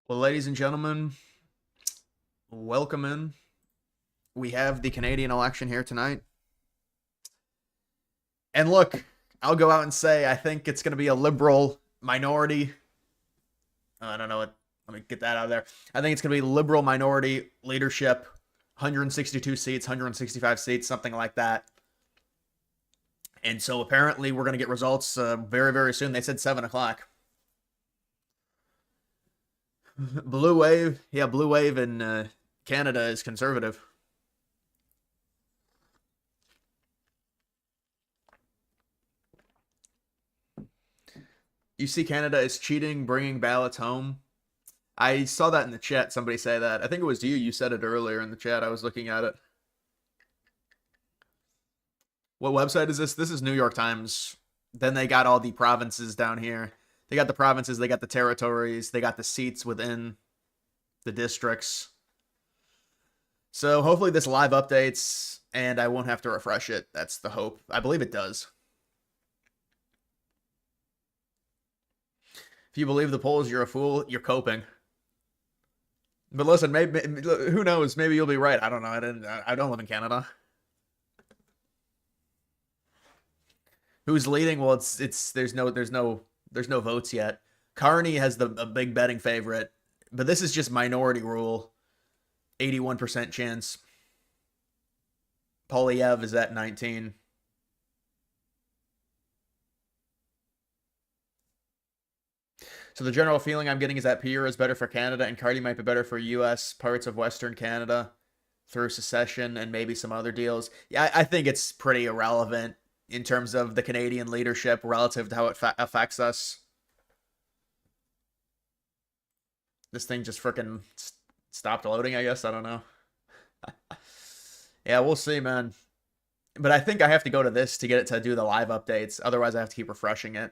Well, ladies and gentlemen, welcome in. We have the Canadian election here tonight. And look, I'll go out and say I think it's going to be a liberal minority. I don't know what. Let me get that out of there. I think it's going to be liberal minority leadership, 162 seats, 165 seats, something like that. And so apparently we're going to get results very, very soon. They said 7 o'clock. Blue wave. Yeah, blue wave in Canada is conservative. You see Canada is cheating, bringing ballots home. I saw that in the chat. Somebody say that. I think it was you. You said it earlier in the chat. I was looking at it. What website is this? This is New York Times. Then they got all the provinces down here. They got the provinces. They got the territories. They got the seats within the districts. So hopefully this live updates and I won't have to refresh it. That's the hope. I believe it does. If you believe the polls, you're a fool. You're coping. But listen, maybe who knows? Maybe you'll be right. I don't know. I don't live in Canada. Who's leading? Well, it's there's no votes yet. Carney has a big betting favorite, but this is just minority rule. 81% chance. Polyev is at 19. So the general feeling I'm getting is that Pierre is better for Canada and Cardi might be better for U.S. parts of Western Canada through secession and maybe some other deals. Yeah, I think it's pretty irrelevant in terms of the Canadian leadership relative to how it affects us. This thing just freaking stopped loading, I guess. I don't know. Yeah, we'll see, man. But I think I have to go to this to get it to do the live updates. Otherwise, I have to keep refreshing it.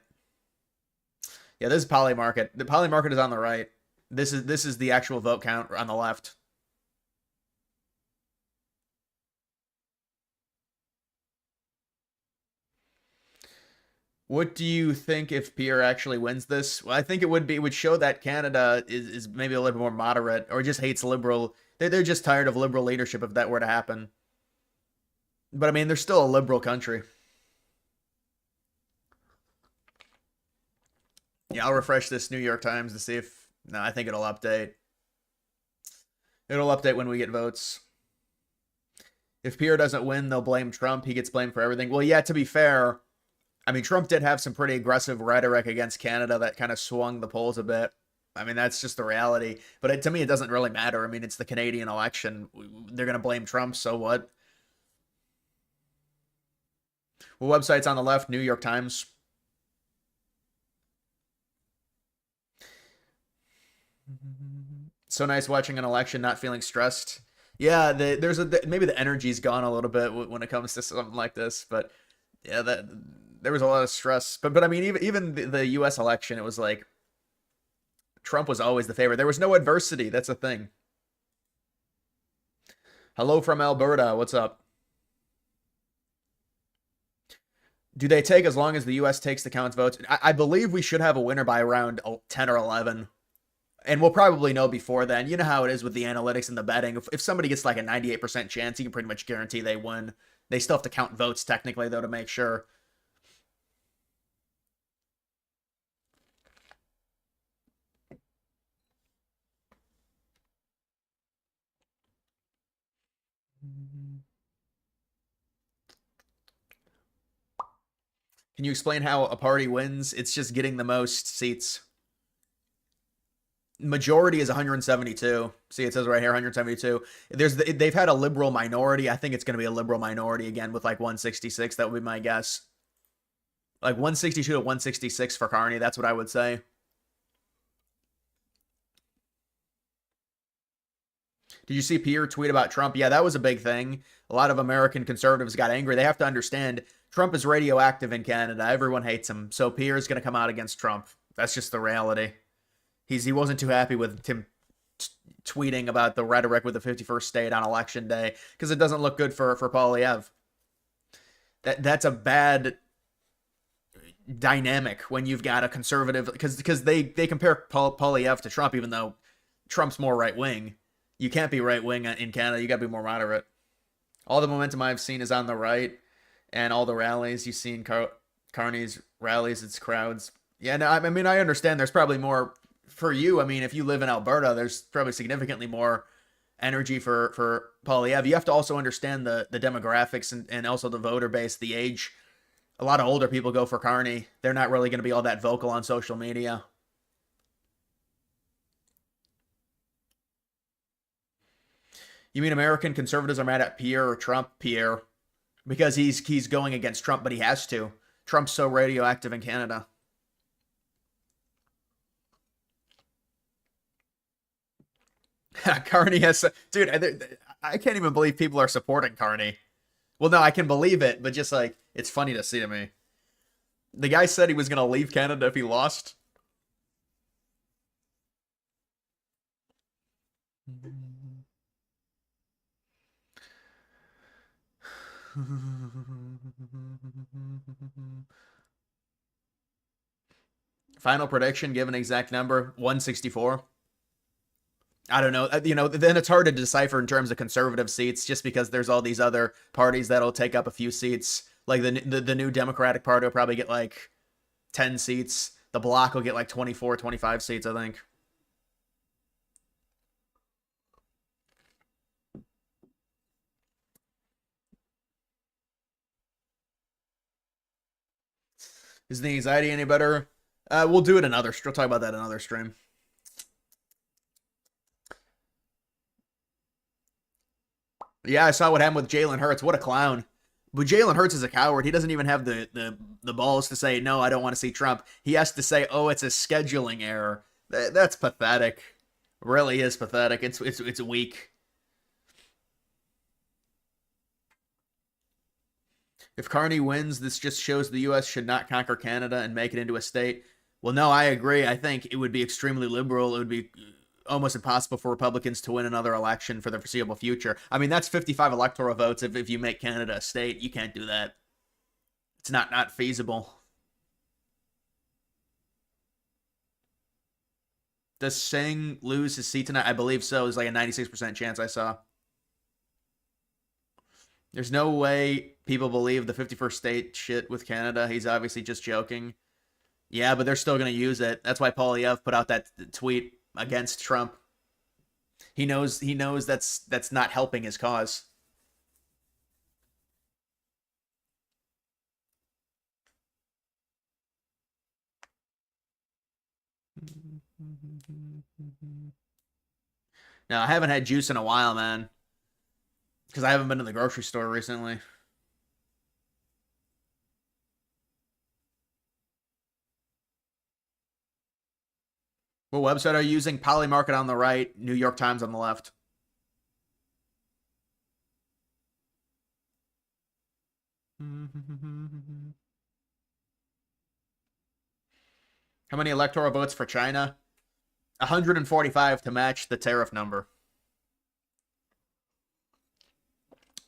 Yeah, this is poly market. The poly market is on the right. This is the actual vote count on the left. What do you think if Pierre actually wins this? Well, I think it would show that Canada is maybe a little bit more moderate or just hates liberal. They're just tired of liberal leadership if that were to happen. But I mean, they're still a liberal country. Yeah, I'll refresh this New York Times to see if... No, I think it'll update. It'll update when we get votes. If Pierre doesn't win, they'll blame Trump. He gets blamed for everything. Well, yeah, to be fair, I mean, Trump did have some pretty aggressive rhetoric against Canada that kind of swung the polls a bit. I mean, that's just the reality. But to me, it doesn't really matter. I mean, it's the Canadian election. They're going to blame Trump, so what? Well, website's on the left, New York Times. So nice watching an election, not feeling stressed. Yeah, maybe the energy's gone a little bit when it comes to something like this, but yeah, there was a lot of stress. But I mean, even the U.S. election, it was like Trump was always the favorite. There was no adversity. That's a thing. Hello from Alberta. What's up? Do they take as long as the U.S. takes to count votes? I believe we should have a winner by around 10 or 11. And we'll probably know before then. You know how it is with the analytics and the betting. If somebody gets like a 98% chance, you can pretty much guarantee they win. They still have to count votes technically, though, to make sure. Can you explain how a party wins? It's just getting the most seats. Majority is 172. See, it says right here 172. They've had a liberal minority. I think it's going to be a liberal minority again with like 166. That would be my guess. Like 162 to 166 for Carney. That's what I would say. Did you see Pierre tweet about Trump? Yeah, that was a big thing. A lot of American conservatives got angry. They have to understand Trump is radioactive in Canada. Everyone hates him. So Pierre is going to come out against Trump. That's just the reality. He wasn't too happy with Tim tweeting about the rhetoric with the 51st state on election day because it doesn't look good for Polyev. That's a bad dynamic when you've got a conservative because they compare Polyev to Trump even though Trump's more right wing. You can't be right wing in Canada. You got to be more moderate. All the momentum I've seen is on the right, and all the rallies you've seen, Carney's rallies, its crowds. Yeah, no, I mean, I understand. There's probably more for you. I mean, if you live in Alberta, there's probably significantly more energy for Polyev. You have to also understand the demographics and also the voter base, the age. A lot of older people go for Carney. They're not really going to be all that vocal on social media. You mean American conservatives are mad at Pierre or Trump? Pierre, because he's going against Trump, but he has to. Trump's so radioactive in Canada. Carney has, dude. I can't even believe people are supporting Carney. Well, no, I can believe it, but just like it's funny to see to me. The guy said he was gonna leave Canada if he lost. Final prediction, give an exact number, 164. I don't know. Then it's hard to decipher in terms of conservative seats just because there's all these other parties that'll take up a few seats. Like the new Democratic Party will probably get like 10 seats. The Bloc will get like 24, 25 seats, I think. Is the anxiety any better? We'll do it another. We'll talk about that another stream. Yeah, I saw what happened with Jalen Hurts. What a clown. But Jalen Hurts is a coward. He doesn't even have the balls to say, no, I don't want to see Trump. He has to say, oh, it's a scheduling error. That's pathetic. Really is pathetic. It's weak. If Carney wins, this just shows the U.S. should not conquer Canada and make it into a state. Well, no, I agree. I think it would be extremely liberal. It would be almost impossible for Republicans to win another election for the foreseeable future. I mean, that's 55 electoral votes. If you make Canada a state, you can't do that. It's not feasible. Does Singh lose his seat tonight? I believe so. There's like a 96% chance I saw. There's no way people believe the 51st state shit with Canada. He's obviously just joking. Yeah, but they're still going to use it. That's why Polyev put out that tweet against Trump. He knows that's not helping his cause. No, I haven't had juice in a while, man. Because I haven't been to the grocery store recently. What website are you using? Polymarket on the right, New York Times on the left. How many electoral votes for China? 145 to match the tariff number.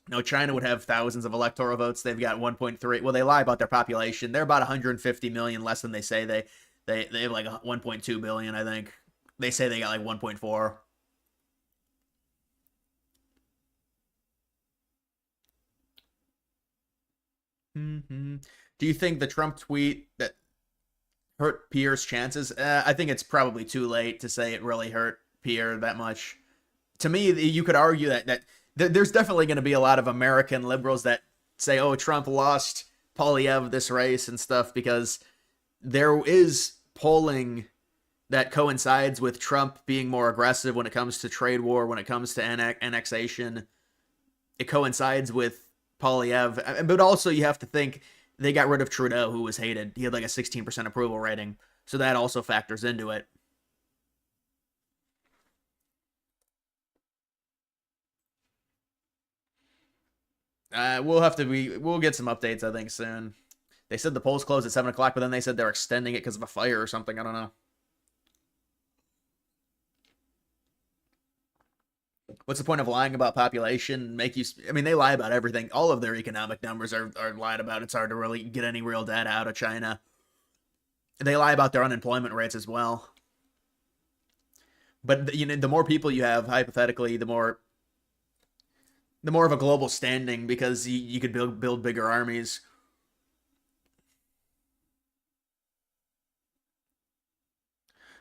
No, China would have thousands of electoral votes. They've got 1.3. Well, they lie about their population. They're about 150 million less than they say. They have like 1.2 billion, I think. They say they got like 1.4. Mm-hmm. Do you think the Trump tweet that hurt Pierre's chances? I think it's probably too late to say it really hurt Pierre that much. To me, you could argue that there's definitely going to be a lot of American liberals that say, "Oh, Trump lost Polyev this race and stuff," because there is polling that coincides with Trump being more aggressive when it comes to trade war, when it comes to annexation. It coincides with Polyev, but also you have to think they got rid of Trudeau, who was hated. He had like a 16% approval rating, so that also factors into it. We'll get some updates, I think, soon. They said the polls closed at 7 o'clock, but then they said they're extending it because of a fire or something. I don't know. What's the point of lying about population? I mean, they lie about everything. All of their economic numbers are lied about. It's hard to really get any real data out of China. They lie about their unemployment rates as well. But the more people you have, hypothetically, the more of a global standing because you could build bigger armies.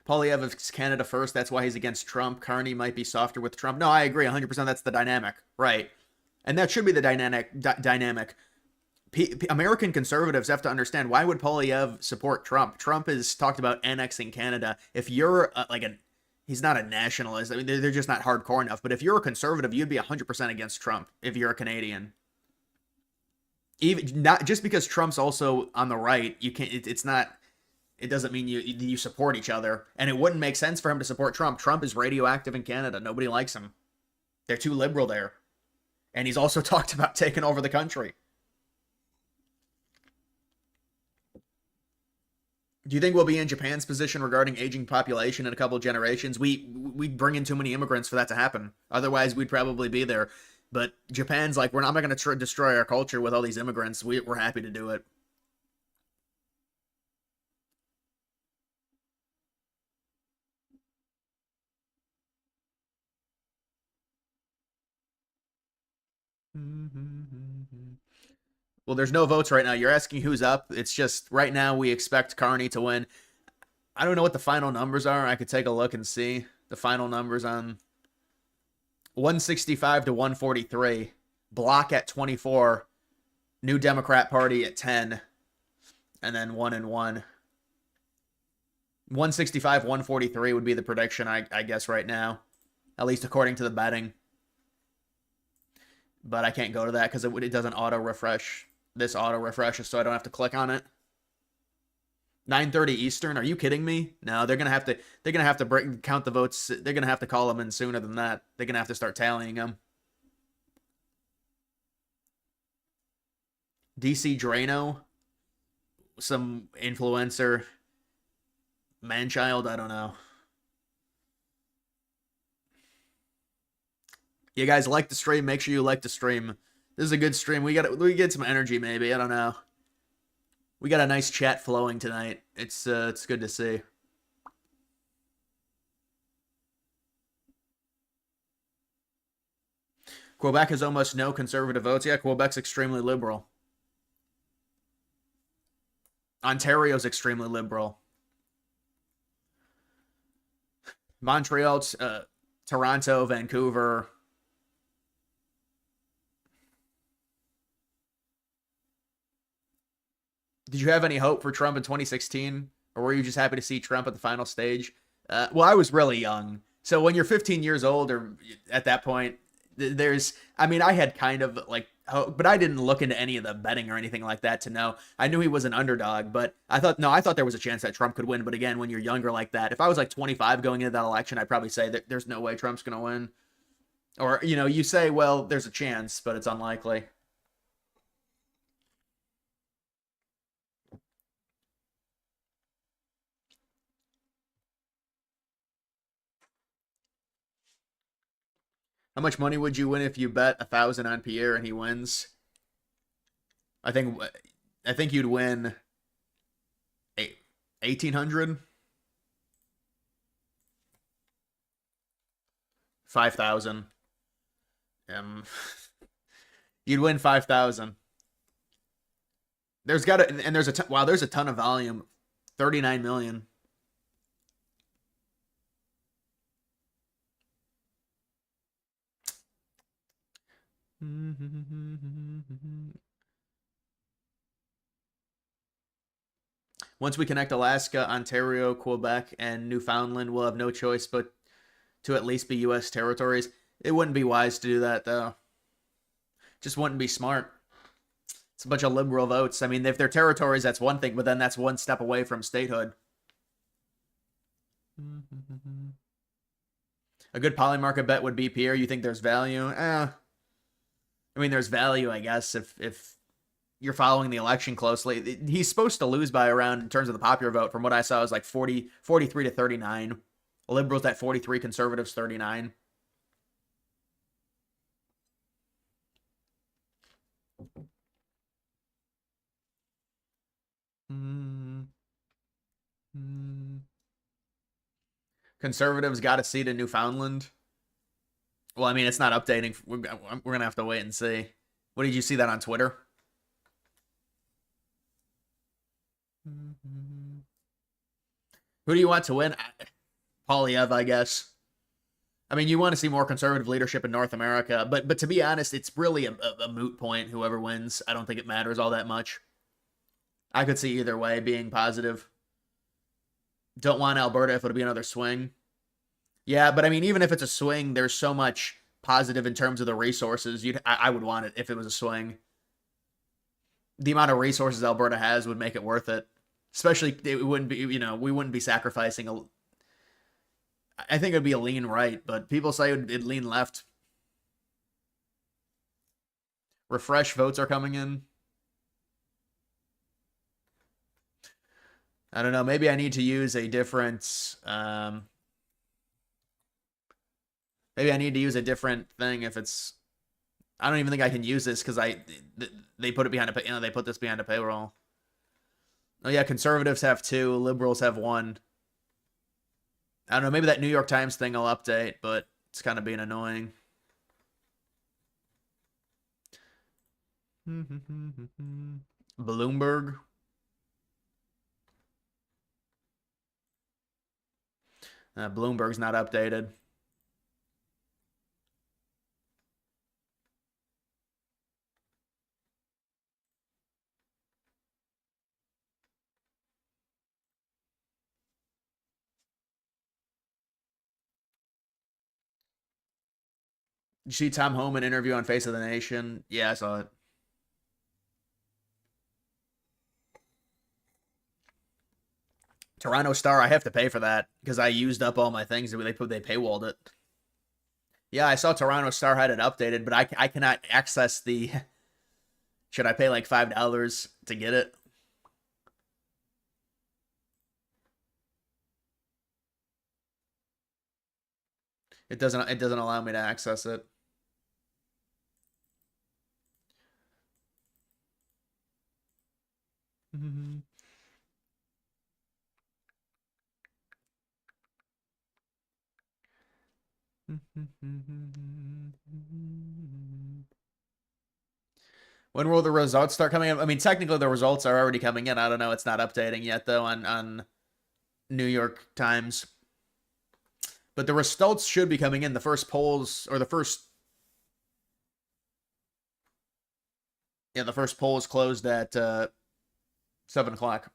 Polyev is Canada first. That's why he's against Trump. Carney might be softer with Trump. No, I agree 100%. That's the dynamic, right? And that should be the dynamic. American conservatives have to understand why would Polyev support Trump? Trump has talked about annexing Canada. If you're he's not a nationalist. I mean, they're just not hardcore enough. But if you're a conservative, you'd be 100% against Trump if you're a Canadian. Even not just because Trump's also on the right, you can't. It's not. It doesn't mean you support each other. And it wouldn't make sense for him to support Trump. Trump is radioactive in Canada. Nobody likes him. They're too liberal there. And he's also talked about taking over the country. Do you think we'll be in Japan's position regarding aging population in a couple of generations? We bring in too many immigrants for that to happen. Otherwise, we'd probably be there. But Japan's like, I'm not going to destroy our culture with all these immigrants. We're happy to do it. Well, there's no votes right now. You're asking who's up. It's just right now we expect Carney to win. I don't know what the final numbers are. I could take a look and see the final numbers on 165 to 143. Block at 24. New Democrat Party at 10. And then 1 and 1. 165, 143 would be the prediction, I guess, right now. At least according to the betting. But I can't go to that because it doesn't auto refresh. This auto refreshes, so I don't have to click on it. 9:30 Eastern. Are you kidding me? No, they're gonna have to count the votes. They're gonna have to call them in sooner than that. They're gonna have to start tallying them. DC Drano, some influencer, manchild. I don't know. You guys like the stream? Make sure you like the stream. This is a good stream. We get some energy maybe. I don't know. We got a nice chat flowing tonight. It's good to see. Quebec has almost no conservative votes. Yeah, Quebec's extremely liberal. Ontario's extremely liberal. Montreal, Toronto, Vancouver. Did you have any hope for Trump in 2016? Or were you just happy to see Trump at the final stage? Well, I was really young. So when you're 15 years old or at that point, I mean, I had kind of like hope, but I didn't look into any of the betting or anything like that to know. I knew he was an underdog, but I thought there was a chance that Trump could win. But again, when you're younger like that, if I was like 25 going into that election, I'd probably say that there's no way Trump's going to win. Or, you say, well, there's a chance, but it's unlikely. How much money would you win if you bet 1,000 on Pierre and he wins? I think I think you'd win 1,800, 5,000. Um, you'd win 5,000. There's got to and there's a ton of volume, 39 million. Once we connect Alaska, Ontario, Quebec, and Newfoundland, we'll have no choice but to at least be U.S. territories. It wouldn't be wise to do that, though. Just wouldn't be smart. It's a bunch of liberal votes. I mean, if they're territories, that's one thing, but then that's one step away from statehood. A good polymarket bet would be Pierre. You think there's value? I mean, there's value, I guess, if you're following the election closely. He's supposed to lose by around, in terms of the popular vote, from what I saw, is like 43 to 39. Liberals at 43, conservatives 39. Conservatives got a seat in Newfoundland. Well, I mean, it's not updating. We're gonna have to wait and see. What did you see that on Twitter? Who do you want to win? Polyev, I guess. I mean, you want to see more conservative leadership in North America, but to be honest, it's really a moot point. Whoever wins, I don't think it matters all that much. I could see either way being positive. Don't want Alberta if it'll be another swing. Yeah, but I mean, even if it's a swing, there's so much positive in terms of the resources. I would want it if it was a swing. The amount of resources Alberta has would make it worth it. Especially, it wouldn't be, we wouldn't be sacrificing I think it'd be a lean right, but people say it'd lean left. Refresh votes are coming in. I don't know. Maybe I need to use a different. Maybe I need to use a different thing if it's. I don't even think I can use this because they put it behind a they put this behind a payroll. Oh yeah, conservatives have 2, liberals have 1. I don't know. Maybe that New York Times thing will update, but it's kind of being annoying. Bloomberg. Bloomberg's not updated. Did you see Tom Homan interview on Face of the Nation? Yeah, I saw it. Toronto Star, I have to pay for that because I used up all my things. They paywalled it. Yeah, I saw Toronto Star had it updated, but I cannot access the. Should I pay like $5 to get it? It doesn't allow me to access it. When will the results start coming in? I mean, technically the results are already coming in. I don't know. It's not updating yet though on New York Times. But the results should be coming in. The first polls or the first polls closed at 7 o'clock.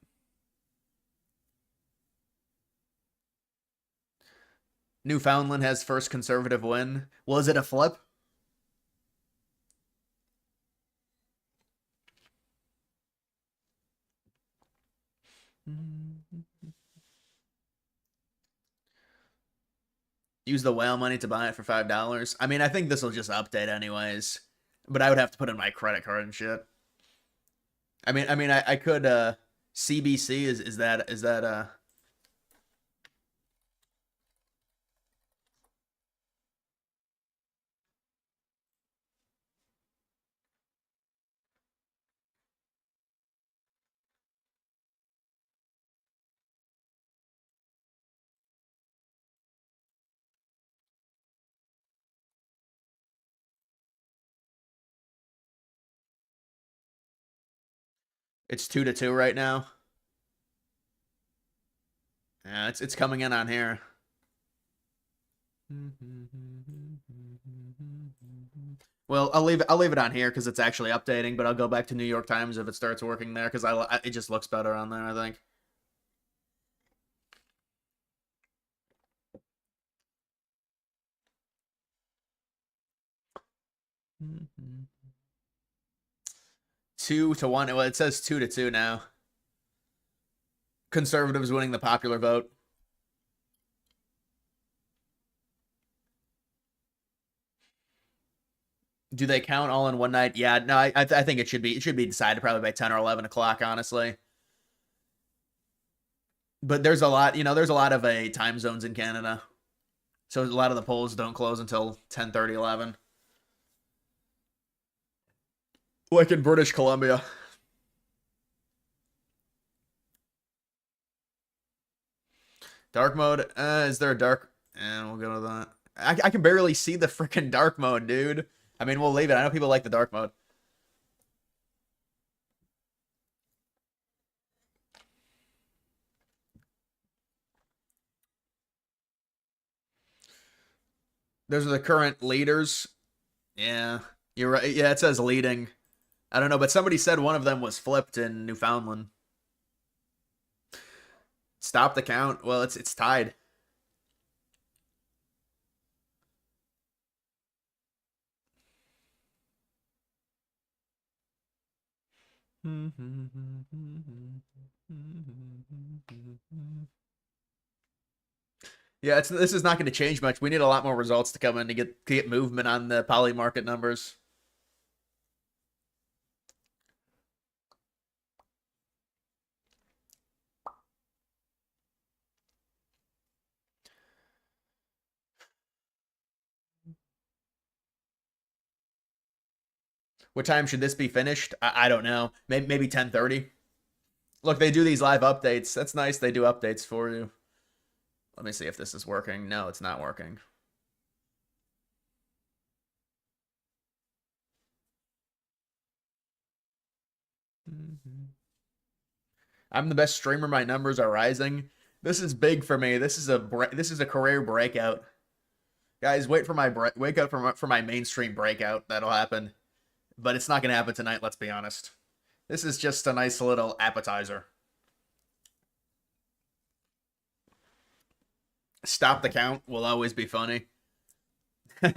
Newfoundland has first conservative win. Was it a flip? Use the whale money to buy it for $5. I mean, I think this will just update anyways, but I would have to put in my credit card and shit. I could CBC is that it's 2-2 right now. Yeah, it's coming in on here. Well, I'll leave it on here because it's actually updating, but I'll go back to New York Times if it starts working there because it just looks better on there, I think. Mm-hmm. 2-1. Well, it says 2-2 now. Conservatives winning the popular vote. Do they count all in one night? Yeah, no, I think it should be decided probably by 10 or 11 o'clock, honestly. But there's a lot, there's a lot of time zones in Canada. So a lot of the polls don't close until 10:30, 11. Like in British Columbia. Dark mode. Is there a dark? And we'll go to that. I can barely see the freaking dark mode, dude. I mean, we'll leave it. I know people like the dark mode. Those are the current leaders. Yeah, you're right. Yeah, it says leading. I don't know, but somebody said one of them was flipped in Newfoundland. Stop the count. Well, it's tied. Yeah, this is not going to change much. We need a lot more results to come in to get movement on the poly market numbers. What time should this be finished? I don't know. Maybe 10:30. Look, they do these live updates. That's nice. They do updates for you. Let me see if this is working. No, it's not working. I'm the best streamer. My numbers are rising. This is big for me. This is a career breakout. Guys, wake up for my mainstream breakout. That'll happen. But it's not going to happen tonight, let's be honest. This is just a nice little appetizer. Stop the count will always be funny. and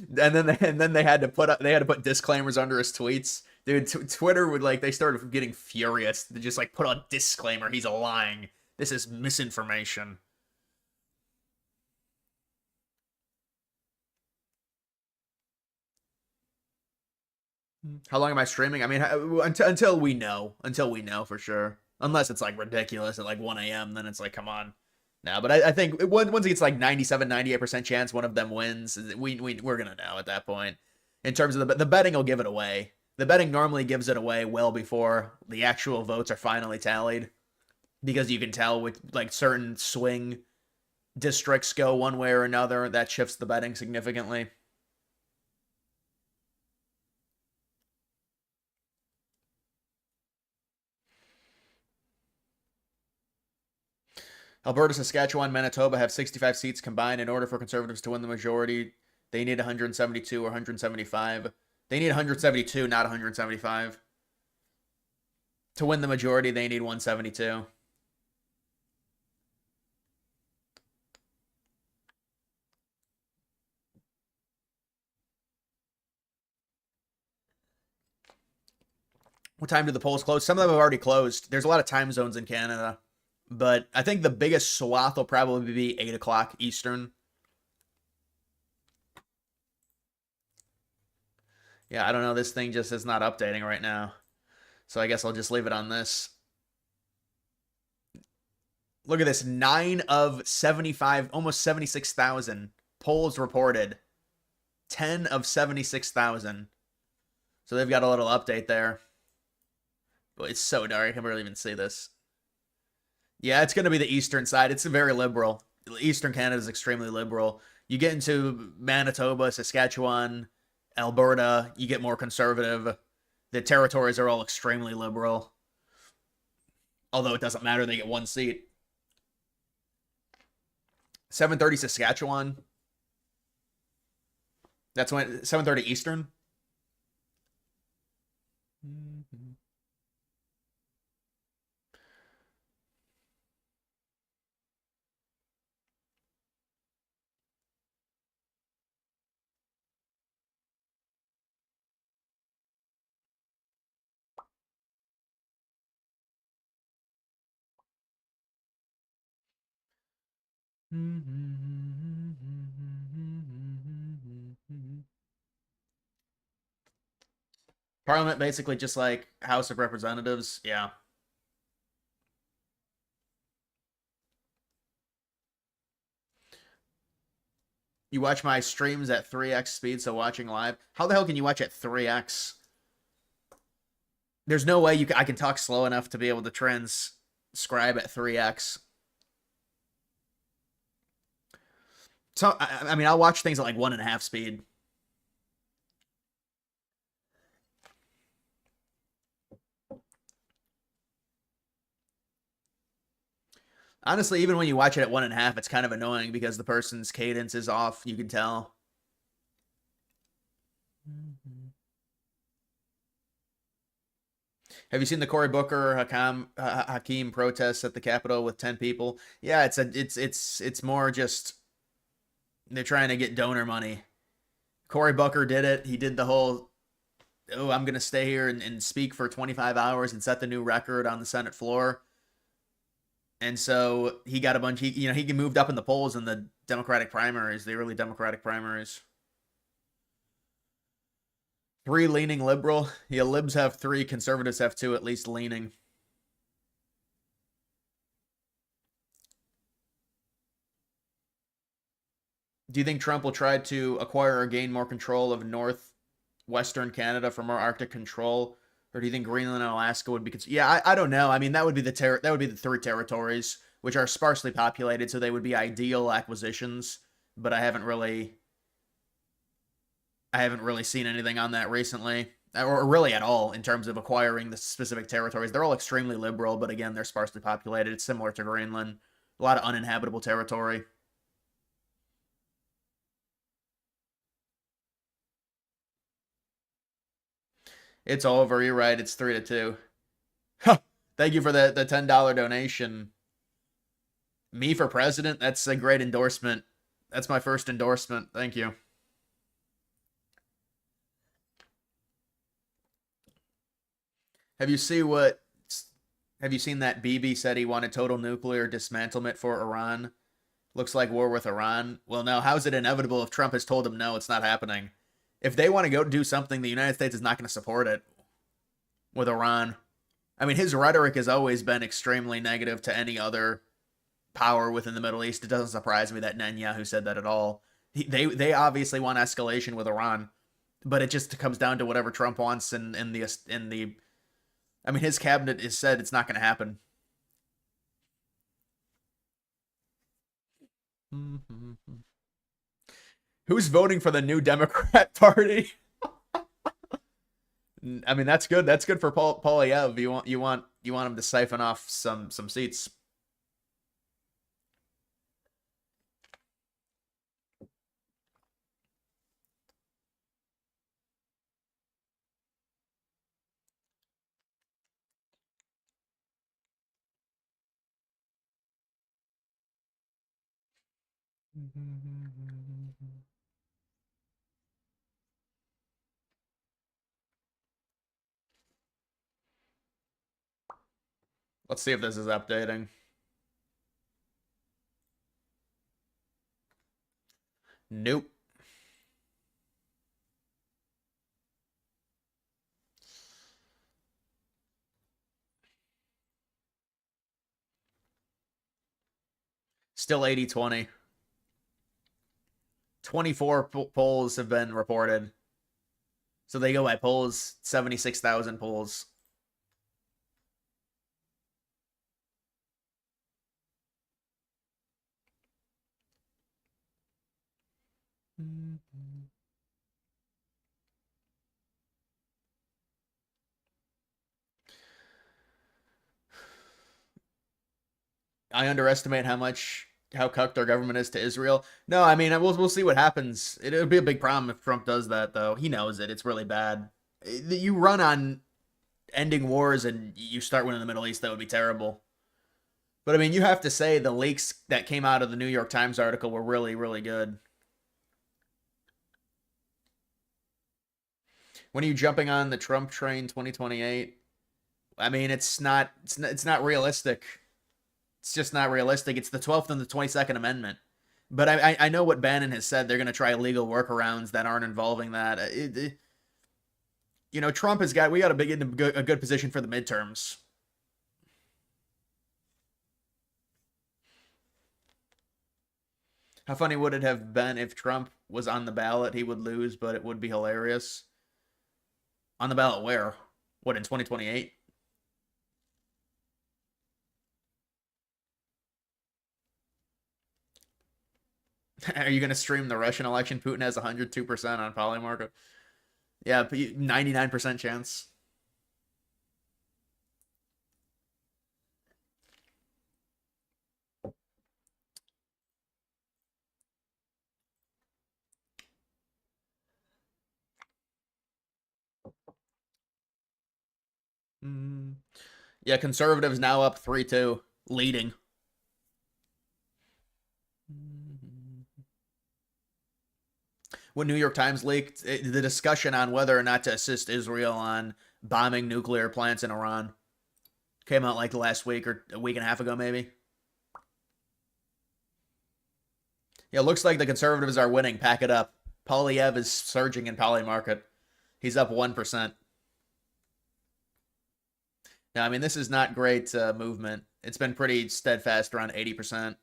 then they had to put disclaimers under his tweets. Dude, Twitter would they started getting furious. They just put a disclaimer. He's lying. This is misinformation. How long am I streaming? I mean, until we know for sure. Unless it's ridiculous at 1 a.m. Then it's come on. No, but I think once it gets 97, 98% chance one of them wins, we're gonna know at that point. In terms of the betting will give it away. The betting normally gives it away well before the actual votes are finally tallied, because you can tell with certain swing districts go one way or another. That shifts the betting significantly. Alberta, Saskatchewan, Manitoba have 65 seats combined. In order for Conservatives to win the majority, they need 172 or 175. They need 172, not 175. To win the majority, they need 172. What time do the polls close? Some of them have already closed. There's a lot of time zones in Canada. But I think the biggest swath will probably be 8 o'clock Eastern. Yeah, I don't know. This thing just is not updating right now. So I guess I'll just leave it on this. Look at this. 9 of 75, almost 76,000 polls reported. 10 of 76,000. So they've got a little update there. But it's so dark. I can barely even see this. Yeah, it's going to be the eastern side. It's very liberal. Eastern Canada is extremely liberal. You get into Manitoba, Saskatchewan, Alberta, you get more conservative. The territories are all extremely liberal. Although it doesn't matter, they get one seat. 7:30 Saskatchewan. That's when 7:30 Eastern. Parliament basically just like House of Representatives. Yeah. You watch my streams at 3x speed, so watching live. How the hell can you watch at 3x? There's no way I can talk slow enough to be able to transcribe at 3x. So I mean, I'll watch things at like 1.5 speed. Honestly, even when you watch it at 1.5, it's kind of annoying because the person's cadence is off. You can tell. Have you seen the Cory Booker Hakeem protests at the Capitol with 10 people? Yeah, it's more just they're trying to get donor money. Cory Booker did it. He did the whole, oh, I'm going to stay here and speak for 25 hours and set the new record on the Senate floor. And so he got a bunch. He moved up in the polls in the Democratic primaries, the early Democratic primaries. 3 leaning liberal. Yeah, libs have 3, conservatives have 2, at least leaning. Do you think Trump will try to acquire or gain more control of northwestern Canada for more Arctic control, or do you think Greenland and Alaska would be? Yeah, I don't know. I mean, that would be the 3 territories which are sparsely populated, so they would be ideal acquisitions. But I haven't really seen anything on that recently, or really at all in terms of acquiring the specific territories. They're all extremely liberal, but again, they're sparsely populated. It's similar to Greenland, a lot of uninhabitable territory. It's over. You're right. It's 3-2. Thank you for the $10 donation. Me for president? That's a great endorsement. That's my first endorsement. Thank you. Have you seen what? Have you seen that Bibi said he wanted total nuclear dismantlement for Iran? Looks like war with Iran. Well, no. How's it inevitable if Trump has told him no, it's not happening? If they want to go do something, the United States is not going to support it with Iran. I mean, his rhetoric has always been extremely negative to any other power within the Middle East. It doesn't surprise me that Netanyahu said that at all. They obviously want escalation with Iran, but it just comes down to whatever Trump wants. In the I mean, his cabinet has said it's not going to happen. Who's voting for the new Democrat Party? I mean, that's good. That's good for Polyev. You want him to siphon off some seats. Let's see if this is updating. Nope. Still 80-20. 24 polls have been reported. So they go by polls, 76,000 polls. I underestimate how cucked our government is to Israel. No, I mean we'll see what happens. It'll be a big problem if Trump does that, though. He knows it. It's really bad. You run on ending wars and you start one in the Middle East, that would be terrible. But I mean, you have to say the leaks that came out of the New York Times article were really, really good. When are you jumping on the Trump train 2028? I mean, it's not realistic. It's just not realistic. It's the 12th and the 22nd Amendment. But I know what Bannon has said. They're going to try legal workarounds that aren't involving that. Trump we got to be in a good position for the midterms. How funny would it have been if Trump was on the ballot? He would lose, but it would be hilarious. On the ballot where? What, in 2028? Are you going to stream the Russian election? Putin has 102% on Polymarket. Yeah, 99% chance. Mm. Yeah, conservatives now up 3-2, leading. When New York Times leaked the discussion on whether or not to assist Israel on bombing nuclear plants in Iran came out like last week or a week and a half ago, maybe. Yeah, it looks like the conservatives are winning. Pack it up. Polyev is surging in Polymarket. He's up 1%. Now, I mean, this is not great movement. It's been pretty steadfast around 80%.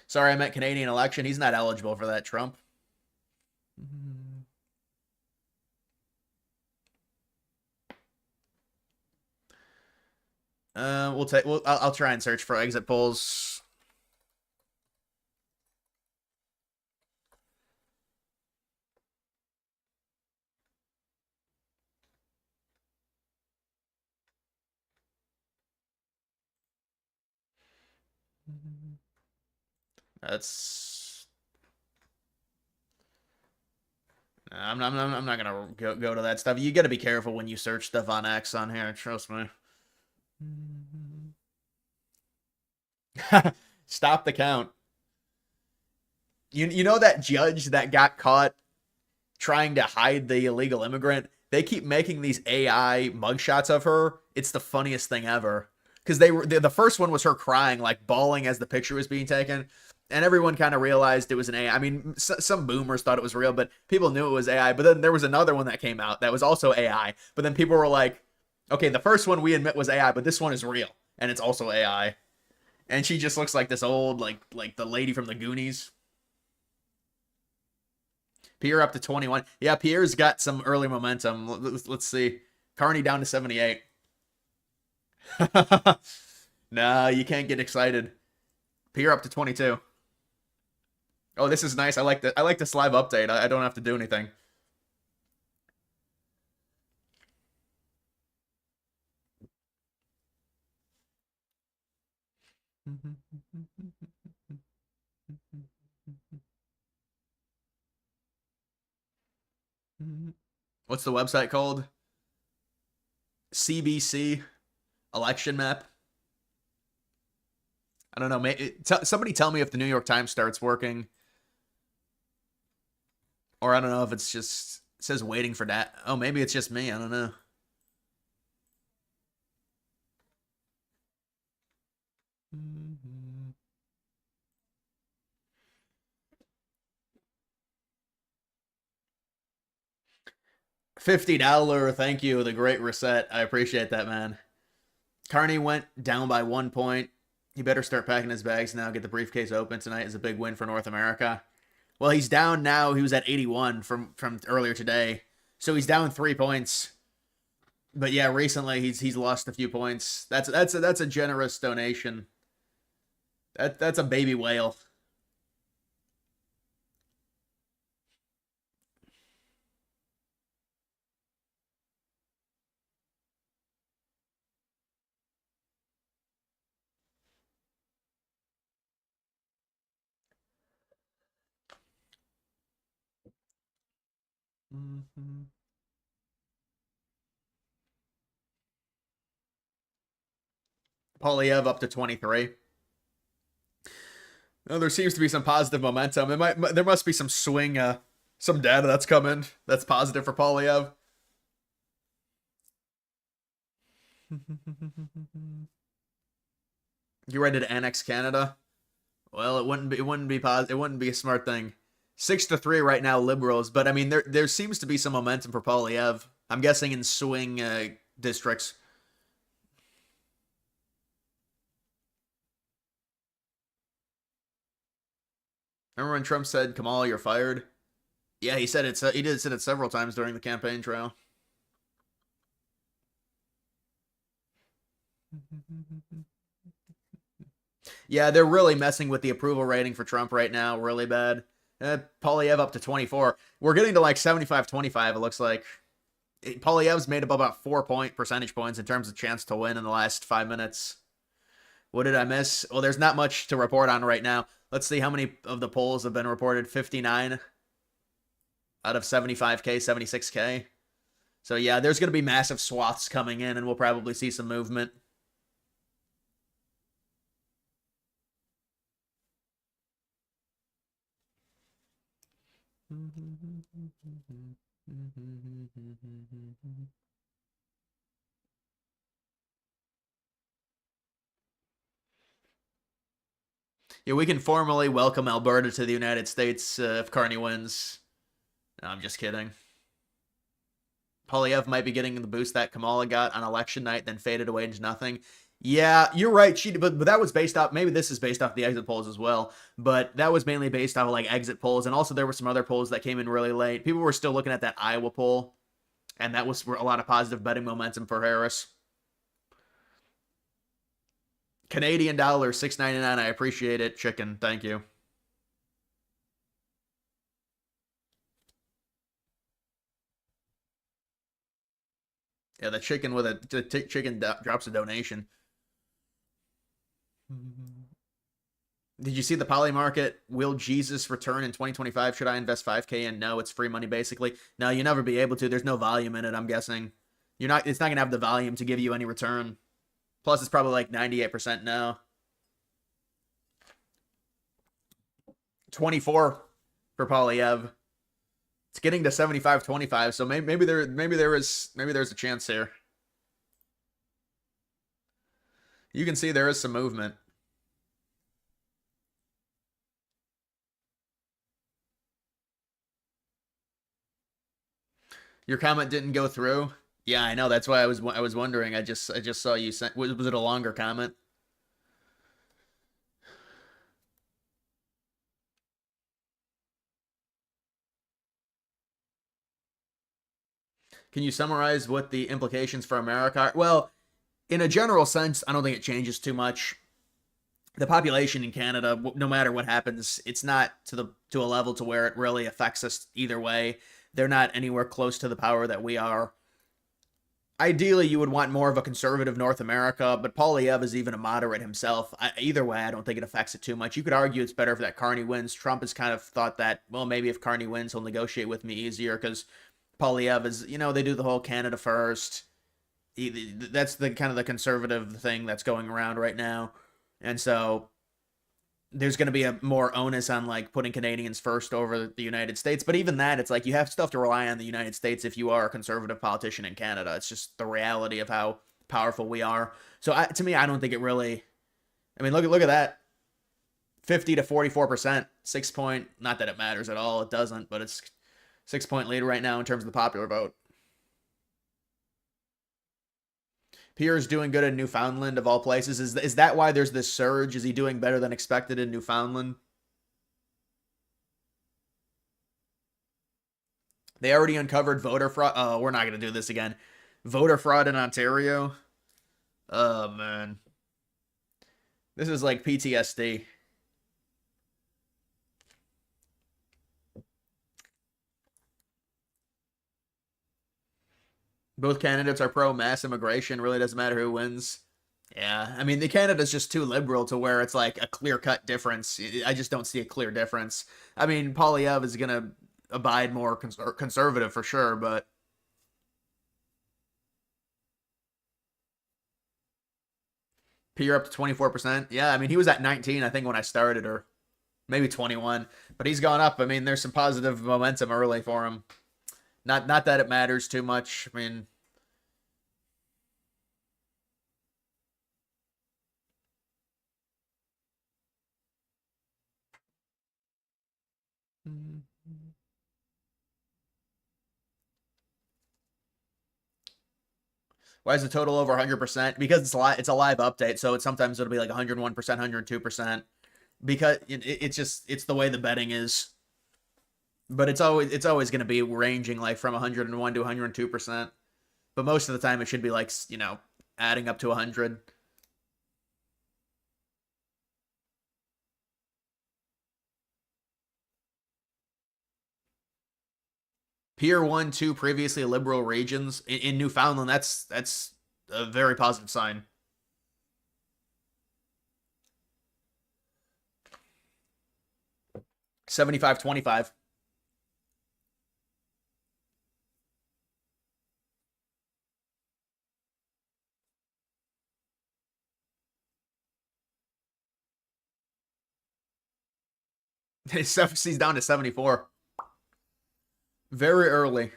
Sorry, I meant Canadian election. He's not eligible for that, Trump. We'll take. I'll try and search for exit polls. That's. I'm not gonna go to that stuff. You got to be careful when you search stuff on X on here. Trust me. Stop the count. You know that judge that got caught trying to hide the illegal immigrant? They keep making these AI mugshots of her. It's the funniest thing ever. Because the first one was her crying, like bawling as the picture was being taken, and everyone kind of realized it was an AI. I mean, some boomers thought it was real, but people knew it was AI. But then there was another one that came out that was also AI. But then people were like, "Okay, the first one we admit was AI, but this one is real, and it's also AI." And she just looks like this old, like the lady from the Goonies. Pierre up to 21. Yeah, Pierre's got some early momentum. Let's see. Carney down to 78. No, you can't get excited. Pierre up to 22. Oh, this is nice. I like this live update. I don't have to do anything. What's the website called? CBC election map. I don't know. Somebody tell me if the New York Times starts working, or I don't know if it's just it says waiting for that. Oh, maybe it's just me. I don't know. $50. Thank you. The great reset. I appreciate that, man. Carney went down by 1 point. He better start packing his bags now. Get the briefcase open tonight is a big win for North America. Well, he's down now. He was at 81 from earlier today, so he's down 3 points. But yeah, recently he's lost a few points. That's a generous donation. That's a baby whale. Mm-hmm. Polyev up to 23. Oh, there seems to be some positive momentum. There must be some swing, some data that's coming that's positive for Polyev. You ready to annex Canada? Well, it wouldn't be a smart thing. 6-3 right now, Liberals, but I mean there seems to be some momentum for Polyev. I'm guessing in swing districts. Remember when Trump said, "Kamal, you're fired"? Yeah, he said it. He did said it several times during the campaign trail. Yeah, they're really messing with the approval rating for Trump right now, really bad. Polyev up to 24. We're getting to like 75-25, it looks like. Polyev's made up about 4 percentage points in terms of chance to win in the last 5 minutes. What did I miss? Well, there's not much to report on right now. Let's see how many of the polls have been reported. 59 out of 75K, 76K. So yeah, there's going to be massive swaths coming in, and we'll probably see some movement. Yeah, we can formally welcome Alberta to the United States if Carney wins. No, I'm just kidding. Polyev might be getting the boost that Kamala got on election night, then faded away into nothing. Yeah, you're right. But that was based off. Maybe this is based off the exit polls as well. But that was mainly based off of like exit polls, and also there were some other polls that came in really late. People were still looking at that Iowa poll, and that was a lot of positive betting momentum for Harris. Canadian dollar 6.99. I appreciate it, chicken. Thank you. Yeah, the chicken with chicken drops a donation. Did you see the poly market? Will Jesus return in 2025? Should I invest 5K in? No, it's free money basically. No, you never be able to. There's no volume in it, I'm guessing. You're not it's not gonna have the volume to give you any return. Plus it's probably like 98% now. 24 for Polyev. It's getting to 75-25, so maybe there's a chance here. You can see there is some movement. Your comment didn't go through. Yeah, I know. That's why I was wondering. I just saw you sent. Was it a longer comment? Can you summarize what the implications for America are? Well, in a general sense, I don't think it changes too much. The population in Canada, no matter what happens, it's not to a level to where it really affects us either way. They're not anywhere close to the power that we are. Ideally, you would want more of a conservative North America, but Polyev is even a moderate himself. Either way, I don't think it affects it too much. You could argue it's better if that Carney wins. Trump has kind of thought that, well, maybe if Carney wins, he'll negotiate with me easier because Polyev is, they do the whole Canada first. That's the kind of the conservative thing that's going around right now. And so there's going to be a more onus on like putting Canadians first over the United States. But even that, it's like you have stuff to rely on the United States if you are a conservative politician in Canada. It's just the reality of how powerful we are. So to me, I don't think it really. I mean, look at that, 50 to 44%, 6 point. Not that it matters at all. It doesn't, but it's 6 point lead right now in terms of the popular vote. Pierre's doing good in Newfoundland, of all places. Is that why there's this surge? Is he doing better than expected in Newfoundland? They already uncovered voter fraud. Oh, we're not going to do this again. Voter fraud in Ontario. Oh, man. This is like PTSD. Both candidates are pro mass immigration. Really doesn't matter who wins. Yeah, I mean, the Canada's just too liberal to where it's like a clear cut difference. I just don't see a clear difference. I mean, Polyev is going to abide more conservative for sure, but Pierre up to 24%. Yeah, I mean, he was at 19, I think, when I started, or maybe 21, but he's gone up. I mean, there's some positive momentum early for him. Not that it matters too much. I mean, why is the total over 100%? Because it's a live update, so sometimes it'll be like 101%, 102%. Because it's the way the betting is. But it's always going to be ranging like from 101 to 102%. But most of the time it should be like, adding up to 100. Pier 1, 2 previously liberal regions in Newfoundland. That's a very positive sign. $75.25. He's down to 74. Very early.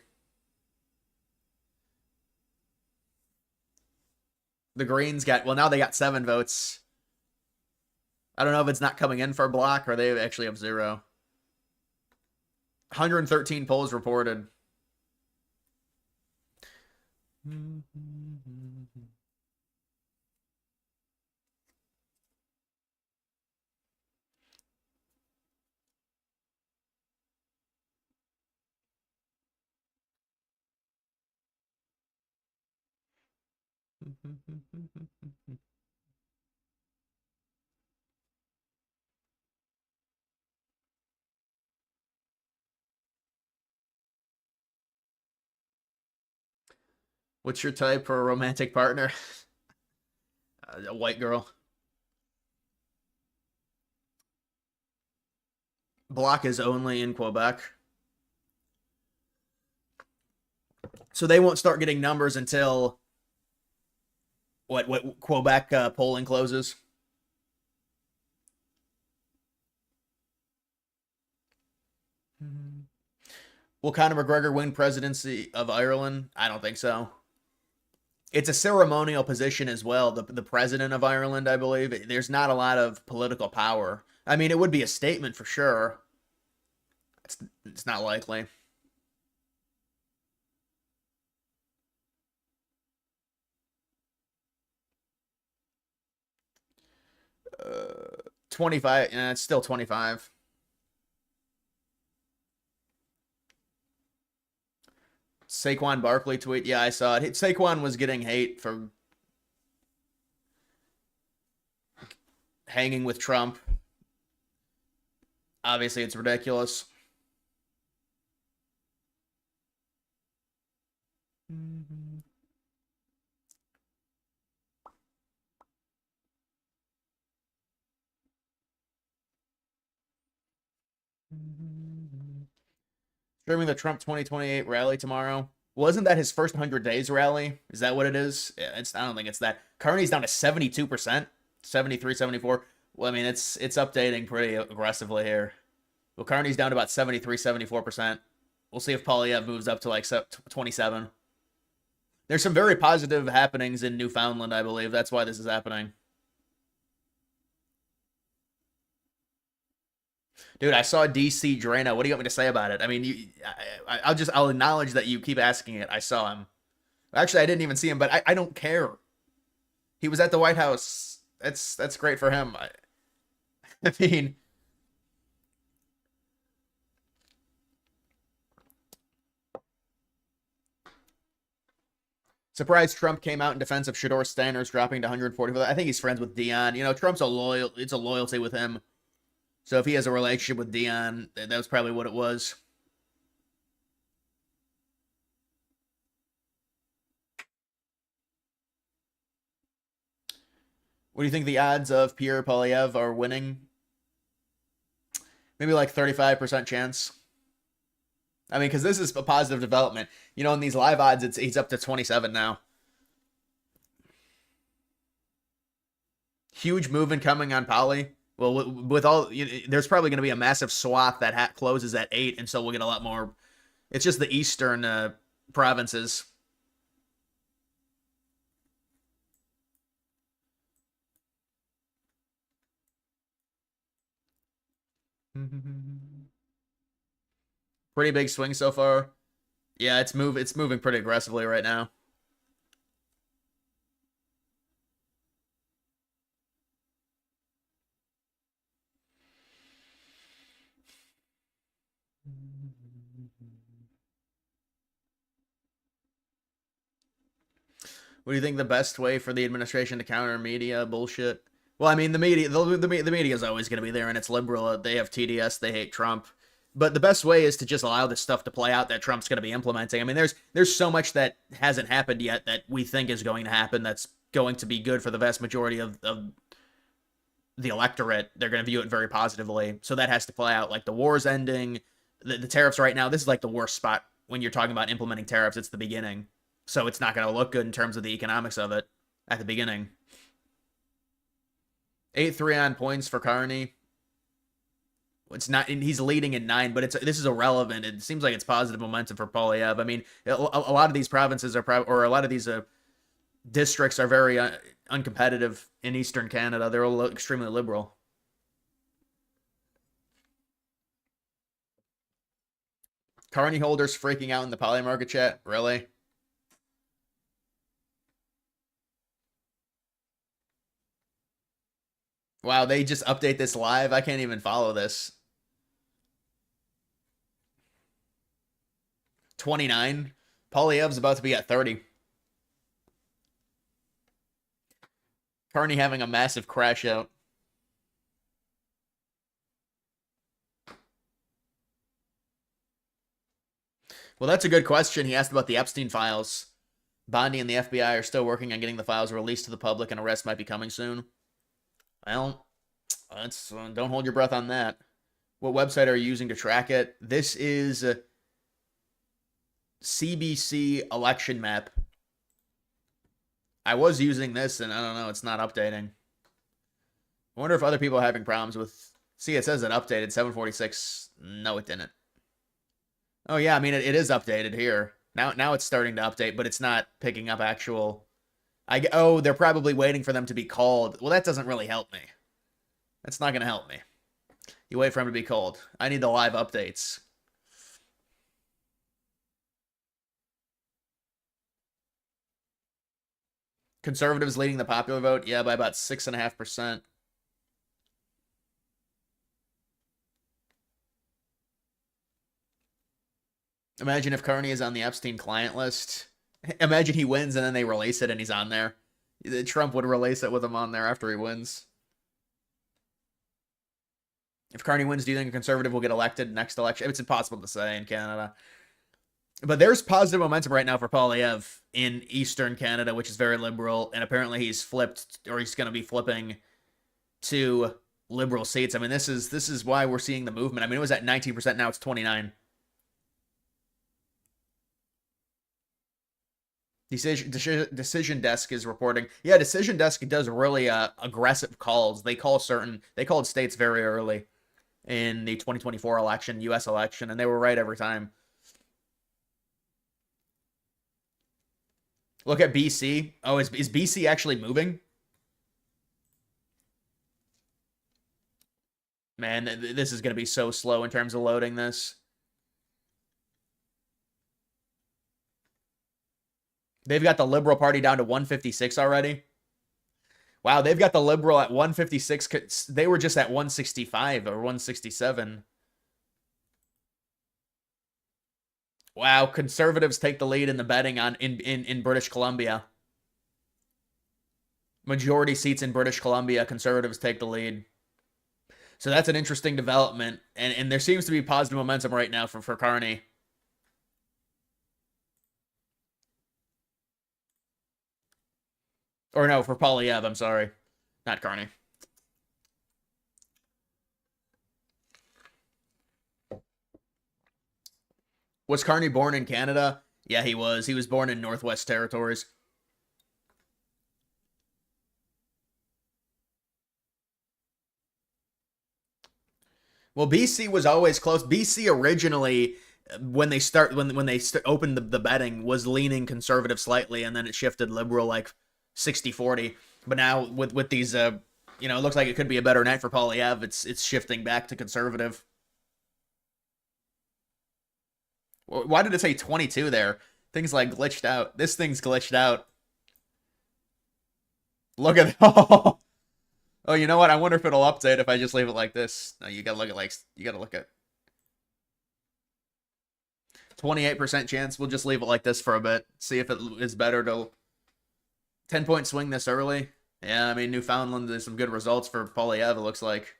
The Greens got, well, now they got 7 votes. I don't know if it's not coming in for a block or they actually have 0. 113 polls reported. What's your type for a romantic partner? A white girl. Block is only in Quebec. So they won't start getting numbers until what Quebec polling closes. Will Conor McGregor win presidency of Ireland? I don't think so. It's a ceremonial position as well, the president of Ireland, I believe. There's not a lot of political power. I mean, it would be a statement for sure. It's not likely. Uh, 25. It's still 25. Saquon Barkley tweet. Yeah, I saw it. Saquon was getting hate for hanging with Trump. Obviously, it's ridiculous. Streaming the Trump 2028 rally tomorrow. Wasn't that his first 100 days rally? Is that what it is? Yeah, I don't think it's that. Carney's down to 72%, 73, 74. Well, I mean, it's updating pretty aggressively here. Well, Carney's down to about 73, 74%. We'll see if Polyev moves up to like 27. There's some very positive happenings in Newfoundland, I believe. That's why this is happening. Dude, I saw DC Drano. What do you want me to say about it? I mean, I'll acknowledge that you keep asking it. I saw him. Actually, I didn't even see him, but I don't care. He was at the White House. That's great for him. I mean, surprised Trump came out in defense of Shador Stanners dropping to 140. I think he's friends with Dion. You know, Trump's it's a loyalty with him. So if he has a relationship with Dion, that was probably what it was. What do you think the odds of Pierre Polyev are winning? Maybe like 35% chance. I mean, because this is a positive development. You know, in these live odds, he's up to 27 now. Huge movement coming on Poly. Well, with all, there's probably going to be a massive swath that closes at 8, and so we'll get a lot more. It's just the eastern provinces. Pretty big swing so far. Yeah, it's moving pretty aggressively right now. What do you think the best way for the administration to counter media bullshit? Well, I mean, the media is always going to be there, and it's liberal. They have TDS. They hate Trump. But the best way is to just allow this stuff to play out that Trump's going to be implementing. I mean, there's so much that hasn't happened yet that we think is going to happen that's going to be good for the vast majority of the electorate. They're going to view it very positively. So that has to play out. Like the war's ending, the tariffs right now, this is like the worst spot when you're talking about implementing tariffs. It's the beginning. So it's not going to look good in terms of the economics of it at the beginning. 8-3 on points for Carney. It's not, he's leading in 9, but this is irrelevant. It seems like it's positive momentum for Polyev. I mean, a lot of these provinces are or a lot of these districts are very uncompetitive in Eastern Canada. They're all extremely liberal. Carney holders freaking out in the poly market chat. Really? Wow, they just update this live? I can't even follow this. 29. Polyev's about to be at 30. Carney having a massive crash out. Well, that's a good question. He asked about the Epstein files. Bondi and the FBI are still working on getting the files released to the public, and arrest might be coming soon. Well, don't hold your breath on that. What website are you using to track it? This is CBC election map. I was using this, and I don't know, it's not updating. I wonder if other people are having problems with... See, it says it updated 746. No, it didn't. Oh, yeah, I mean, it is updated here. Now it's starting to update, but it's not picking up actual... Oh, they're probably waiting for them to be called. Well, that doesn't really help me. That's not going to help me. You wait for them to be called. I need the live updates. Conservatives leading the popular vote? Yeah, by about 6.5%. Imagine if Carney is on the Epstein client list. Imagine he wins and then they release it and he's on there. Trump would release it with him on there after he wins. If Carney wins, do you think a conservative will get elected next election? It's impossible to say in Canada. But there's positive momentum right now for Polyev in Eastern Canada, which is very liberal. And apparently he's flipped, or he's going to be flipping to liberal seats. I mean, this is why we're seeing the movement. I mean, it was at 19%. Now it's 29%. Decision Desk is reporting. Yeah, Decision Desk does really aggressive calls. They called states very early in the 2024 election, U.S. election, and they were right every time. Look at BC. Oh, is BC actually moving? Man, this is going to be so slow in terms of loading this. They've got the Liberal Party down to 156 already. Wow, they've got the Liberal at 156. They were just at 165 or 167. Wow, Conservatives take the lead in the betting in British Columbia. Majority seats in British Columbia, Conservatives take the lead. So that's an interesting development. And there seems to be positive momentum right now for Carney. Or no, for Polyev, I'm sorry. Not Carney. Was Carney born in Canada? Yeah, he was. He was born in Northwest Territories. Well, BC was always close. BC originally, when they opened the betting, was leaning conservative slightly, and then it shifted liberal like 60-40. But now with these, it looks like it could be a better night for Polyev. It's shifting back to conservative. Why did it say 22 there? Things like glitched out. This thing's glitched out. Look at that. Oh, you know what? I wonder if it'll update if I just leave it like this. No, you gotta look at 28% chance. We'll just leave it like this for a bit. See if it is better to 10-point swing this early. Yeah, I mean, Newfoundland, there's some good results for Polyev, it looks like.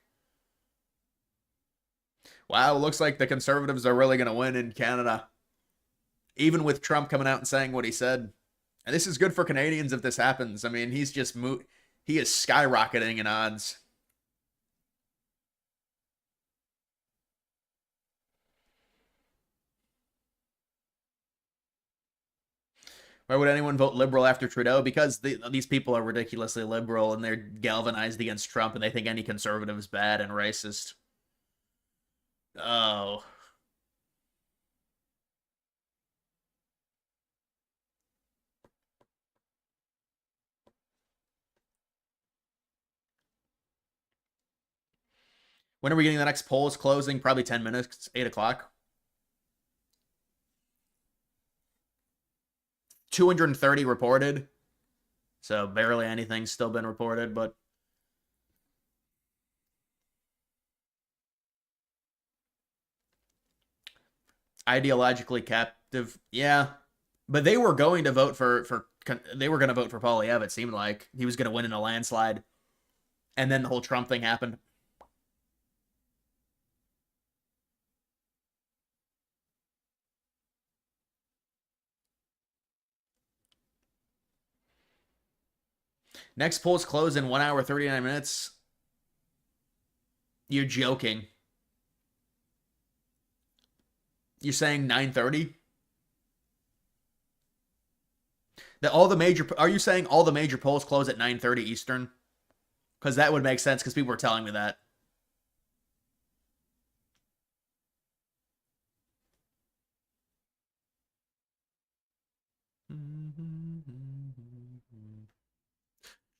Wow, looks like the conservatives are really going to win in Canada, even with Trump coming out and saying what he said. And this is good for Canadians if this happens. I mean, he is skyrocketing in odds. Why would anyone vote liberal after Trudeau? Because these people are ridiculously liberal and they're galvanized against Trump and they think any conservative is bad and racist. Oh. When are we getting the next polls closing? Probably 10 minutes, 8 o'clock. 230 reported. So barely anything's still been reported, but ideologically captive. Yeah. But they were going to vote for they were going to vote for Polyev, it seemed like. He was going to win in a landslide. And then the whole Trump thing happened. Next polls close in 1 hour 39 minutes. You're joking. You're saying 9:30? That all the major Are you saying all the major polls close at 9:30 Eastern? Cuz that would make sense cuz people were telling me that.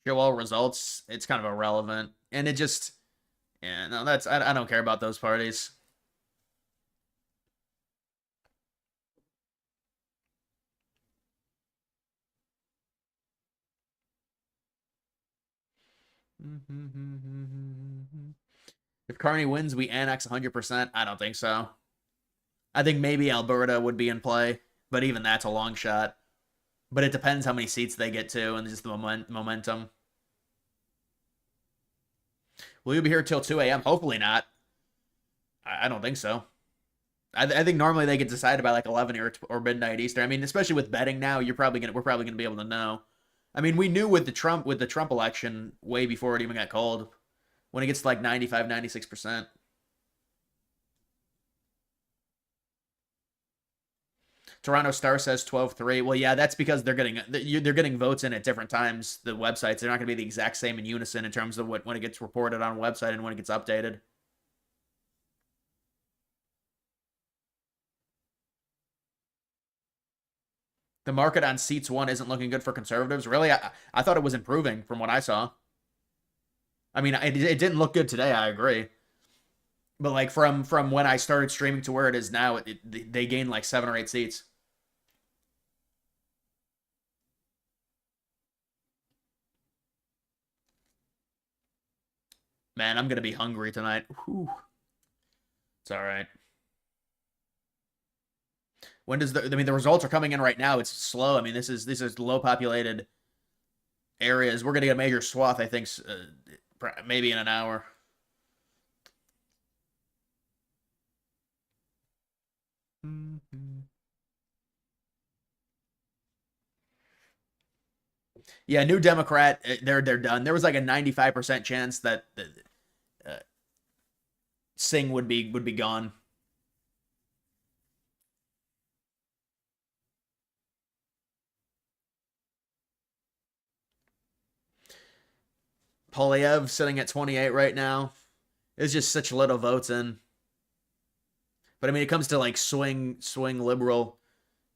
Show all results. It's kind of irrelevant. And it just yeah, no, I don't care about those parties. If Carney wins, we annex 100%. I don't think so. I think maybe Alberta would be in play, but even that's a long shot. But it depends how many seats they get to and just the momentum. Will you be here till 2 a.m.? Hopefully not. I don't think so. I think normally they get decided by like 11 or midnight Eastern. I mean, especially with betting now, we're probably gonna be able to know. I mean, we knew with the Trump election way before it even got called. When it gets to like 95, 96%. Toronto Star says 12-3. Well, yeah, that's because they're getting votes in at different times. The websites, they're not going to be the exact same in unison in terms of when it gets reported on a website and when it gets updated. The market on seats one isn't looking good for conservatives. Really, I thought it was improving from what I saw. I mean, it didn't look good today. I agree, but like from when I started streaming to where it is now, they gained like 7 or 8 seats. Man, I'm gonna be hungry tonight. Whew. It's all right. When does I mean the results are coming in right now. It's slow. I mean this is low populated areas. We're gonna get a major swath. I think maybe in an hour. Yeah, New Democrat. They're done. There was like a 95% chance that uh, Singh would be gone. Polyev sitting at 28 right now. It's just such little votes in. But I mean, it comes to like swing liberal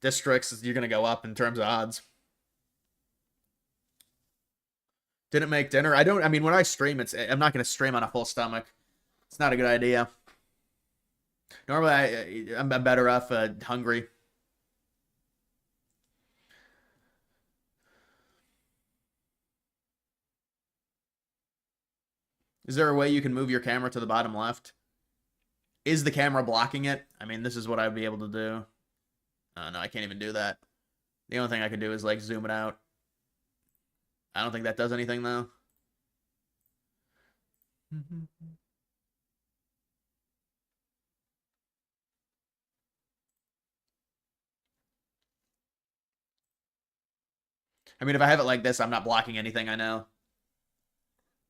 districts, you're gonna go up in terms of odds. Didn't make dinner. I don't. I mean, when I stream, I'm not gonna stream on a full stomach. It's not a good idea. Normally, I'm better off hungry. Is there a way you can move your camera to the bottom left? Is the camera blocking it? I mean, this is what I'd be able to do. No, I can't even do that. The only thing I can do is like zoom it out. I don't think that does anything though. I mean, if I have it like this, I'm not blocking anything I know.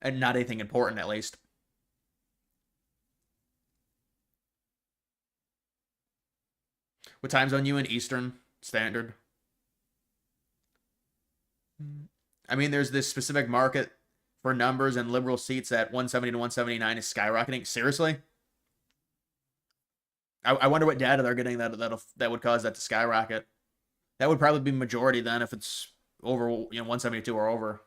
And not anything important, at least. What time zone you in? Eastern Standard. I mean, there's this specific market for numbers and liberal seats at 170 to 179 is skyrocketing. Seriously? I wonder what data they're getting that would cause that to skyrocket. That would probably be majority then if it's over 172 or over.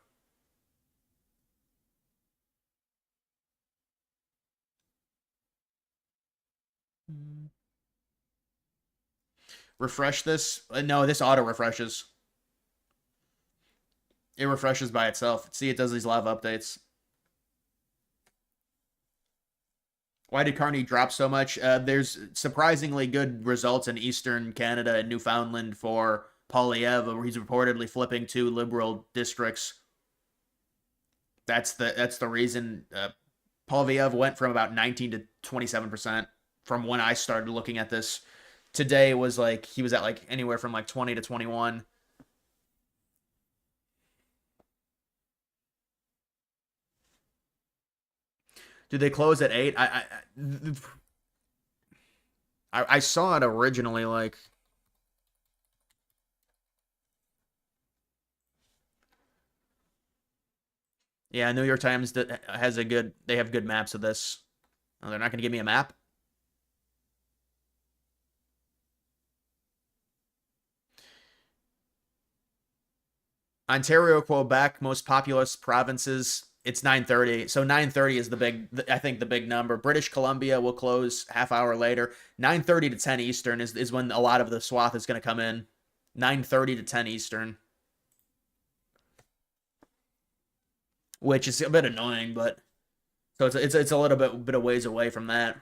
Refresh this. No, this auto refreshes. It refreshes by itself. See, it does these live updates. Why did Carney drop so much? There's surprisingly good results in Eastern Canada and Newfoundland for Polyev, where he's reportedly flipping two liberal districts. That's the reason. Polyev went from about 19 to 27% from when I started looking at this. Today was like he was at like anywhere from like 20 to 21. Did they close at 8? I saw it originally like yeah, New York Times has a good they have good maps of this. Oh, they're not going to give me a map. Ontario, Quebec, most populous provinces. It's 9:30. So 9:30 is I think the big number. British Columbia will close half hour later. 9:30 to 10 Eastern is when a lot of the swath is going to come in. 9:30 to 10 Eastern. Which is a bit annoying, but so it's a little bit of ways away from that.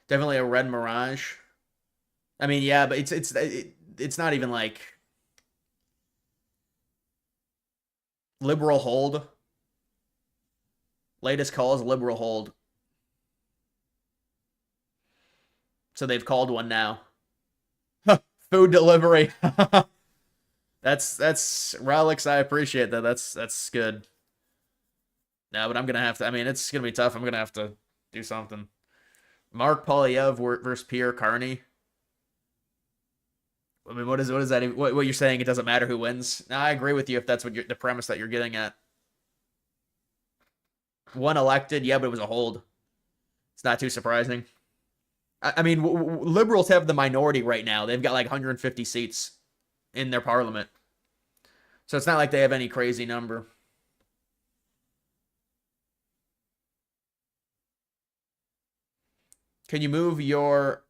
Definitely a red mirage. I mean, yeah, but it's not even like liberal hold. Latest call is liberal hold. So they've called one now. Food delivery. That's relics. I appreciate that. That's good. No, but I'm gonna have to. I mean, it's gonna be tough. I'm gonna have to do something. Mark Polyev versus Pierre Carney. I mean, what is that? What you're saying? It doesn't matter who wins. No, I agree with you if that's what the premise that you're getting at. One elected, yeah, but it was a hold. It's not too surprising. I mean, liberals have the minority right now. They've got like 150 seats in their parliament, so it's not like they have any crazy number. Can you move your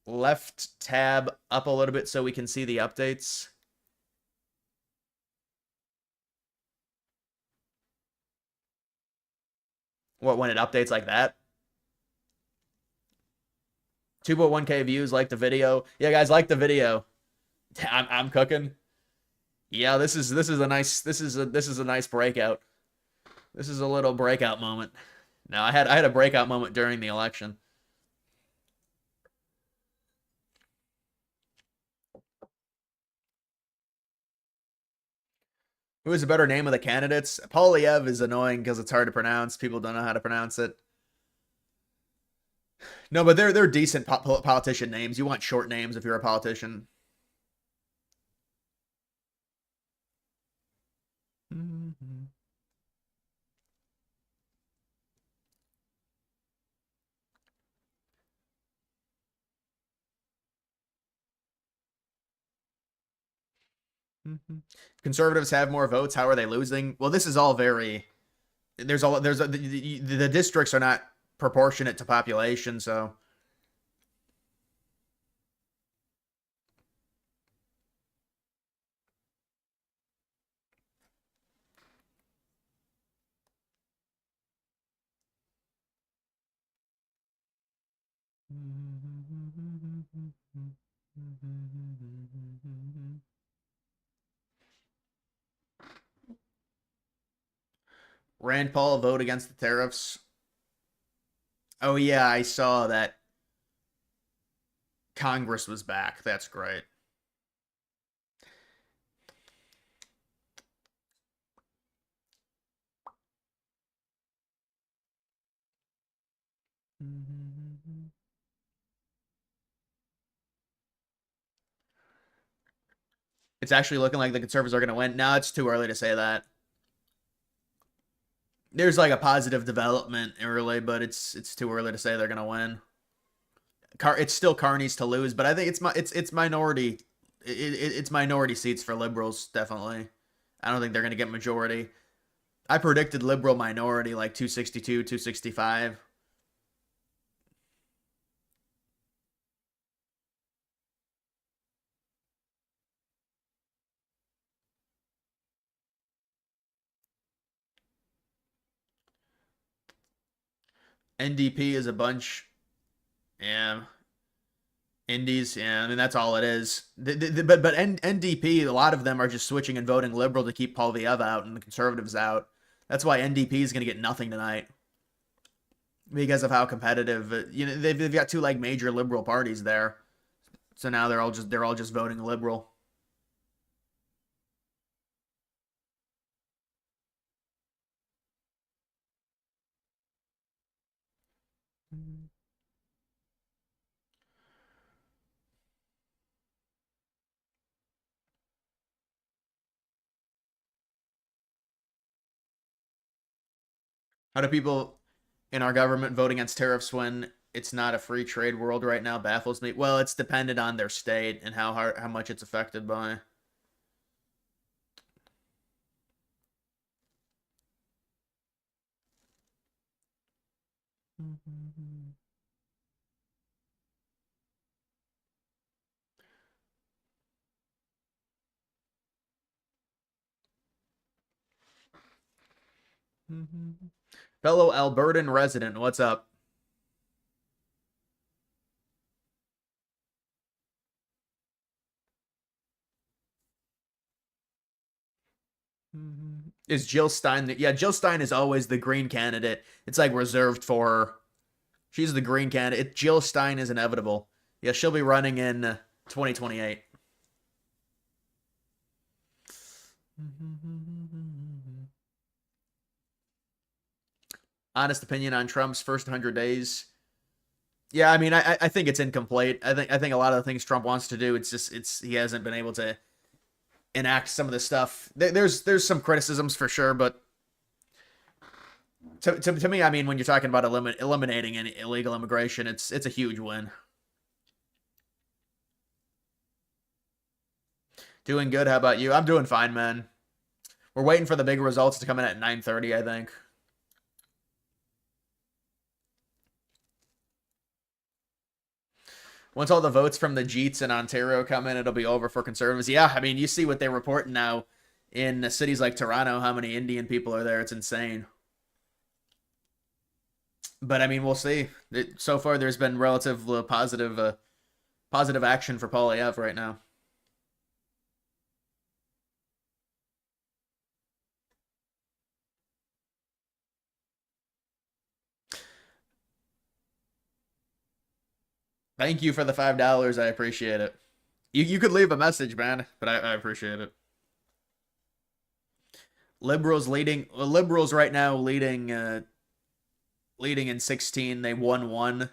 left tab up a little bit so we can see the updates? What, when it updates like that? 2.1K views, like the video. Yeah, guys, like the video. I'm cooking. Yeah, this is a nice breakout. This is a little breakout moment. Now I had a breakout moment during the election. Who is a better name of the candidates? Polyev is annoying because it's hard to pronounce. People don't know how to pronounce it. No, but they're decent politician names. You want short names if you're a politician. Conservatives have more votes. How are they losing? Well, this is all very. The districts are not proportionate to population, so. Rand Paul vote against the tariffs. Oh yeah, I saw that. Congress was back. That's great. It's actually looking like the conservatives are going to win. Now it's too early to say that. There's like a positive development early, but it's too early to say they're going to win. It's still Carney's to lose, but I think it's minority. It's minority seats for liberals, definitely. I don't think they're going to get majority. I predicted liberal minority like 262, 265. NDP is a bunch. Yeah. Indies, yeah, I mean that's all it is. But NDP, a lot of them are just switching and voting liberal to keep Polyev out and the conservatives out. That's why NDP is going to get nothing tonight because of how competitive. They've got two like major liberal parties there, so now they're all just voting liberal. How do people in our government vote against tariffs when it's not a free trade world right now? Baffles me. Well, it's dependent on their state and how much it's affected by. Fellow Albertan resident, what's up? Is Jill Stein? Yeah, Jill Stein is always the green candidate. It's like reserved for her. She's the green candidate. Jill Stein is inevitable. Yeah, she'll be running in 2028. Honest opinion on Trump's first 100 days. Yeah, I mean, I think it's incomplete. I think a lot of the things Trump wants to do, it's he hasn't been able to enact some of the stuff. There's some criticisms for sure, but to me, I mean, when you're talking about eliminating any illegal immigration, it's a huge win. Doing good. How about you? I'm doing fine, man. We're waiting for the big results to come in at 9:30, I think. Once all the votes from the Jeets in Ontario come in, it'll be over for conservatives. Yeah, I mean, you see what they report now in cities like Toronto, how many Indian people are there. It's insane. But I mean, we'll see. So far, there's been relative positive action for Polyev right now. Thank you for the $5. I appreciate it. You could leave a message, man, but I appreciate it. Liberals right now leading in 16. They won one.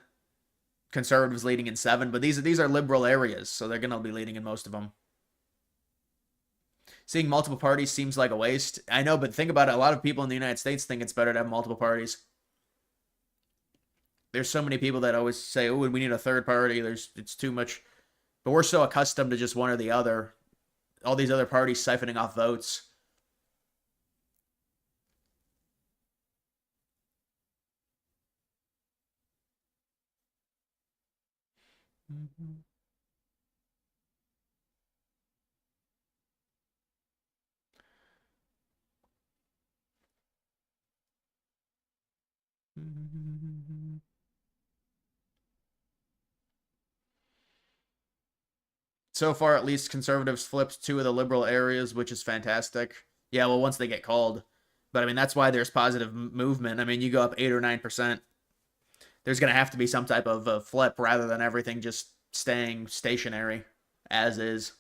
Conservatives leading in 7, but these are liberal areas, so they're gonna be leading in most of them. Seeing multiple parties seems like a waste. I know, but think about it. A lot of people in the United States think it's better to have multiple parties. There's so many people that always say, "Oh, we need a third party." It's too much, but we're so accustomed to just one or the other. All these other parties siphoning off votes. So far, at least conservatives flipped 2 of the liberal areas, which is fantastic. Yeah, well, once they get called. But I mean, that's why there's positive movement. I mean, you go up 8 or 9%. There's going to have to be some type of flip rather than everything just staying stationary as is.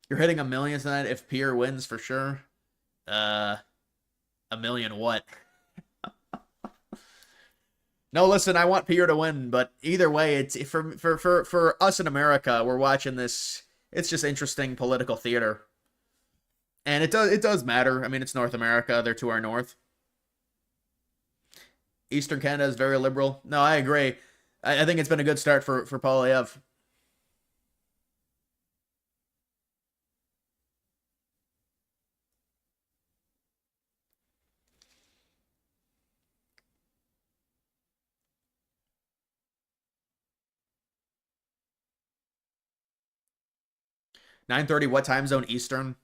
You're hitting a million tonight if Pierre wins for sure. Uh, a million what? No, listen, I want Pierre to win, but either way, it's for us in America, we're watching this. It's just interesting political theater, and it does matter. I mean, it's North America; they're to our north. Eastern Canada is very liberal. No, I agree. I think it's been a good start for Polyev. 9:30. What time zone? Eastern.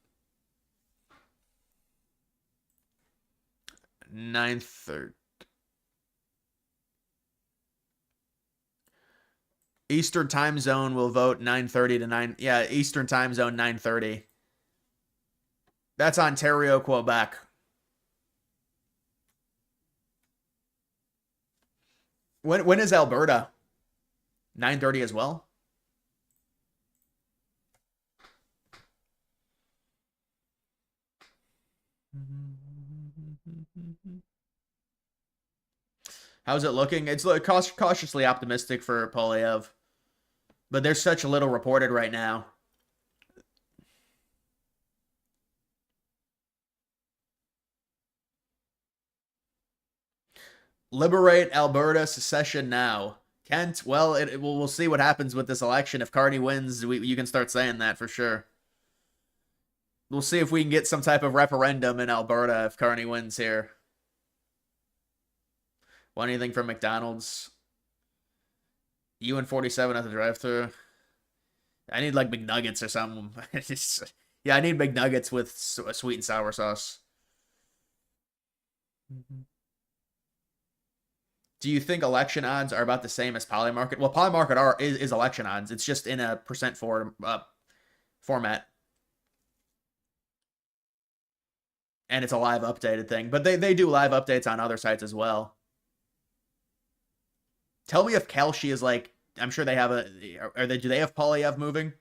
9:30. Eastern time zone will vote 9:30 to 9. Yeah, Eastern time zone 9:30. That's Ontario, Quebec. When is Alberta? 9:30 as well. How's it looking? It's cautiously optimistic for Polyev, but there's such little reported right now. Liberate Alberta, secession now. Kent, well, we'll see what happens with this election. If Carney wins, you can start saying that for sure. We'll see if we can get some type of referendum in Alberta if Carney wins here. Want anything from McDonald's? You and 47 at the drive-thru. I need like McNuggets or something. Yeah, I need McNuggets with sweet and sour sauce. Do you think election odds are about the same as Polymarket? Well, Polymarket is election odds. It's just in a percent format. And it's a live updated thing. But they do live updates on other sites as well. Tell me if Kalshi is like, I'm sure they have do they have Polyev moving?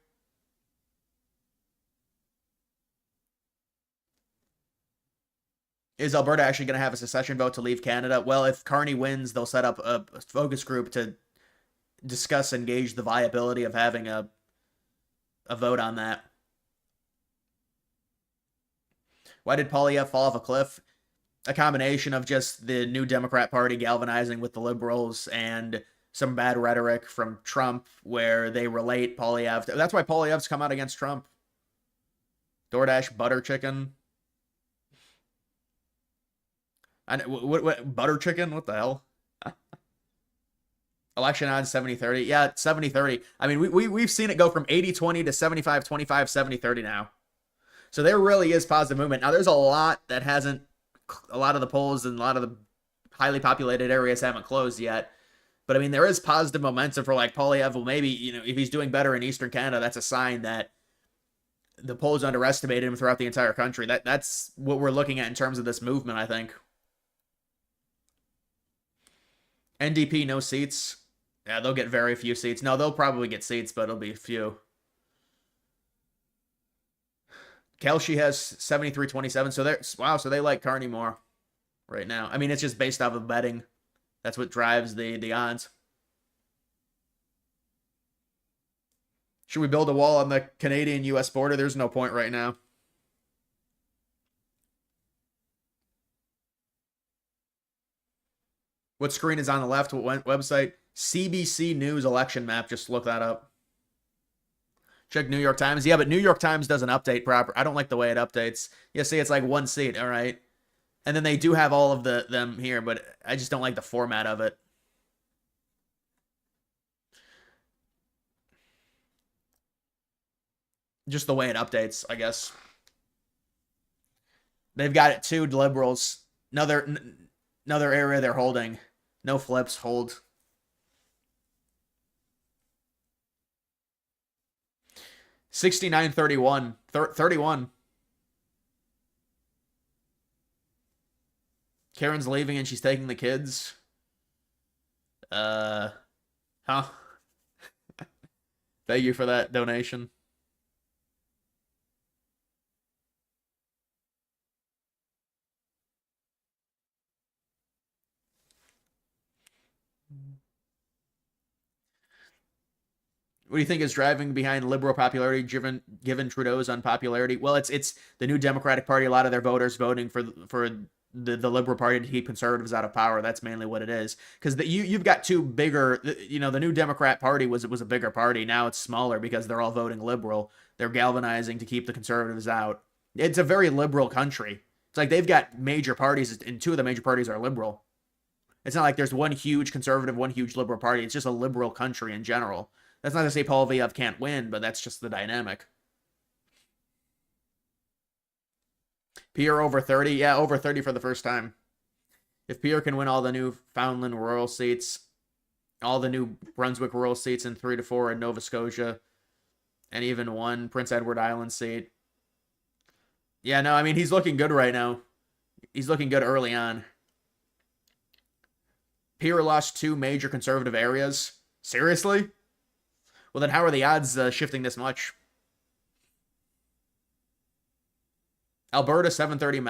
Is Alberta actually going to have a secession vote to leave Canada? Well, if Carney wins, they'll set up a focus group to discuss and gauge the viability of having a vote on that. Why did Polyev fall off a cliff? A combination of just the New Democrat Party galvanizing with the liberals and some bad rhetoric from Trump where they relate Polyev. That's why Polyev's come out against Trump. DoorDash butter chicken. What butter chicken? What the hell? Election odds 70-30. Yeah, 70-30. I mean, we've seen it go from 80-20 to 75-25, 70-30 now. So there really is positive movement. Now, there's a lot that hasn't, a lot of the polls and a lot of the highly populated areas haven't closed yet. But I mean, there is positive momentum for like Polyev. Well, maybe, if he's doing better in Eastern Canada, that's a sign that the polls underestimated him throughout the entire country. That's what we're looking at in terms of this movement, I think. NDP, no seats. Yeah, they'll get very few seats. No, they'll probably get seats, but it'll be few. Kelshi has 73-27, so so they like Carney more right now. I mean, it's just based off of betting. That's what drives the odds. Should we build a wall on the Canadian-US border? There's no point right now. What screen is on the left? What website? CBC News election map. Just look that up. Check New York Times. Yeah, but New York Times doesn't update proper. I don't like the way it updates. Yeah, see, it's like one seat. All right. And then they do have all of them here, but I just don't like the format of it. Just the way it updates, I guess. They've got it too, liberals. Another area they're holding. No flips, hold. 69-31. 31. Karen's leaving and she's taking the kids. Uh, huh? Thank you for that donation. What do you think is driving behind liberal popularity, given Trudeau's unpopularity? Well, it's the new Democratic Party. A lot of their voters voting for the Liberal Party to keep conservatives out of power. That's mainly what it is. Because you've got two bigger. The new Democrat Party was a bigger party. Now it's smaller because they're all voting liberal. They're galvanizing to keep the conservatives out. It's a very liberal country. It's like they've got major parties, and two of the major parties are liberal. It's not like there's one huge conservative, one huge liberal party. It's just a liberal country in general. That's not to say Poilievre can't win, but that's just the dynamic. Pierre over 30? Yeah, over 30 for the first time. If Pierre can win all the Newfoundland rural seats, all the New Brunswick rural seats, and 3 to 4 in Nova Scotia, and even one Prince Edward Island seat. Yeah, no, I mean, he's looking good right now. He's looking good early on. Pierre lost 2 major conservative areas. Seriously? Well, then how are the odds shifting this much? Alberta 7:30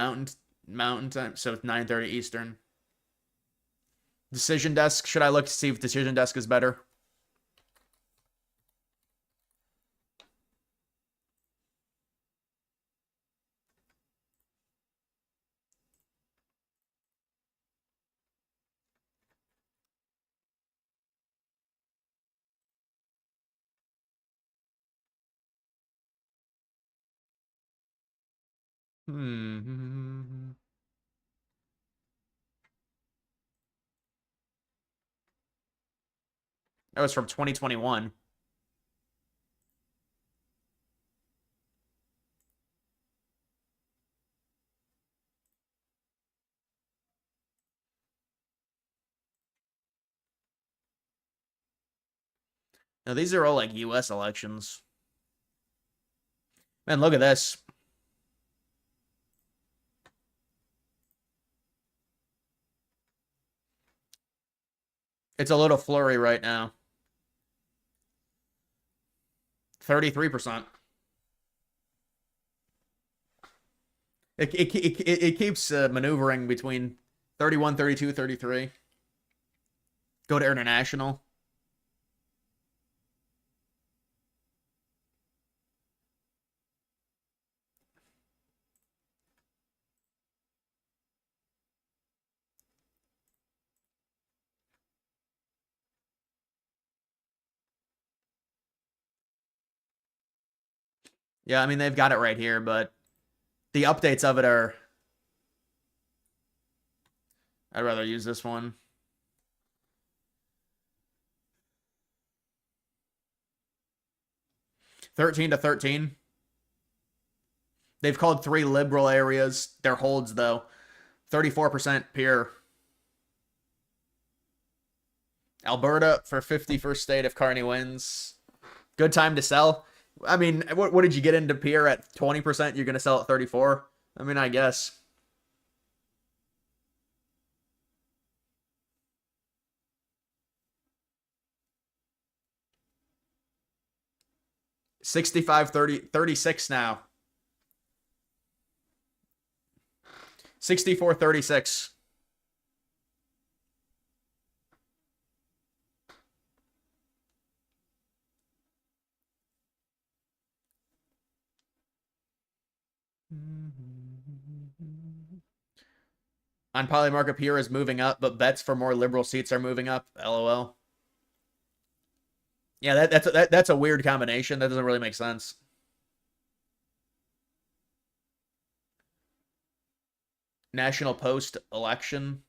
Mountain time, so 9:30 Eastern. Decision Desk. Should I look to see if Decision Desk is better? Hmm. That was from 2021. Now these are all like U.S. elections. Man, look at this. It's a little flurry right now. 33%. It keeps maneuvering between 31, 32, 33. Go to international. Yeah, I mean, they've got it right here, but the updates of it are. I'd rather use this one. 13 to 13. They've called 3 liberal areas. Their holds, though. 34% Pierre. Alberta for 51st state if Carney wins. Good time to sell. I mean, what did you get into Pierre at 20%? You're going to sell at 34? I mean, I guess. $65, 30, 36 now. 64, 36. On Polymarket, Pierre is moving up, but bets for more liberal seats are moving up. LOL. Yeah, that's a weird combination. That doesn't really make sense. National Post election.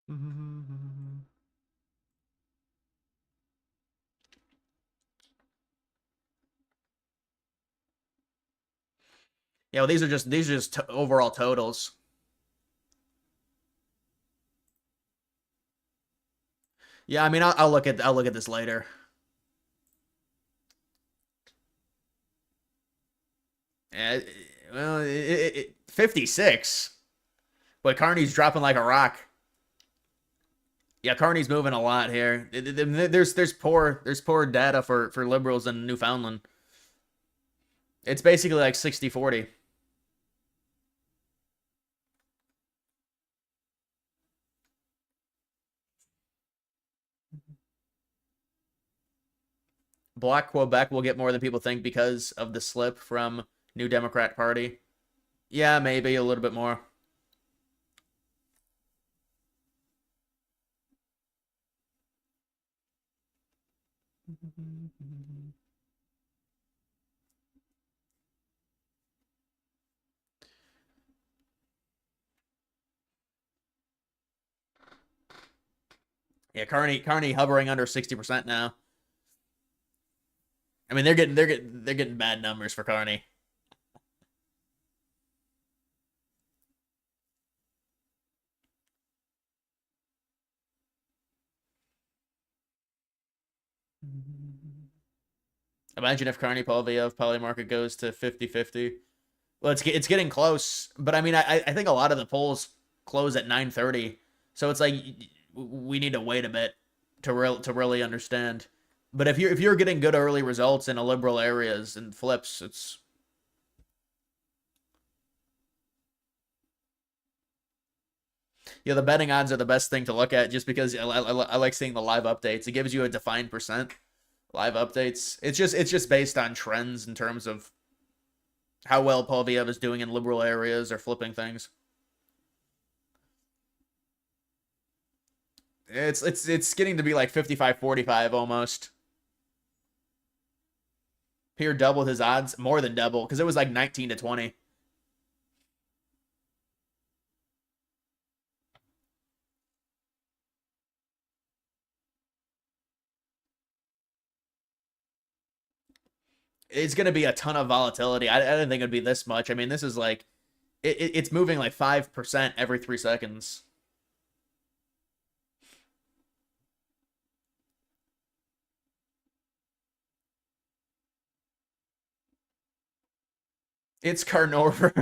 Yeah, well, these are just overall totals. Yeah, I mean, I'll look at this later. Uh, well, 56, but Carney's dropping like a rock. Yeah, Carney's moving a lot here. There's poor data for liberals in Newfoundland. It's basically like 60-40. Black Quebec will get more than people think because of the slip from New Democrat Party. Yeah, maybe a little bit more. Yeah, Carney hovering under 60% now. I mean, they're getting bad numbers for Carney. Imagine if Carney Polyev poly market goes to 50-50. Well, it's getting close, but I mean, I think a lot of the polls close at 9:30, so it's like we need to wait a bit to really understand. But if you're getting good early results in a liberal areas and flips, it's the betting odds are the best thing to look at just because I like seeing the live updates. It gives you a defined percent live updates. It's just based on trends in terms of how well Polviev is doing in liberal areas or flipping things. It's getting to be like 55-45 almost. Pierre doubled his odds, more than double, because it was like 19-20. It's going to be a ton of volatility. I didn't think it'd be this much. I mean, this is like it's moving like 5% every 3 seconds. It's Carnover.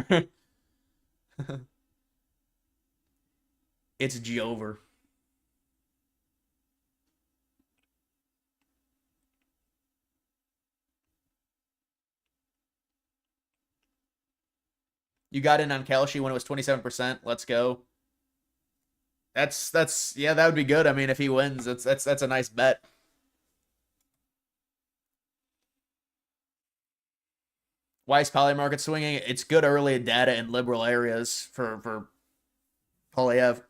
It's Jover. You got in on Kalshi when it was 27%. Let's go. That's yeah, that would be good. I mean, if he wins, that's a nice bet. Why is poly market swinging? It's good early data in liberal areas for Polyev.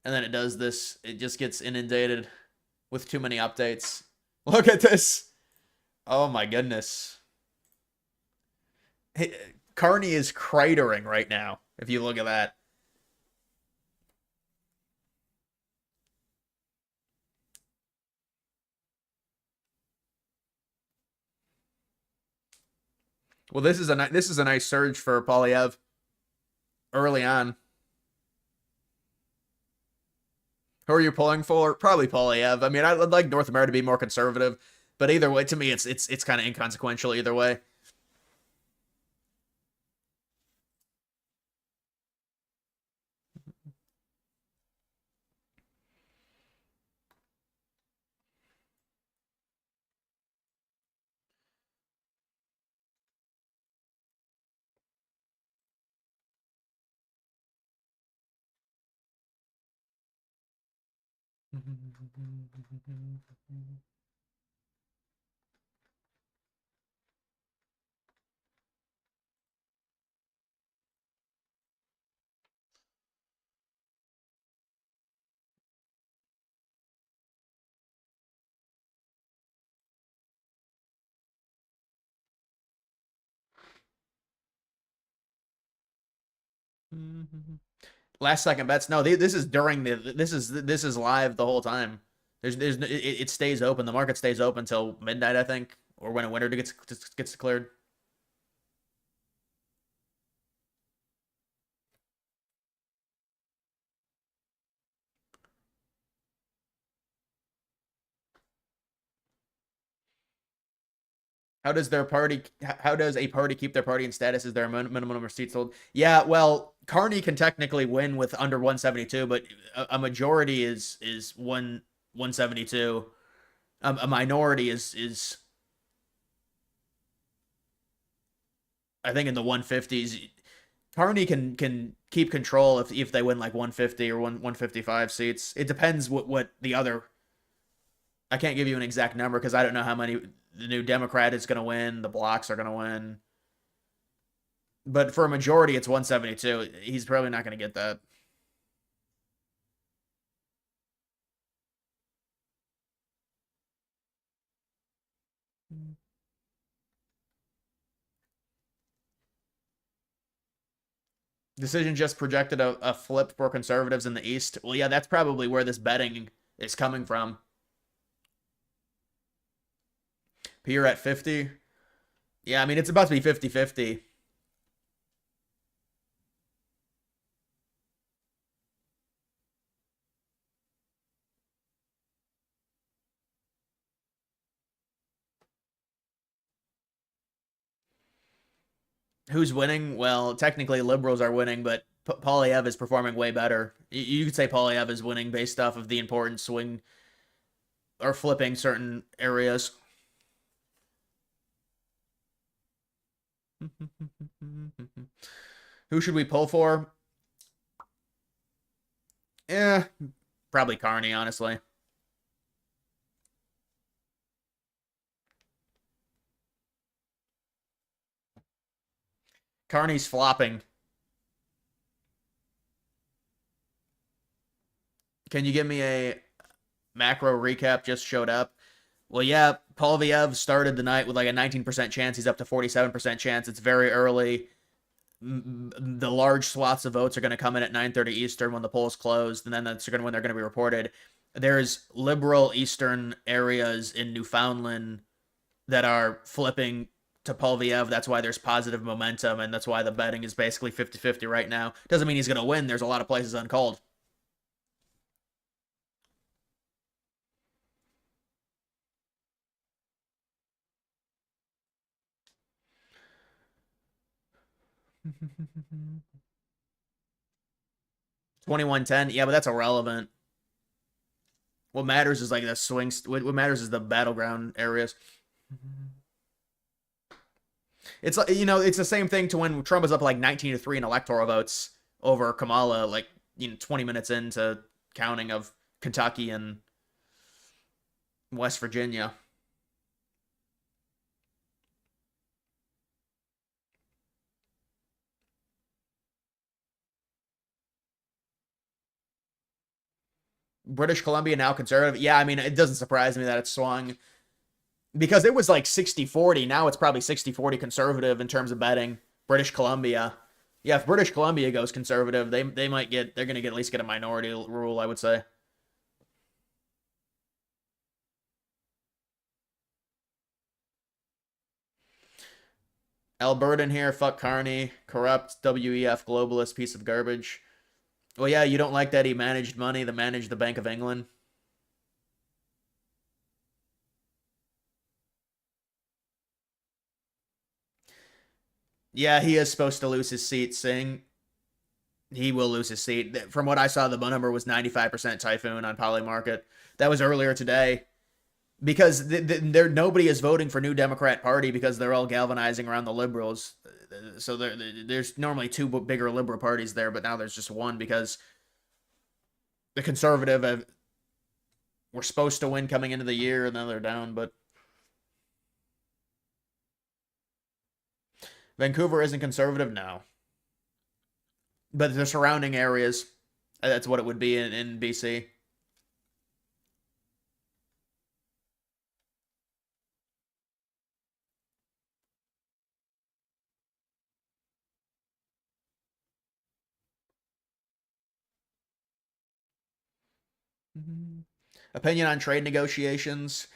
And then it does this. It just gets inundated with too many updates. Look at this. Oh my goodness. Hey, Carney is cratering right now. If you look at that. Well, this is a nice surge for Polyev early on. Who are you pulling for? Probably Polyev. I mean, I'd like North America to be more conservative, but either way, to me, it's kind of inconsequential either way. Last second bets. No, this is during the. This is live the whole time. It stays open. The market stays open until midnight, I think, or when a winner gets declared. How does their party? How does a party keep their party in status? Is there a minimum number of seats sold? Yeah, well, Carney can technically win with under 172, but a majority is 172. A minority is I think in the 150s. Carney can keep control if they win like 150 or 155 seats. It depends what the other. I can't give you an exact number because I don't know how many the new Democrat is going to win. The blocks are going to win. But for a majority, it's 172. He's probably not going to get that. Decision just projected a flip for conservatives in the East. Well, yeah, that's probably where this betting is coming from. Peer at 50. Yeah, I mean, it's about to be 50-50. Who's winning? Well, technically liberals are winning, but Polyev is performing way better. You could say Polyev is winning based off of the important swing or flipping certain areas. Who should we pull for? Yeah, probably Carney, honestly. Carney's flopping. Can you give me a macro recap? Just showed up. Well, yeah, Polyev started the night with like a 19% chance. He's up to 47% chance. It's very early. The large swaths of votes are going to come in at 9:30 Eastern when the polls closed, and then that's when they're going to be reported. There's liberal Eastern areas in Newfoundland that are flipping to Polyev. That's why there's positive momentum, and that's why the betting is basically 50-50 right now. Doesn't mean he's going to win. There's a lot of places uncalled. 2110. Yeah, but that's irrelevant. What matters is like the swings. What matters is the battleground areas. It's like it's the same thing to when Trump was up like 19-3 in electoral votes over Kamala, like 20 minutes into counting of Kentucky and West Virginia. British Columbia now conservative. Yeah, I mean it doesn't surprise me that it swung because it was like 60-40. Now it's probably 60-40 conservative in terms of betting. British Columbia. Yeah, if British Columbia goes conservative, they might get they're going to get at least get a minority rule, I would say. Alberta in here, fuck Carney, corrupt, WEF, globalist, piece of garbage. Well, yeah, you don't like that he managed money that managed the Bank of England. Yeah, he is supposed to lose his seat. Singh, he will lose his seat. From what I saw, the number was 95% Typhoon on Polymarket. That was earlier today because there nobody is voting for New Democrat Party because they're all galvanizing around the liberals. So there's normally two bigger liberal parties there, but now there's just one because the conservative were supposed to win coming into the year and now they're down. But Vancouver isn't conservative now, but the surrounding areas, that's what it would be in BC. Opinion on trade negotiations.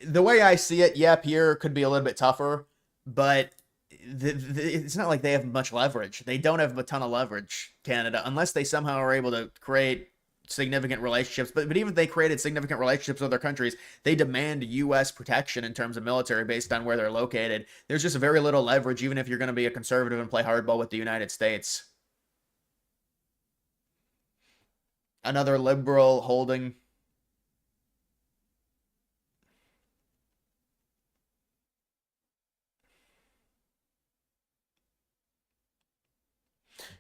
The way I see it, yeah, Pierre could be a little bit tougher, but it's not like they have much leverage. They don't have a ton of leverage, Canada, unless they somehow are able to create significant relationships. But even if they created significant relationships with other countries, they demand U.S. protection in terms of military based on where they're located. There's just very little leverage, even if you're going to be a conservative and play hardball with the United States. Another liberal holding.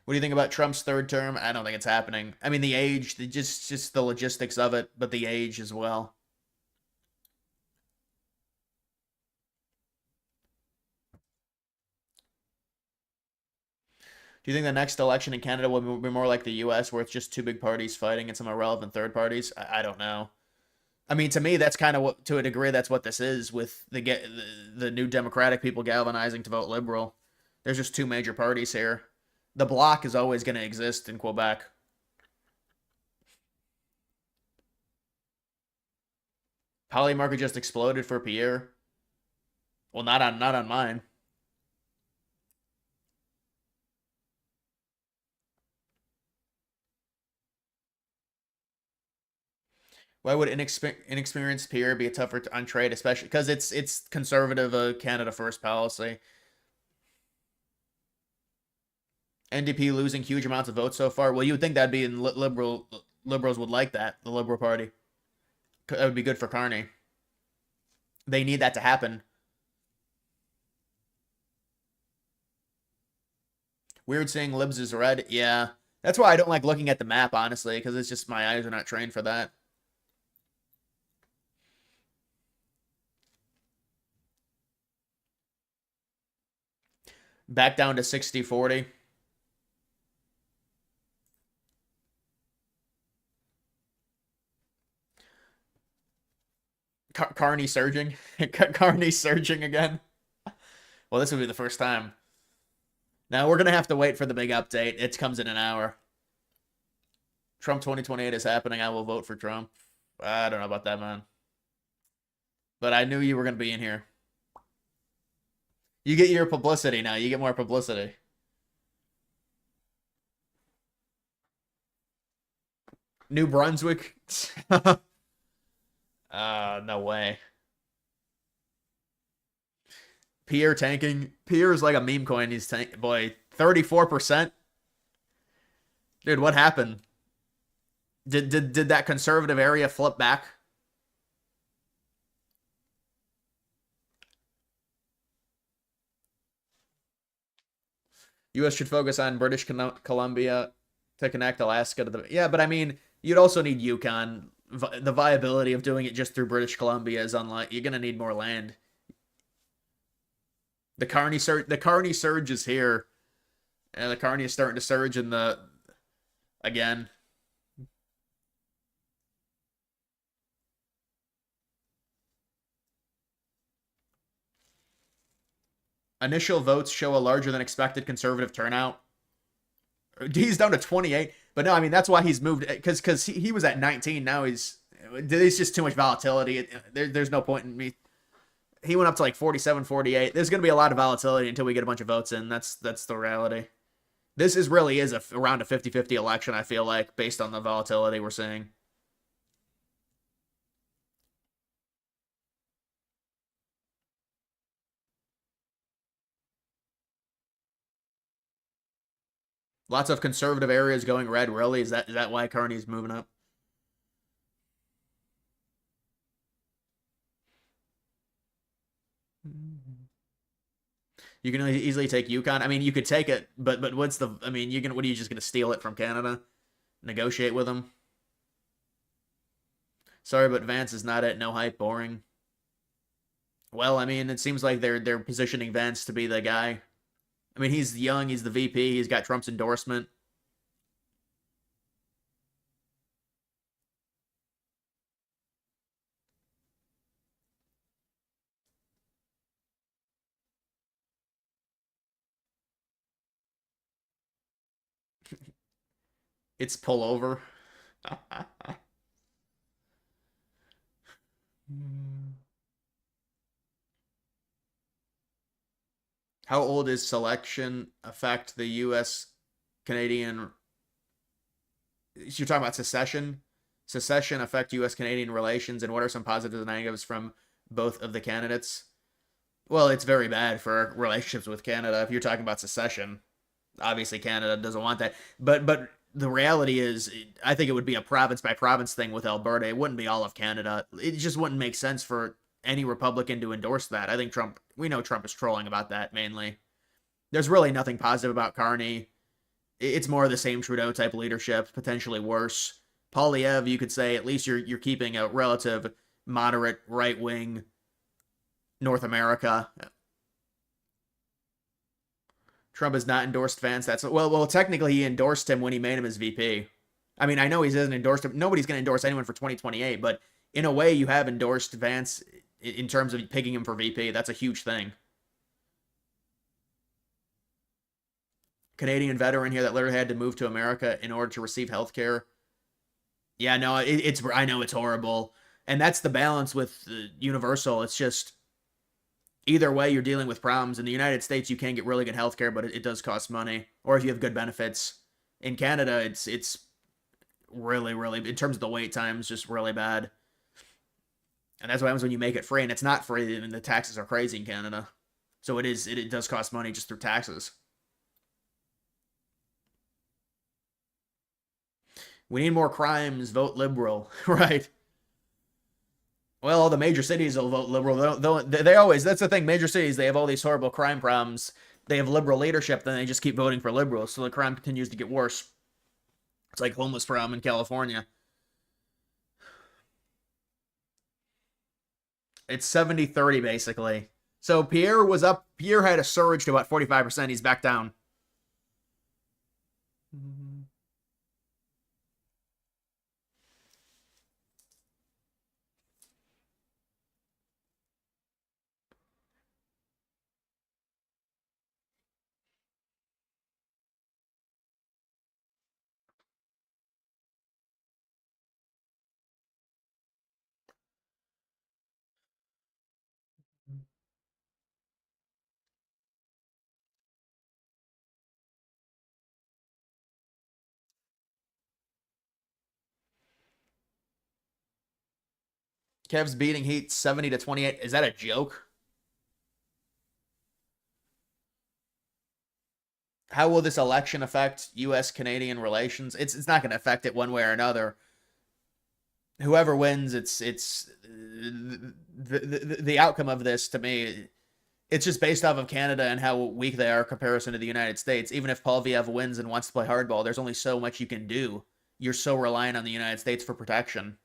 What do you think about Trump's third term? I don't think it's happening. I mean, the age, just the logistics of it, but the age as well. Do you think the next election in Canada will be more like the U.S., where it's just two big parties fighting and some irrelevant third parties? I don't know. I mean, to me, that's kind of what, to a degree, that's what this is with the new Democratic people galvanizing to vote liberal. There's just two major parties here. The bloc is always going to exist in Quebec. Poly market just exploded for Pierre. Well, not on mine. Why would inexperienced Pierre be a tougher on trade, especially because it's conservative Canada first policy. NDP losing huge amounts of votes so far. Well, you would think that'd be in liberals would like that. The Liberal Party, that would be good for Carney. They need that to happen. Weird seeing libs is red. Yeah, that's why I don't like looking at the map honestly, because it's just my eyes are not trained for that. Back down to 60-40. Carney surging. Carney surging again. Well, this would be the first time. Now we're gonna have to wait for the big update. It comes in an hour. Trump 2028 is happening. I will vote for Trump. I don't know about that, man. But I knew you were gonna be in here. You get your publicity now. You get more publicity. New Brunswick. No way. Pierre tanking. Pierre is like a meme coin. He's tank. Boy, 34%. Dude, what happened? Did that conservative area flip back? U.S. should focus on British Columbia to connect Alaska to the. Yeah, but I mean, you'd also need Yukon. The viability of doing it just through British Columbia is unlike. You're gonna need more land. The Carney surge is here, and the Carney is starting to surge in the again. Initial votes show a larger than expected conservative turnout. He's down to 28, but no, I mean that's why he's moved because he was at 19. Now there's just too much volatility. There's no point in me. He went up to like 47, 48. There's going to be a lot of volatility until we get a bunch of votes in. That's the reality. This is really is around a 50-50 election, I feel like, based on the volatility we're seeing. Lots of conservative areas going red, really. Is that why Carney's moving up? You can easily take Yukon. I mean, you could take it, but what's the? I mean, what are you just gonna steal it from Canada? Negotiate with them? Sorry, but Vance is not it. No hype, boring. Well, I mean, it seems like they're positioning Vance to be the guy. I mean, he's young. He's the VP. He's got Trump's endorsement. It's pullover. How old is selection affect the U.S. Canadian? You're talking about secession. Secession affect U.S. Canadian relations, and what are some positives and negatives from both of the candidates? Well, it's very bad for relationships with Canada if you're talking about secession. Obviously, Canada doesn't want that, but the reality is, I think it would be a province by province thing with Alberta. It wouldn't be all of Canada. It just wouldn't make sense for any Republican to endorse that. I think Trump. We know Trump is trolling about that mainly. There's really nothing positive about Carney. It's more of the same Trudeau type leadership, potentially worse. Polyev, you could say at least you're keeping a relative moderate right wing North America. Trump has not endorsed Vance. That's well, technically he endorsed him when he made him his VP. I mean, I know he hasn't endorsed him. Nobody's going to endorse anyone for 2028, but in a way, you have endorsed Vance in terms of picking him for VP. That's a huge thing. Canadian veteran here that literally had to move to America in order to receive health care. Yeah, no, it's I know it's horrible, and that's the balance with Universal. It's just either way, you're dealing with problems. In the United States, you can get really good health care, but it does cost money, or if you have good benefits. In Canada, it's really, really, in terms of the wait times, just really bad. And that's what happens when you make it free, and it's not free, and the taxes are crazy in Canada. So it does cost money just through taxes. We need more crimes. Vote liberal, right? Well, the major cities will vote liberal. They always. That's the thing. Major cities, they have all these horrible crime problems. They have liberal leadership, then they just keep voting for liberals. So the crime continues to get worse. It's like homeless problem in California. It's 70-30 basically. So Pierre was up. Pierre had a surge to about 45%. He's back down. Kev's beating Heat 70-28. Is that a joke? How will this election affect U.S. Canadian relations? It's not going to affect it one way or another. Whoever wins, it's the outcome of this to me. It's just based off of Canada and how weak they are in comparison to the United States. Even if Polyev wins and wants to play hardball, there's only so much you can do. You're so reliant on the United States for protection.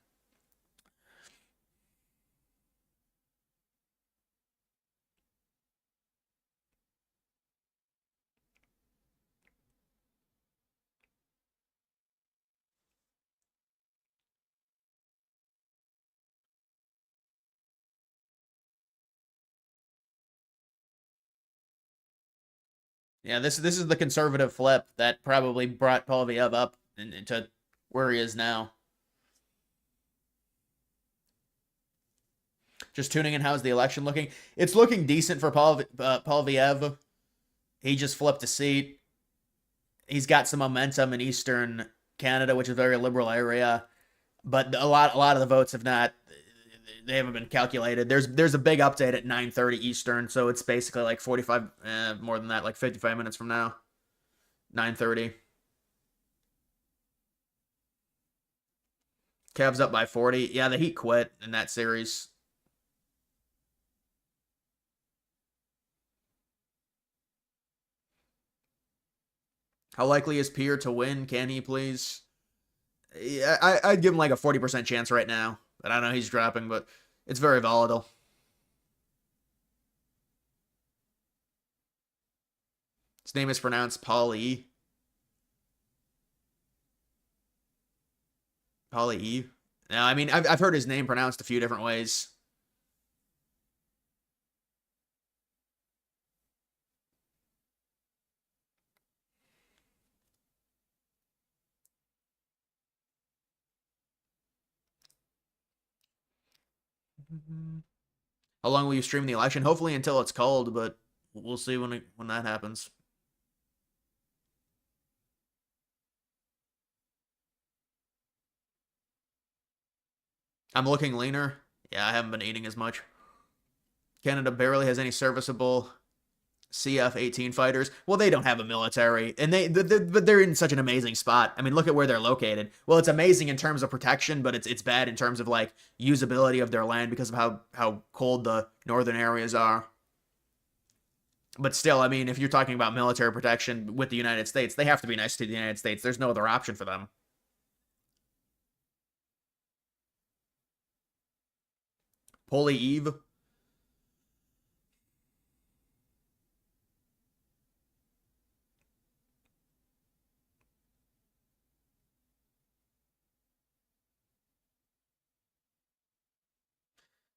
Yeah, this is the conservative flip that probably brought Polyev up into where he is now. Just tuning in, how's the election looking? It's looking decent for Polyev. He just flipped a seat. He's got some momentum in Eastern Canada, which is a very liberal area, but a lot of the votes have not. They haven't been calculated. There's a big update at 9:30 Eastern, so it's basically like 45, more than that, like 55 minutes from now. 9:30. Cavs up by 40. Yeah, the Heat quit in that series. How likely is Pierre to win? Can he please? Yeah, I'd give him like a 40% chance right now. But I know he's dropping, but it's very volatile. His name is pronounced Paulie. Paulie. Now, I mean, I've heard his name pronounced a few different ways. How long will you stream the election? Hopefully until it's called, but we'll see when that happens. I'm looking leaner. Yeah, I haven't been eating as much. Canada barely has any serviceable CF-18 fighters. Well, they don't have a military, and but they're in such an amazing spot. I mean, look at where they're located. Well, it's amazing in terms of protection, but it's bad in terms of like usability of their land because of how cold the northern areas are. But still, I mean, if you're talking about military protection with the United States, they have to be nice to the United States. There's no other option for them. Holy Eve.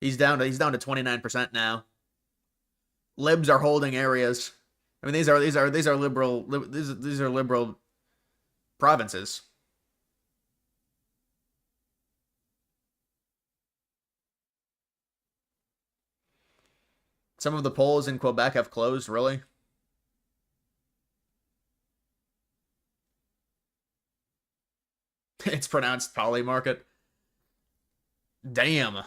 He's down to 29% now. Libs are holding areas. I mean, these are liberal provinces. Some of the polls in Quebec have closed, really. It's pronounced poly market. Damn.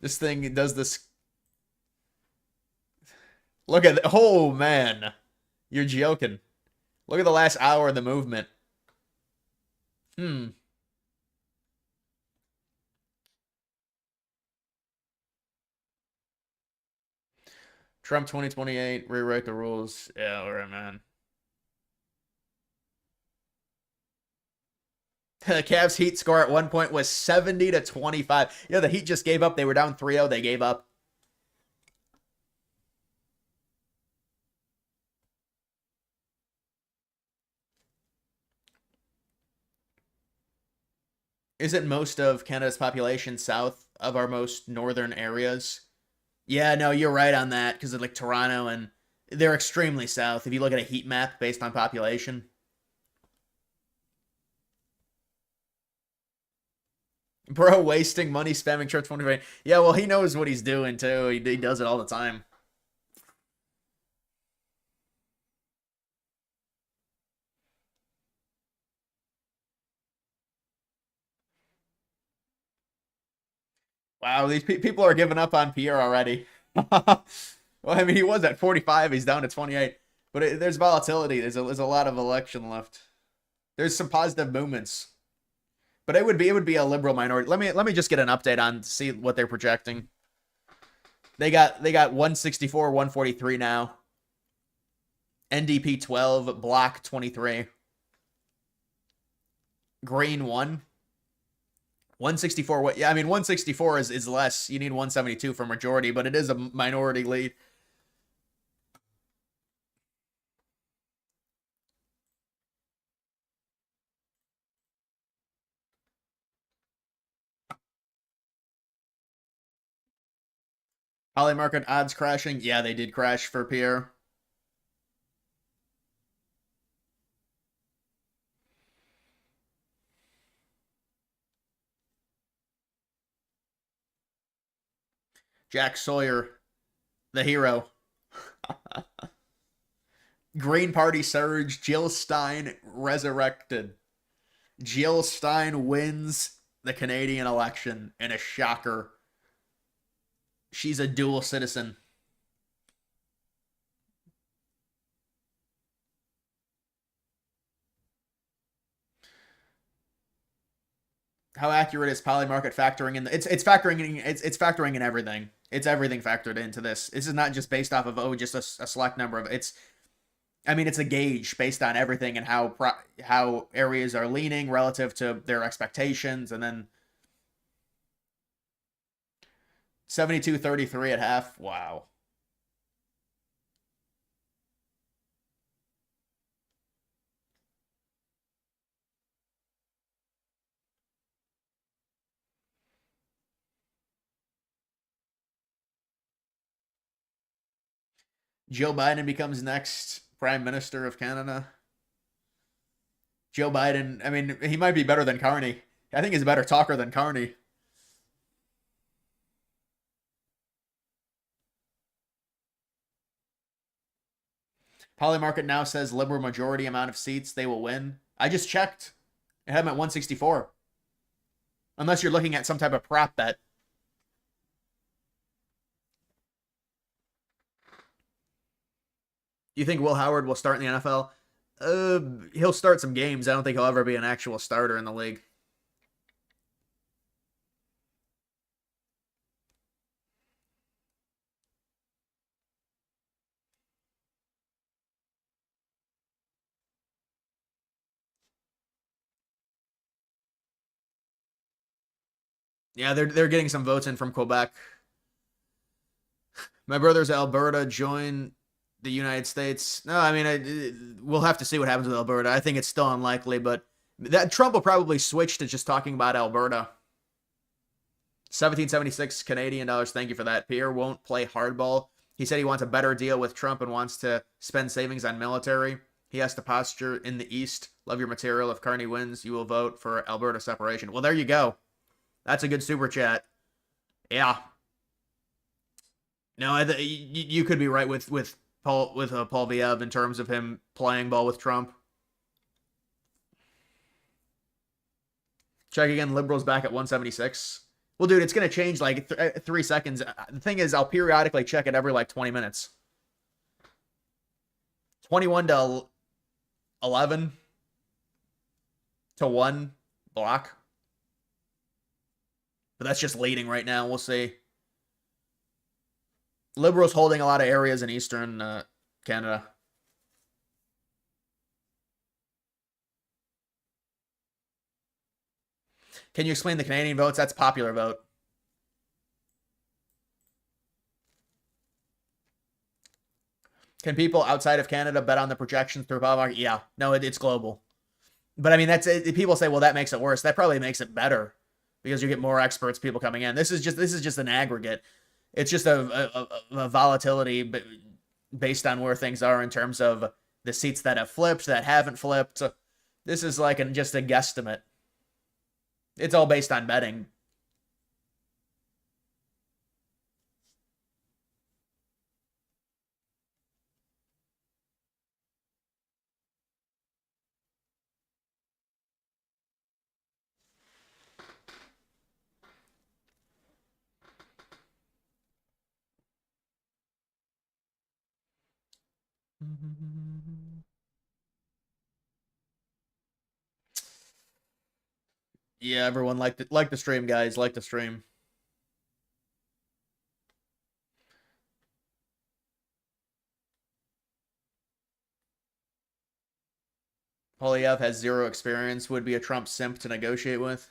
This thing does this. Look at that. Oh, man. You're joking. Look at the last hour of the movement. Hmm. Trump 2028, rewrite the rules. Yeah, all right, man. The Cavs Heat score at one point was 70-25. Yeah, the Heat just gave up. They were down 3-0. They gave up. Isn't most of Canada's population south of our most northern areas? Yeah, no, you're right on that because of like Toronto and they're extremely south. If you look at a heat map based on population, bro, wasting money spamming Church 25. Yeah, well, he knows what he's doing too. He does it all the time. Wow, these people are giving up on Pierre already. Well, I mean, he was at 45. He's down to 28. But there's volatility. There's a lot of election left. There's some positive movements. But it would be a liberal minority. Let me just get an update on to see what they're projecting. They got 164, 143 now. NDP 12, Bloc 23. Green 1. 164. What? Yeah, I mean 164 is less. You need 172 for majority, but it is a minority lead. Holly market odds crashing. Yeah, they did crash for Pierre. Jack Sawyer, the hero. Green Party surge. Jill Stein resurrected. Jill Stein wins the Canadian election in a shocker. She's a dual citizen. How accurate is polymarket factoring in? It's factoring in it's factoring in everything. It's everything factored into this. This is not just based off of just a select number of it's. I mean, it's a gauge based on everything and how areas are leaning relative to their expectations, and then 72-33 at half. Wow. Joe Biden becomes next Prime Minister of Canada. Joe Biden, I mean, he might be better than Carney. I think he's a better talker than Carney. Polymarket now says Liberal majority amount of seats they will win. I just checked. It had them at 164. Unless you're looking at some type of prop bet. You think Will Howard will start in the NFL? He'll start some games. I don't think he'll ever be an actual starter in the league. Yeah, they're getting some votes in from Quebec. My brother's Alberta join the United States. No, I mean, we'll have to see what happens with Alberta. I think it's still unlikely, but that Trump will probably switch to just talking about Alberta. 1776 Canadian dollars. Thank you for that. Pierre won't play hardball. He said he wants a better deal with Trump and wants to spend savings on military. He has to posture in the East. Love your material. If Carney wins, you will vote for Alberta separation. Well, there you go. That's a good super chat. Yeah. No, you could be right with Paul Viev in terms of him playing ball with Trump. Check again. Liberals back at 176. Well, dude, it's going to change like 3 seconds. The thing is, I'll periodically check it every like 20 minutes. 21 to 11 to 1 block. But that's just leading right now. We'll see. Liberals holding a lot of areas in Eastern Canada. Can you explain the Canadian votes? That's popular vote. Can people outside of Canada bet on the projections through power market? Yeah. No, it's global. But I mean, that's it. People say, well, that makes it worse. That probably makes it better because you get more experts, people coming in. This is just an aggregate. It's just a volatility based on where things are in terms of the seats that have flipped, that haven't flipped. This is like just a guesstimate. It's all based on betting. Yeah, everyone like the stream, guys. Like the stream. Polyev has zero experience. Would be a Trump simp to negotiate with.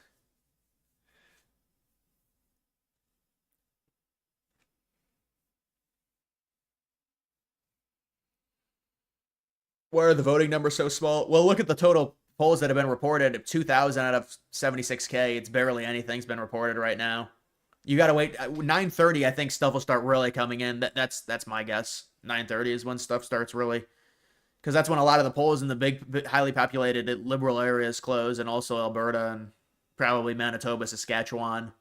Why are the voting numbers so small? Well, look at the total polls that have been reported. 2,000 out of 76K. It's barely anything's been reported right now. You got to wait. 9:30, I think stuff will start really coming in. That's my guess. 9:30 is when stuff starts really. Because that's when a lot of the polls in the big, highly populated liberal areas close, and also Alberta and probably Manitoba, Saskatchewan.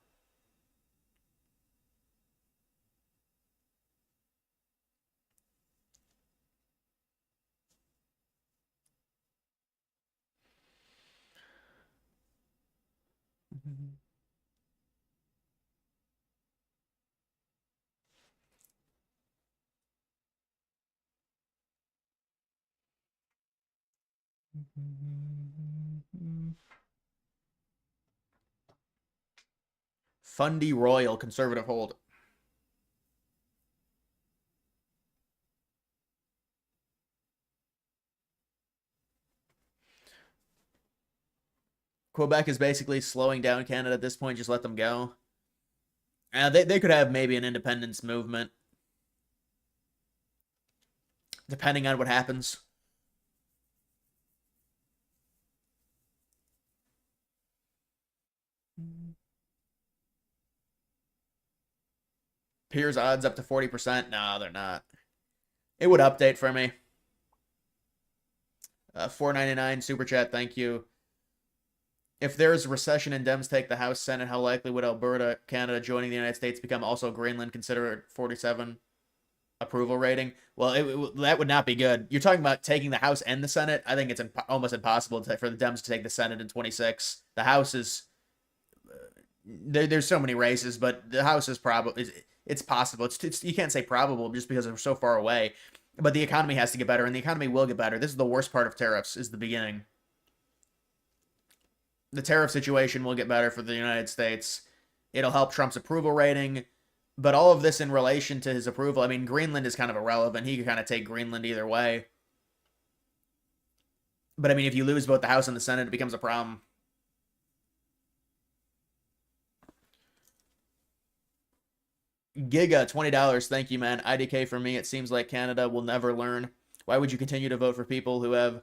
Fundy Royal, conservative hold. Quebec is basically slowing down Canada at this point. Just let them go. They could have maybe an independence movement, depending on what happens. Pierre's odds up to 40%. No, they're not. It would update for me. $4.99 super chat. Thank you. If there's a recession and Dems take the House, Senate, how likely would Alberta, Canada joining the United States become also Greenland considered 47? approval rating. Well, that would not be good. You're talking about taking the House and the Senate. I think it's almost impossible for the Dems to take the Senate in 26. The House is there's so many races, but the House is probably it's possible. You can't say probable just because we're so far away. But the economy has to get better, and the economy will get better. This is the worst part of tariffs, is the beginning. The tariff situation will get better for the United States. It'll help Trump's approval rating. But all of this in relation to his approval, I mean, Greenland is kind of irrelevant. He could kind of take Greenland either way. But I mean, if you lose both the House and the Senate, it becomes a problem. Giga, $20. Thank you, man. IDK for me. It seems like Canada will never learn. Why would you continue to vote for people who have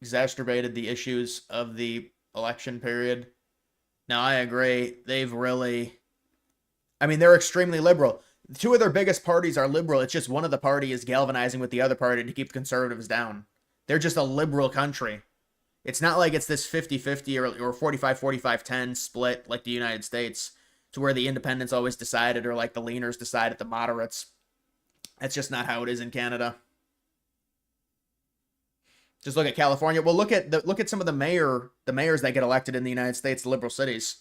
exacerbated the issues of the election period? Now, I agree. They've really... I mean, they're extremely liberal. Two of their biggest parties are liberal. It's just one of the party is galvanizing with the other party to keep the conservatives down. They're just a liberal country. It's not like it's this 50-50 or 45-45-10 split like the United States, to where the independents always decided, or like the leaners decided the moderates. That's just not how it is in Canada. Just look at California. Well, look at some of the mayors that get elected in the United States, the liberal cities.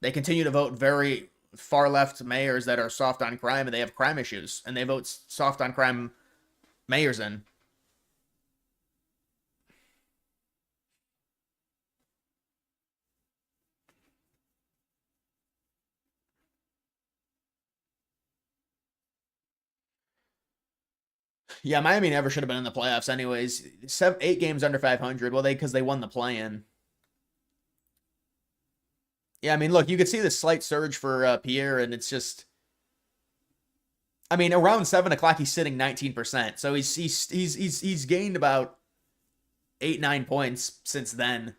They continue to vote very far left mayors that are soft on crime, and they have crime issues, and they vote soft on crime mayors in. Yeah, Miami never should have been in the playoffs anyways. 8 games under 500. Well, because they won the play-in. Yeah, I mean, look, you could see the slight surge for Pierre, and it's just... I mean, around 7 o'clock, he's sitting 19%. So he's gained about 8-9 points since then.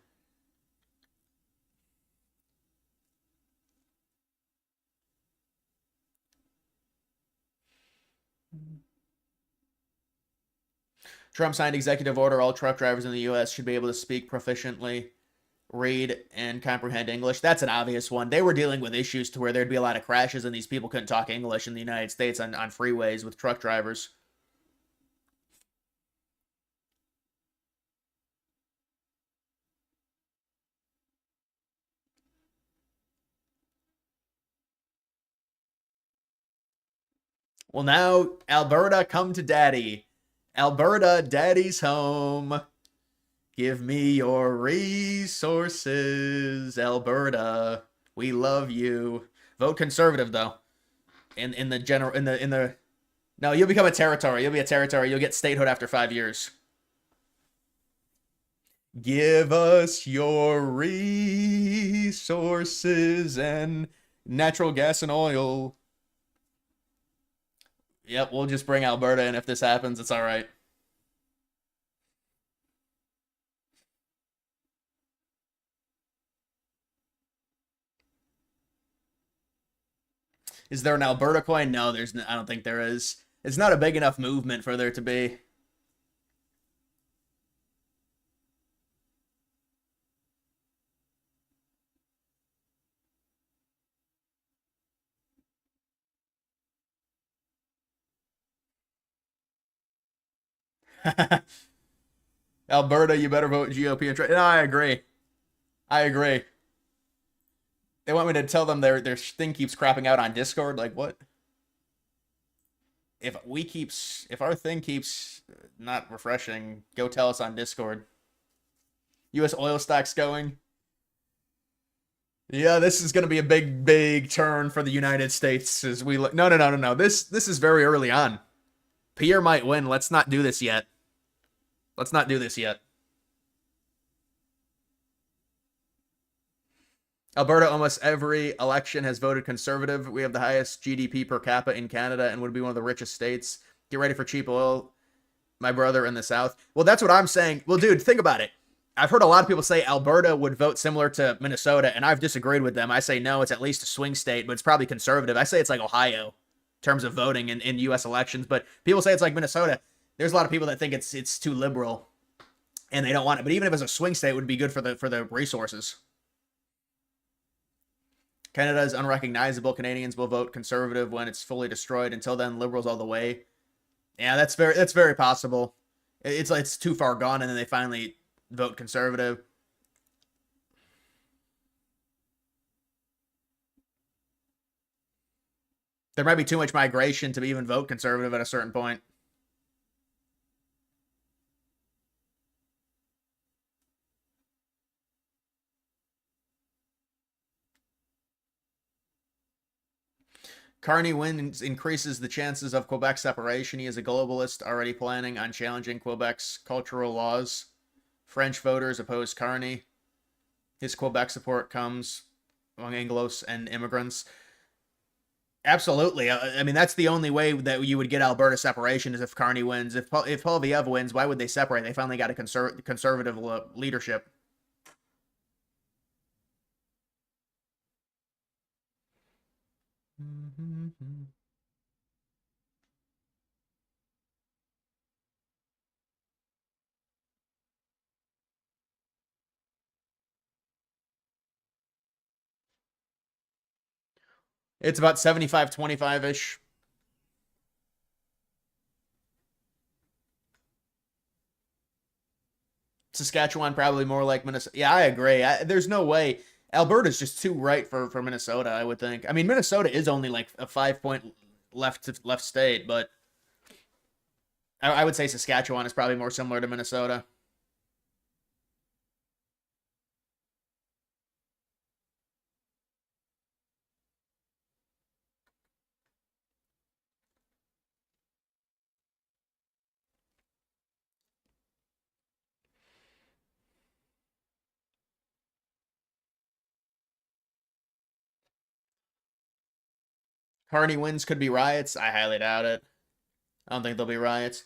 Trump signed executive order. All truck drivers in the U.S. should be able to speak proficiently, read, and comprehend English. That's an obvious one. They were dealing with issues to where there'd be a lot of crashes, and these people couldn't talk English in the United States on freeways with truck drivers. Well, now, Alberta, come to daddy. Alberta, daddy's home. Give me your resources, Alberta. We love you. Vote conservative though. In the general in the No, you'll become a territory. You'll be a territory. You'll get statehood after 5 years. Give us your resources and natural gas and oil. Yep, we'll just bring Alberta in if this happens. It's all right. Is there an Alberta coin? No, there's. I don't think there is. It's not a big enough movement for there to be. Alberta, you better vote GOP and try. No, I agree. I agree. They want me to tell them their thing keeps crapping out on Discord. Like what? If our thing keeps not refreshing, go tell us on Discord. U.S. oil stocks going. Yeah, this is going to be a big turn for the United States as we look. No. This is very early on. Pierre might win. Let's not do this yet. Let's not do this yet. Alberta, almost every election has voted conservative. We have the highest GDP per capita in Canada and would be one of the richest states. Get ready for cheap oil, my brother in the South. Well, that's what I'm saying. Well, dude, think about it. I've heard a lot of people say Alberta would vote similar to Minnesota, and I've disagreed with them. I say no, it's at least a swing state, but it's probably conservative. I say it's like Ohio in terms of voting in U.S. elections, but people say it's like Minnesota. There's a lot of people that think it's too liberal, and they don't want it. But even if it's a swing state, it would be good for the resources. Canada is unrecognizable. Canadians will vote conservative when it's fully destroyed. Until then, liberals all the way. Yeah, that's very possible. It's like it's too far gone, and then they finally vote conservative. There might be too much migration to even vote conservative at a certain point. Carney wins increases the chances of Quebec separation. He is a globalist already planning on challenging Quebec's cultural laws. French voters oppose Carney. His Quebec support comes among Anglos and immigrants. Absolutely. I mean, that's the only way that you would get Alberta separation is if Carney wins. If Poilievre wins, why would they separate? They finally got a conservative leadership. It's about 75-25 ish. Saskatchewan probably more like Minnesota. Yeah, I agree. There's no way. Alberta's just too right for Minnesota, I would think. I mean, Minnesota is only like a 5 point left state, but I would say Saskatchewan is probably more similar to Minnesota. Carney wins could be riots. I highly doubt it. I don't think there'll be riots.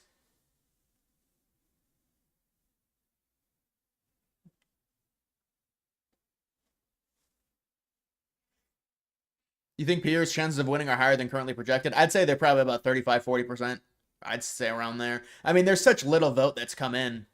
You think Pierre's chances of winning are higher than currently projected? I'd say they're probably about 35-40%. I'd say around there. I mean, there's such little vote that's come in.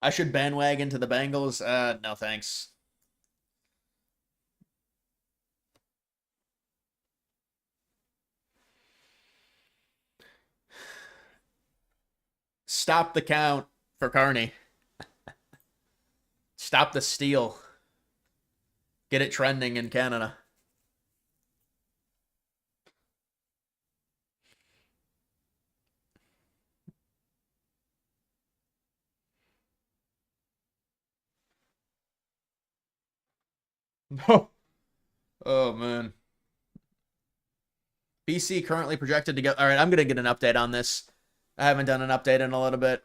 I should bandwagon to the Bengals. No thanks. Stop the count for Carney. Stop the steal. Get it trending in Canada. Oh, oh man. BC currently projected to go. All right, I'm gonna get an update on this. I haven't done an update in a little bit.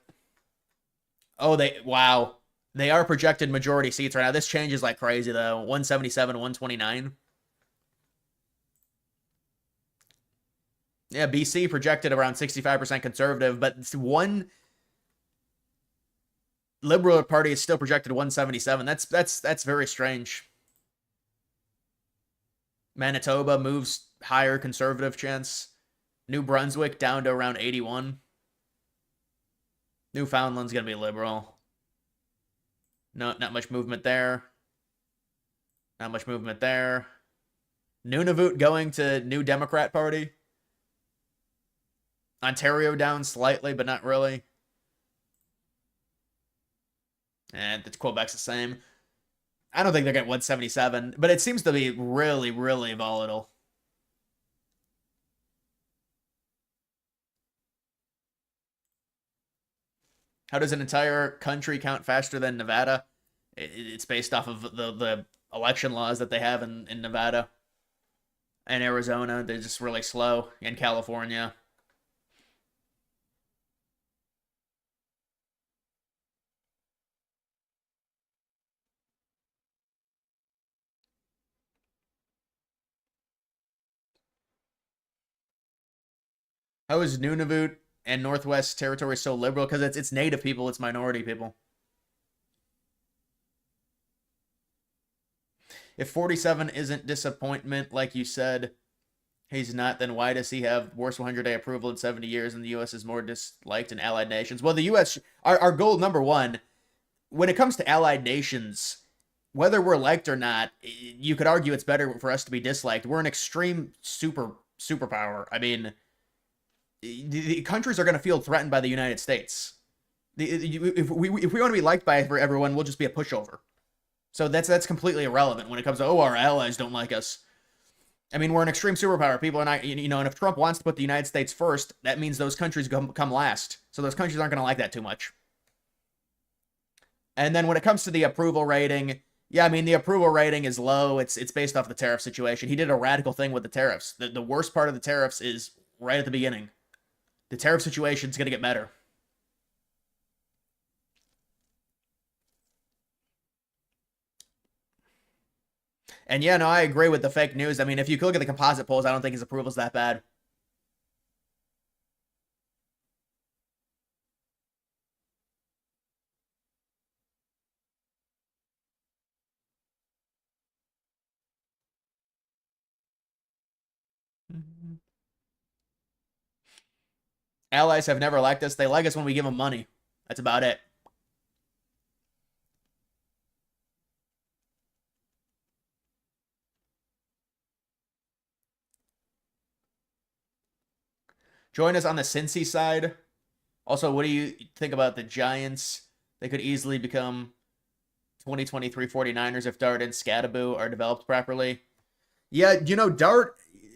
Oh, wow. They are projected majority seats right now. This changes like crazy though. 177, 129. Yeah, BC projected around 65% conservative, but one Liberal Party is still projected 177. That's very strange. Manitoba moves higher conservative chance. New Brunswick down to around 81. Newfoundland's gonna be liberal. No, not much movement there. Not much movement there. Nunavut going to New Democrat Party. Ontario down slightly, but not really. And Quebec's the same. I don't think they're getting 177, but it seems to be really, really volatile. How does an entire country count faster than Nevada? It's based off of the election laws that they have in Nevada and Arizona. They're just really slow. In California. How is Nunavut and Northwest Territory so liberal? Because it's native people, it's minority people. If 47 isn't disappointment, like you said, He's not. Then why does he have worse 100-day approval in 70 years and the U.S. is more disliked in allied nations? Well, the U.S. Our goal number one when it comes to allied nations, whether we're liked or not, you could argue it's better for us to be disliked. We're an extreme superpower. I mean, the countries are going to feel threatened by the United States. If we want to be liked by everyone, we'll just be a pushover. So that's completely irrelevant when it comes to our allies don't like us. I mean, we're an extreme superpower. People are not, and if Trump wants to put the United States first, that means those countries come last. So those countries aren't going to like that too much. And then when it comes to the approval rating, yeah, I mean the approval rating is low. It's based off the tariff situation. He did a radical thing with the tariffs. The worst part of the tariffs is right at the beginning. The tariff situation is going to get better. And yeah, no, I agree with the fake news. I mean, if you look at the composite polls, I don't think his approval's that bad. Allies have never liked us. They like us when we give them money. That's about it. Join us on the Cincy side. Also, what do you think about the Giants? They could easily become 2023 49ers if Dart and Scadaboo are developed properly. Yeah,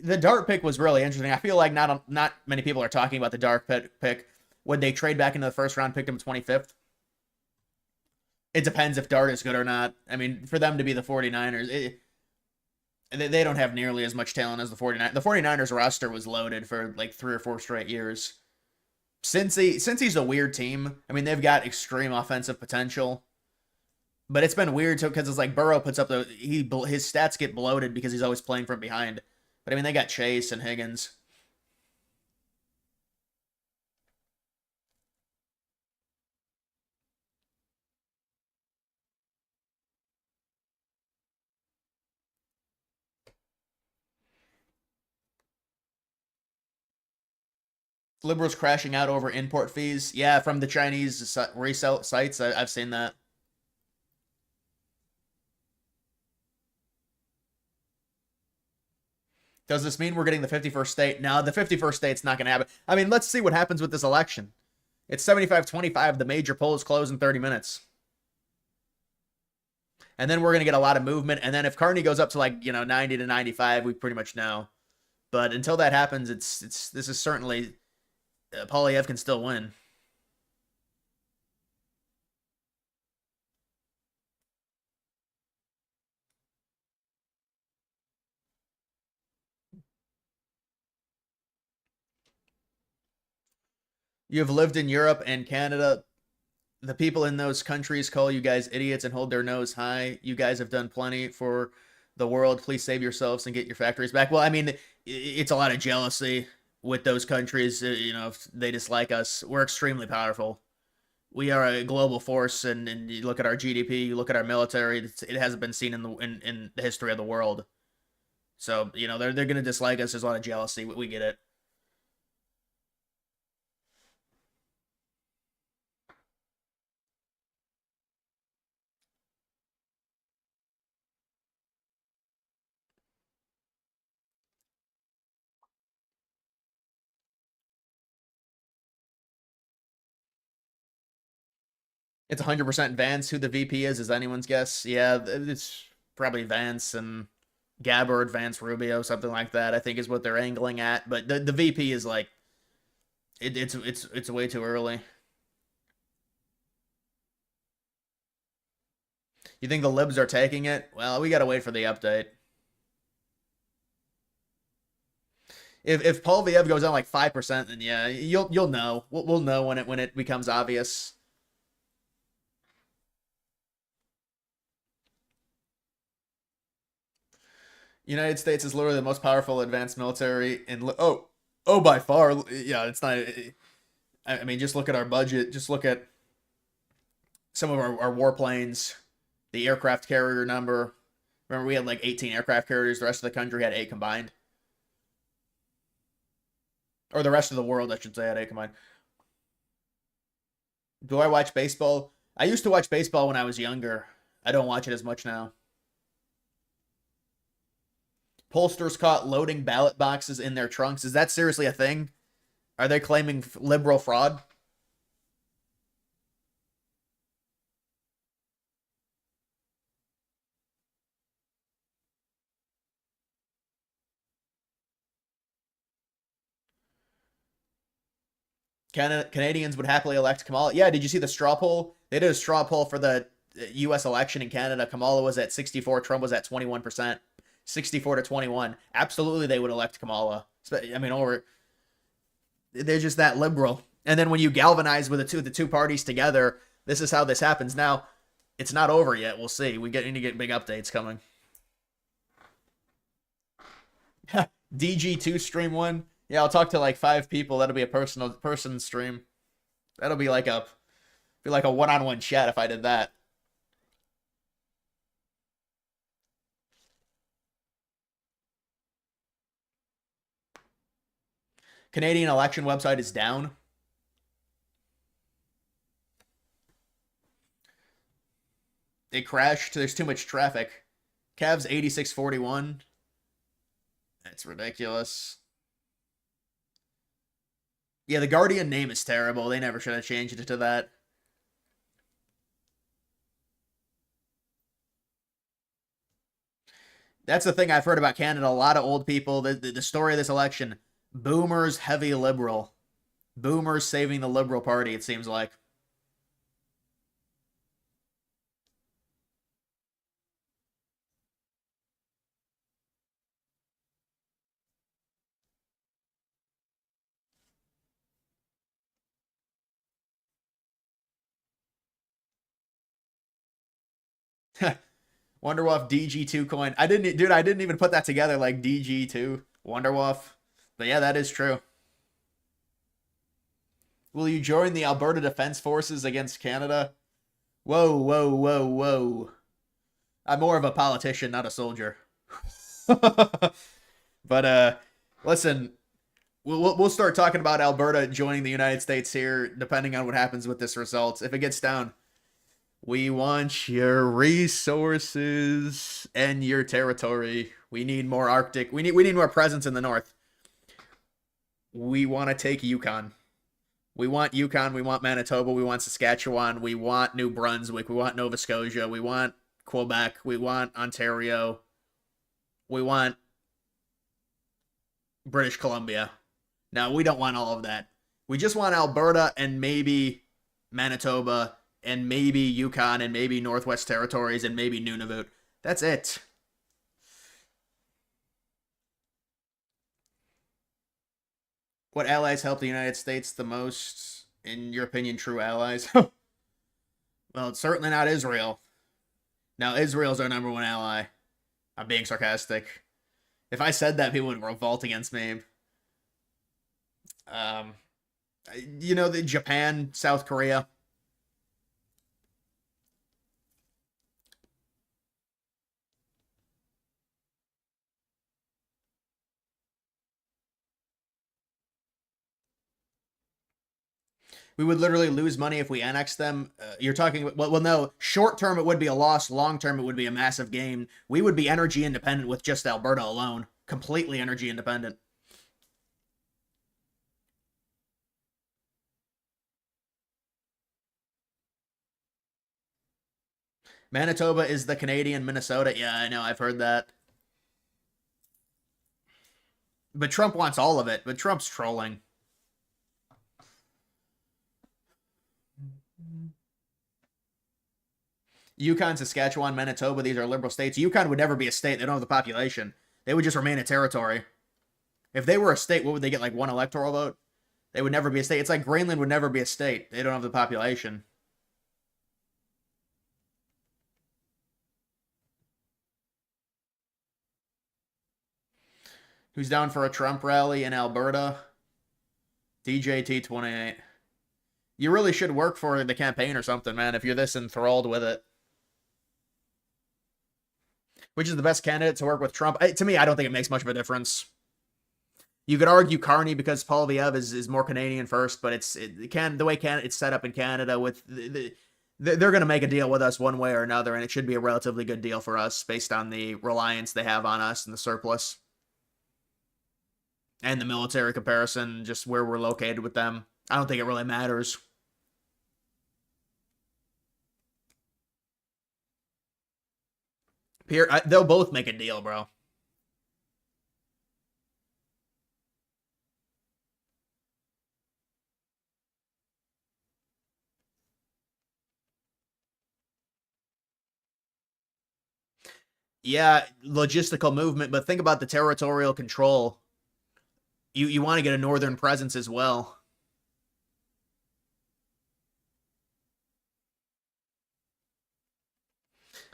the Dart pick was really interesting. I feel like not many people are talking about the Dart pick. Would they trade back into the first round, picked him 25th? It depends if Dart is good or not. I mean, for them to be the 49ers, they don't have nearly as much talent as the 49ers. The 49ers roster was loaded for like 3 or 4 straight years. Since he's a weird team, I mean, they've got extreme offensive potential. But it's been weird too because it's like Burrow puts up his stats get bloated because he's always playing from behind. But I mean, they got Chase and Higgins. Liberals crashing out over import fees. Yeah, from the Chinese resale sites. I've seen that. Does this mean we're getting the 51st state? No, the 51st state's not going to happen. I mean, let's see what happens with this election. It's 75-25. The major polls close in 30 minutes. And then we're going to get a lot of movement. And then if Carney goes up to 90 to 95, we pretty much know. But until that happens, this is certainly Polyev can still win. You have lived in Europe and Canada. The people in those countries call you guys idiots and hold their nose high. You guys have done plenty for the world. Please save yourselves and get your factories back. Well, I mean, it's a lot of jealousy with those countries. If they dislike us, we're extremely powerful. We are a global force, and you look at our GDP, you look at our military. It hasn't been seen in the history of the world. So they're gonna dislike us. There's a lot of jealousy. We get it. It's 100% Vance. Who the VP is anyone's guess. Yeah, it's probably Vance and Gabbard, Vance Rubio, something like that. I think is what they're angling at. But the VP is like it's way too early. You think the libs are taking it? Well, we gotta wait for the update. If Paul Viev goes down like 5%, then yeah, you'll know. We'll know when it becomes obvious. United States is literally the most powerful advanced military in by far. Yeah, it's not. I mean, just look at our budget. Just look at some of our warplanes, the aircraft carrier number. Remember, we had like 18 aircraft carriers. The rest of the country had 8 combined. Or the rest of the world, I should say, at A combined. Do I watch baseball? I used to watch baseball when I was younger. I don't watch it as much now. Pollsters caught loading ballot boxes in their trunks. Is that seriously a thing? Are they claiming liberal fraud? Canadians would happily elect Kamala. Yeah, did you see the straw poll? They did a straw poll for the U.S. election in Canada. Kamala was at 64. Trump was at 21%. 64 to 21. Absolutely, they would elect Kamala. I mean, over they're just that liberal. And then when you galvanize with the two parties together, this is how this happens. Now, it's not over yet. We'll see. We need to get big updates coming. DG2 stream one. Yeah, I'll talk to like 5 people. That'll be a person stream. That'll be like a one-on-one chat if I did that. Canadian election website is down. It crashed. There's too much traffic. Cavs 8641. That's ridiculous. Yeah, the Guardian name is terrible. They never should have changed it to that. That's the thing I've heard about Canada. A lot of old people. The story of this election: boomers, heavy liberal. Boomers saving the Liberal Party. It seems like. Wonderwolf DG2 coin. I didn't even put that together like DG2 Wonderwolf. But yeah, that is true. Will you join the Alberta Defense Forces against Canada? Whoa, whoa, whoa, whoa. I'm more of a politician, not a soldier. But listen, we'll start talking about Alberta joining the United States here, depending on what happens with this result. If it gets down, we want your resources and your territory. We need more Arctic. We need more presence in the north. We want to take Yukon. We want Yukon. We want Manitoba. We want Saskatchewan. We want New Brunswick. We want Nova Scotia. We want Quebec. We want Ontario. We want British Columbia. Now, we don't want all of that. We just want Alberta and maybe Manitoba and maybe Yukon and maybe Northwest Territories and maybe Nunavut. That's it. What allies help the United States the most? In your opinion, true allies? Well, it's certainly not Israel. Now, Israel's our number one ally. I'm being sarcastic. If I said that, people would revolt against me. Um, the Japan, South Korea. We would literally lose money if we annex them. You're talking, well, no, short term it would be a loss, long term it would be a massive gain. We would be energy independent with just Alberta alone, completely energy independent. Manitoba is the Canadian Minnesota. Yeah, I know, I've heard that. But Trump wants all of it, but Trump's trolling. Yukon, Saskatchewan, Manitoba, these are liberal states. Yukon would never be a state. They don't have the population. They would just remain a territory. If they were a state, what would they get, like one electoral vote? They would never be a state. It's like Greenland would never be a state. They don't have the population. Who's down for a Trump rally in Alberta? DJT28. You really should work for the campaign or something, man, if you're this enthralled with it. Which is the best candidate to work with Trump? To me, I don't think it makes much of a difference. You could argue Carney because Poilievre is more Canadian first, but the way it's set up in Canada with they're going to make a deal with us one way or another, and it should be a relatively good deal for us based on the reliance they have on us and the surplus and the military comparison, just where we're located with them. I don't think it really matters. They'll both make a deal, bro. Yeah, logistical movement, but think about the territorial control. You want to get a northern presence as well.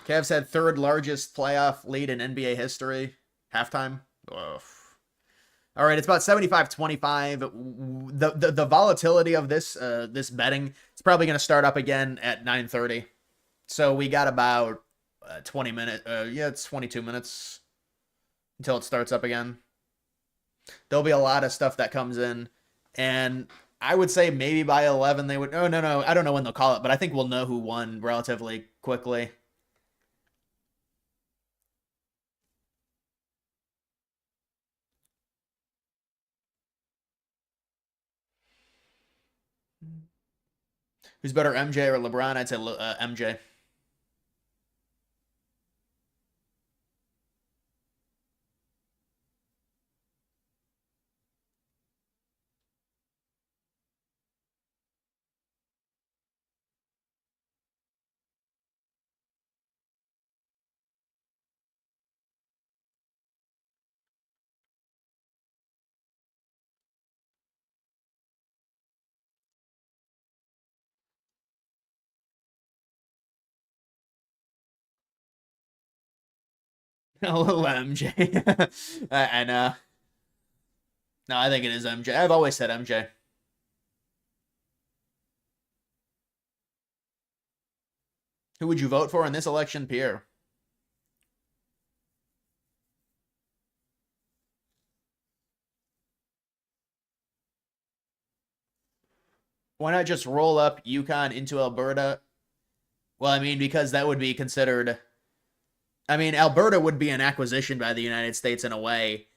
Cavs had third largest playoff lead in NBA history. Halftime. Ugh. All right, it's about 75-25. The volatility of this betting, it's probably going to start up again at 9:30. So we got about 20 minutes. Yeah, it's 22 minutes until it starts up again. There'll be a lot of stuff that comes in, and I would say maybe by 11 they would. Oh no, I don't know when they'll call it, but I think we'll know who won relatively quickly. Who's better, MJ or LeBron? I'd say MJ. A little MJ. I know. No, I think it is MJ. I've always said MJ. Who would you vote for in this election, Pierre? Why not just roll up Yukon into Alberta? Well, I mean, because that would be considered. I mean, Alberta would be an acquisition by the United States in a way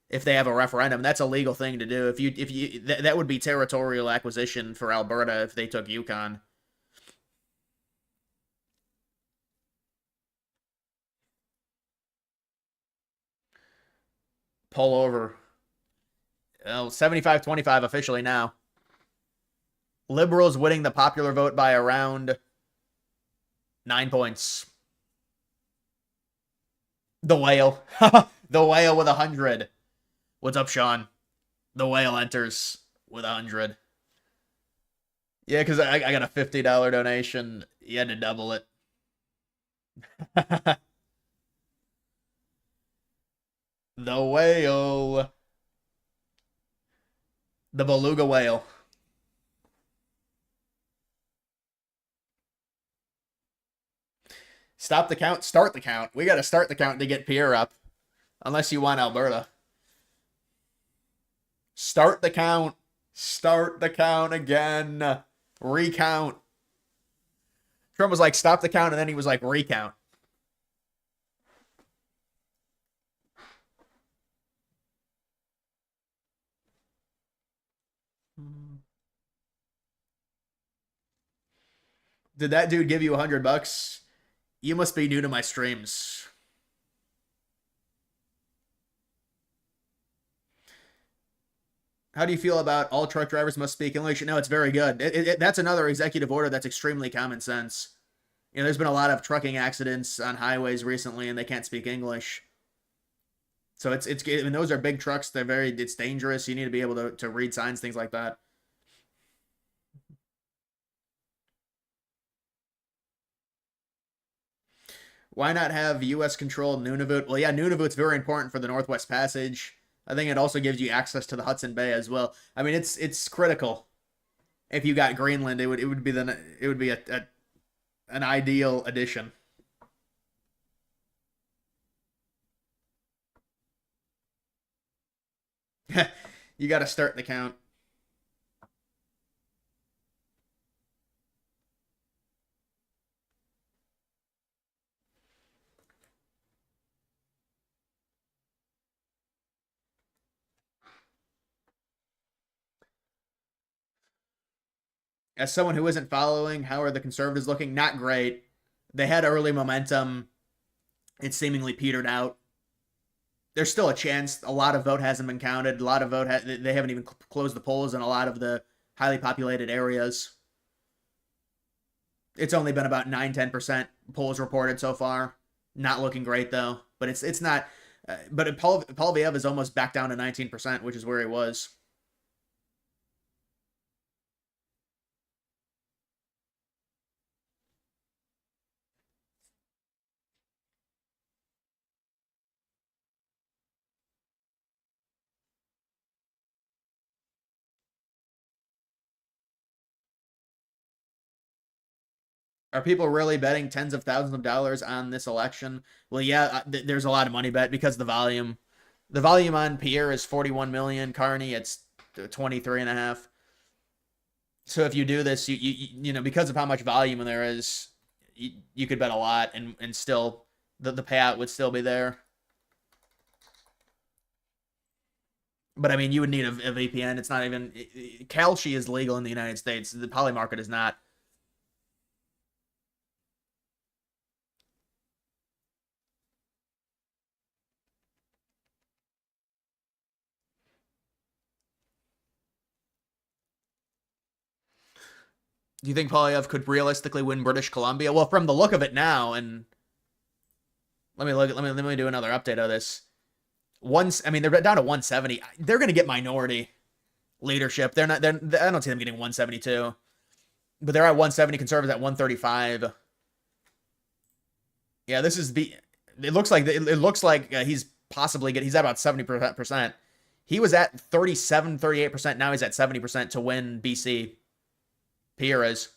if they have a referendum. That's a legal thing to do. That would be territorial acquisition for Alberta if they took Yukon. Pull over. Oh, 75-25 officially now. Liberals winning the popular vote by around 9 points. The whale. The whale with 100. What's up, Sean? The whale enters with 100. Yeah, because I got a $50 donation. You had to double it. The whale. The beluga whale. Stop the count, start the count. We got to start the count to get Pierre up. Unless you want Alberta. Start the count. Start the count again. Recount. Trump was like, stop the count, and then he was like, recount. Did that dude give you $100? You must be new to my streams. How do you feel about all truck drivers must speak English? No, it's very good. That's another executive order that's extremely common sense. You know, there's been a lot of trucking accidents on highways recently, and they can't speak English. So I mean, those are big trucks. It's dangerous. You need to be able to read signs, things like that. Why not have U.S. controlled Nunavut? Well, yeah, Nunavut's very important for the Northwest Passage. I think it also gives you access to the Hudson Bay as well. I mean, it's critical. If you got Greenland, it would be an ideal addition. You got to start the count. As someone who isn't following, how are the conservatives looking? Not great. They had early momentum. It seemingly petered out. There's still a chance. A lot of vote hasn't been counted. A lot of they haven't even closed the polls in a lot of the highly populated areas. It's only been about 9-10% polls reported so far. Not looking great though. But it's not. But Polviev is almost back down to 19%, which is where he was. Are people really betting tens of thousands of dollars on this election? Well, yeah, there's a lot of money bet because the volume. The volume on Pierre is 41 million. Carney, it's 23 and a half. So if you do this, you know, because of how much volume there is, you could bet a lot and still the payout would still be there. But I mean, you would need a VPN. It's not even Kalshi is legal in the United States. The poly market is not. Do you think Polyev could realistically win British Columbia? Well, from the look of it now, and let me do another update of this. I mean, they're down to 170. They're going to get minority leadership. They're not. I don't see them getting 172, but they're at 170. Conservatives at 135. Yeah, this is the. It looks like he's possibly he's at about 70%. He was at 37, 38%. Now he's at 70% to win BC. Pierre is.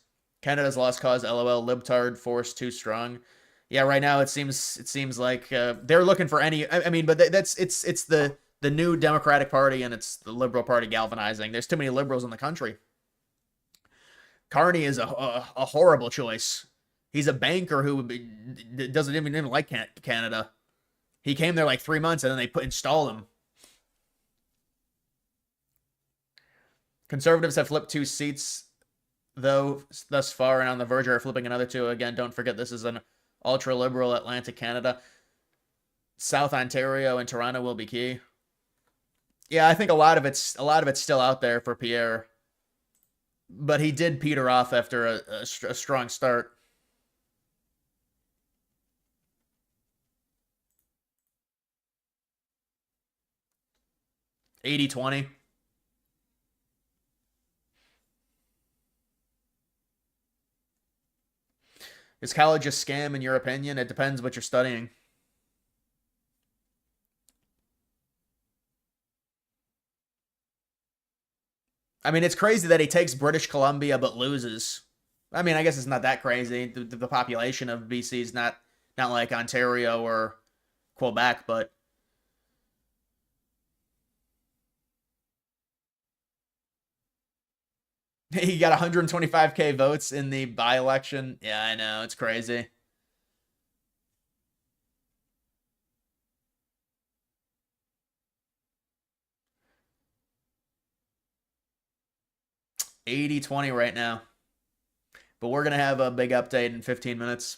Canada's lost cause. LOL. Libtard force too strong. Yeah, right now it seems like they're looking for any. I mean, but it's the new Democratic Party and it's the Liberal Party galvanizing. There's too many liberals in the country. Carney is a horrible choice. He's a banker who doesn't even like Canada. He came there like 3 months and then they installed him. Conservatives have flipped 2 seats though thus far and on the verge of flipping another 2 again. Don't forget this is an ultra liberal Atlantic Canada. South Ontario and Toronto will be key. Yeah, I think a lot of it's still out there for Pierre, but he did peter off after a strong start. 80-20. Is college a scam in your opinion? It depends what you're studying. I mean, it's crazy that he takes British Columbia but loses. I mean, I guess it's not that crazy. The population of BC is not like Ontario or Quebec, but he got 125K votes in the by-election. Yeah, I know. It's crazy. 80-20 right now. But we're going to have a big update in 15 minutes.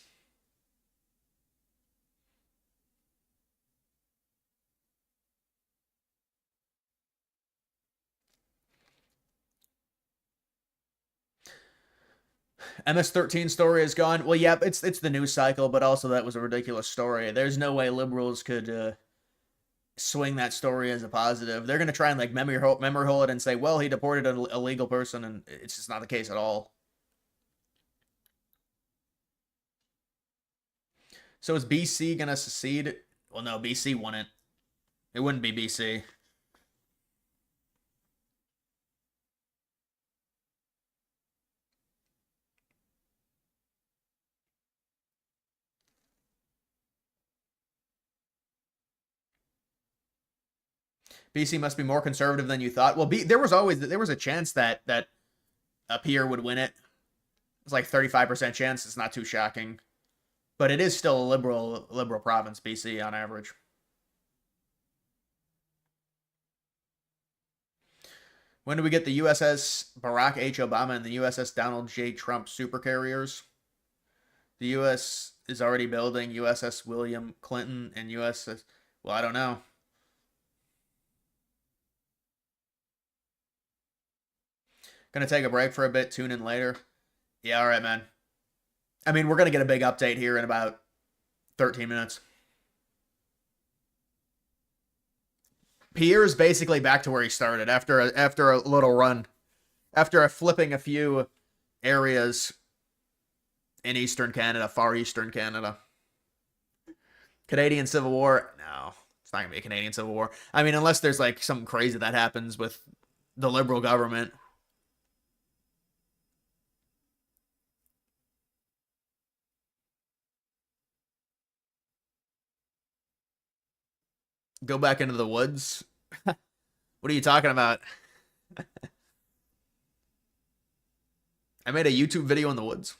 MS-13 story is gone. Well, yeah, it's the news cycle, but also that was a ridiculous story. There's no way liberals could swing that story as a positive. They're going to try and like memory hole it and say, well, he deported an illegal person, and it's just not the case at all. So is BC going to secede? Well, no, BC wouldn't. It wouldn't be BC. BC must be more conservative than you thought. Well, there was a chance that Pierre would win it. It's like 35% chance. It's not too shocking, but it is still a liberal province, BC, on average. When do we get the USS Barack H. Obama and the USS Donald J. Trump supercarriers? The U.S. is already building USS William Clinton and USS... Well, I don't know. Gonna take a break for a bit. Tune in later. Yeah, all right, man. I mean, we're gonna get a big update here in about 13 minutes. Pierre's basically back to where he started after a little run, after flipping a few areas in Eastern Canada, far Eastern Canada. Canadian Civil War? No, it's not gonna be a Canadian Civil War. I mean, unless there's like something crazy that happens with the Liberal government. Go back into the woods? What are you talking about? I made a YouTube video in the woods.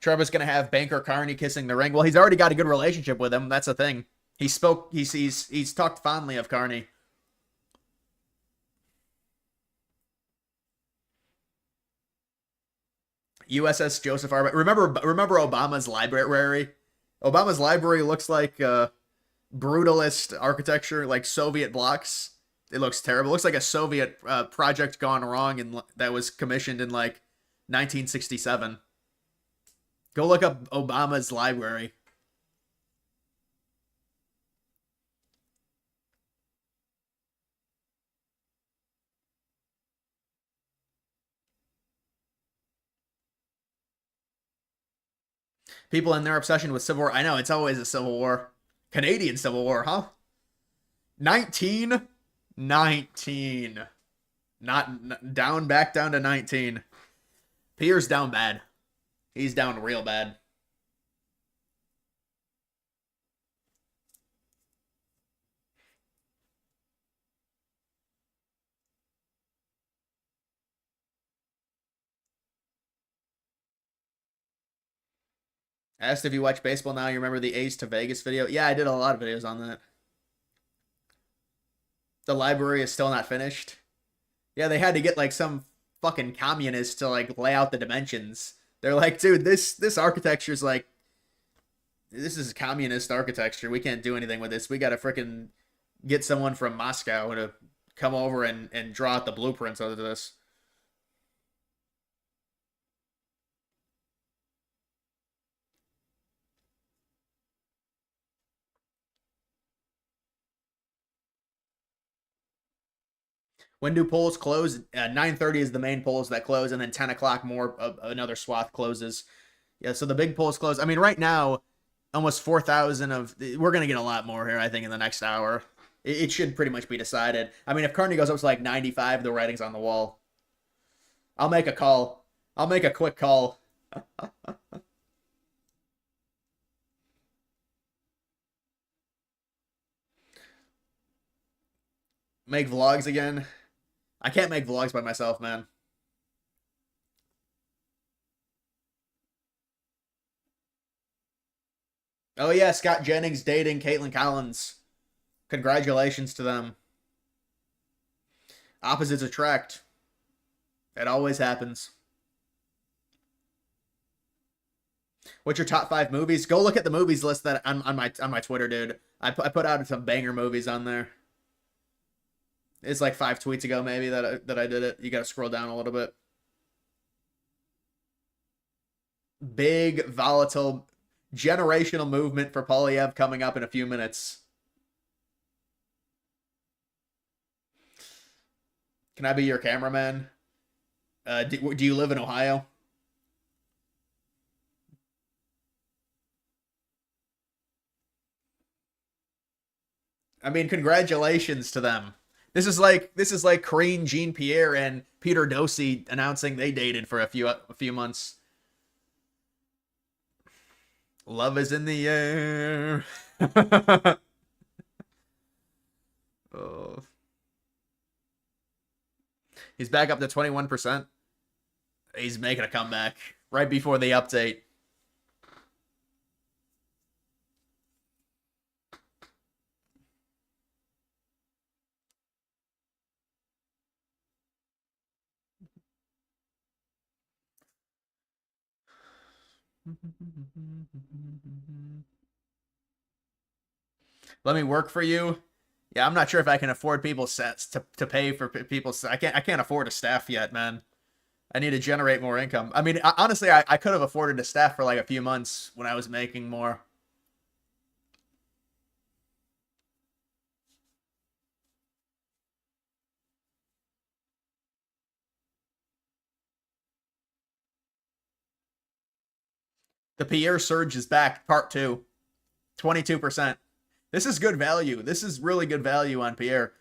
Trevor's gonna have banker Carney kissing the ring. Well, he's already got a good relationship with him. That's the thing. He's talked fondly of Carney. USS Joseph R. Remember Obama's library? Obama's library looks like brutalist architecture, like Soviet blocks. It looks terrible. It looks like a Soviet project gone wrong and that was commissioned in like 1967. Go look up Obama's library. People in their obsession with Civil War. I know, it's always a Civil War. Canadian Civil War, huh? 1919. Not down, back down to 19. Pierre's down bad. He's down real bad. I asked if you watch baseball now. You remember the A's to Vegas video? Yeah, I did a lot of videos on that. The library is still not finished. Yeah, they had to get like some fucking communist to like lay out the dimensions. They're like, dude, this architecture's like, this is communist architecture. We can't do anything with this. We gotta freaking get someone from Moscow to come over and draw out the blueprints of this. When do polls close? 9:30 is the main polls that close, and then 10 o'clock more another swath closes. Yeah, so the big polls close. I mean, right now, almost 4,000 of... We're going to get a lot more here, I think, in the next hour. It should pretty much be decided. I mean, if Carney goes up to like 95, the writing's on the wall. I'll make a call. I'll make a quick call. Make vlogs again. I can't make vlogs by myself, man. Oh yeah, Scott Jennings dating Caitlin Collins. Congratulations to them. Opposites attract. It always happens. What's your top 5 movies? Go look at the movies list that on my Twitter, dude. I put out some banger movies on there. It's like 5 tweets ago, maybe, that I did it. You gotta scroll down a little bit. Big, volatile, generational movement for Polyev coming up in a few minutes. Can I be your cameraman? Do you live in Ohio? I mean, congratulations to them. This is like Karine Jean-Pierre and Peter Dosey announcing they dated for a few months. Love is in the air. Oh. He's back up to 21%. He's making a comeback right before the update. Let me work for you. Yeah, I'm not sure if I can afford people's sets to pay for people's. I can't afford a staff yet, man. I need to generate more income. I mean, honestly, I could have afforded a staff for like a few months when I was making more. The Pierre surge is back, part two, 22%. This is good value. This is really good value on Pierre.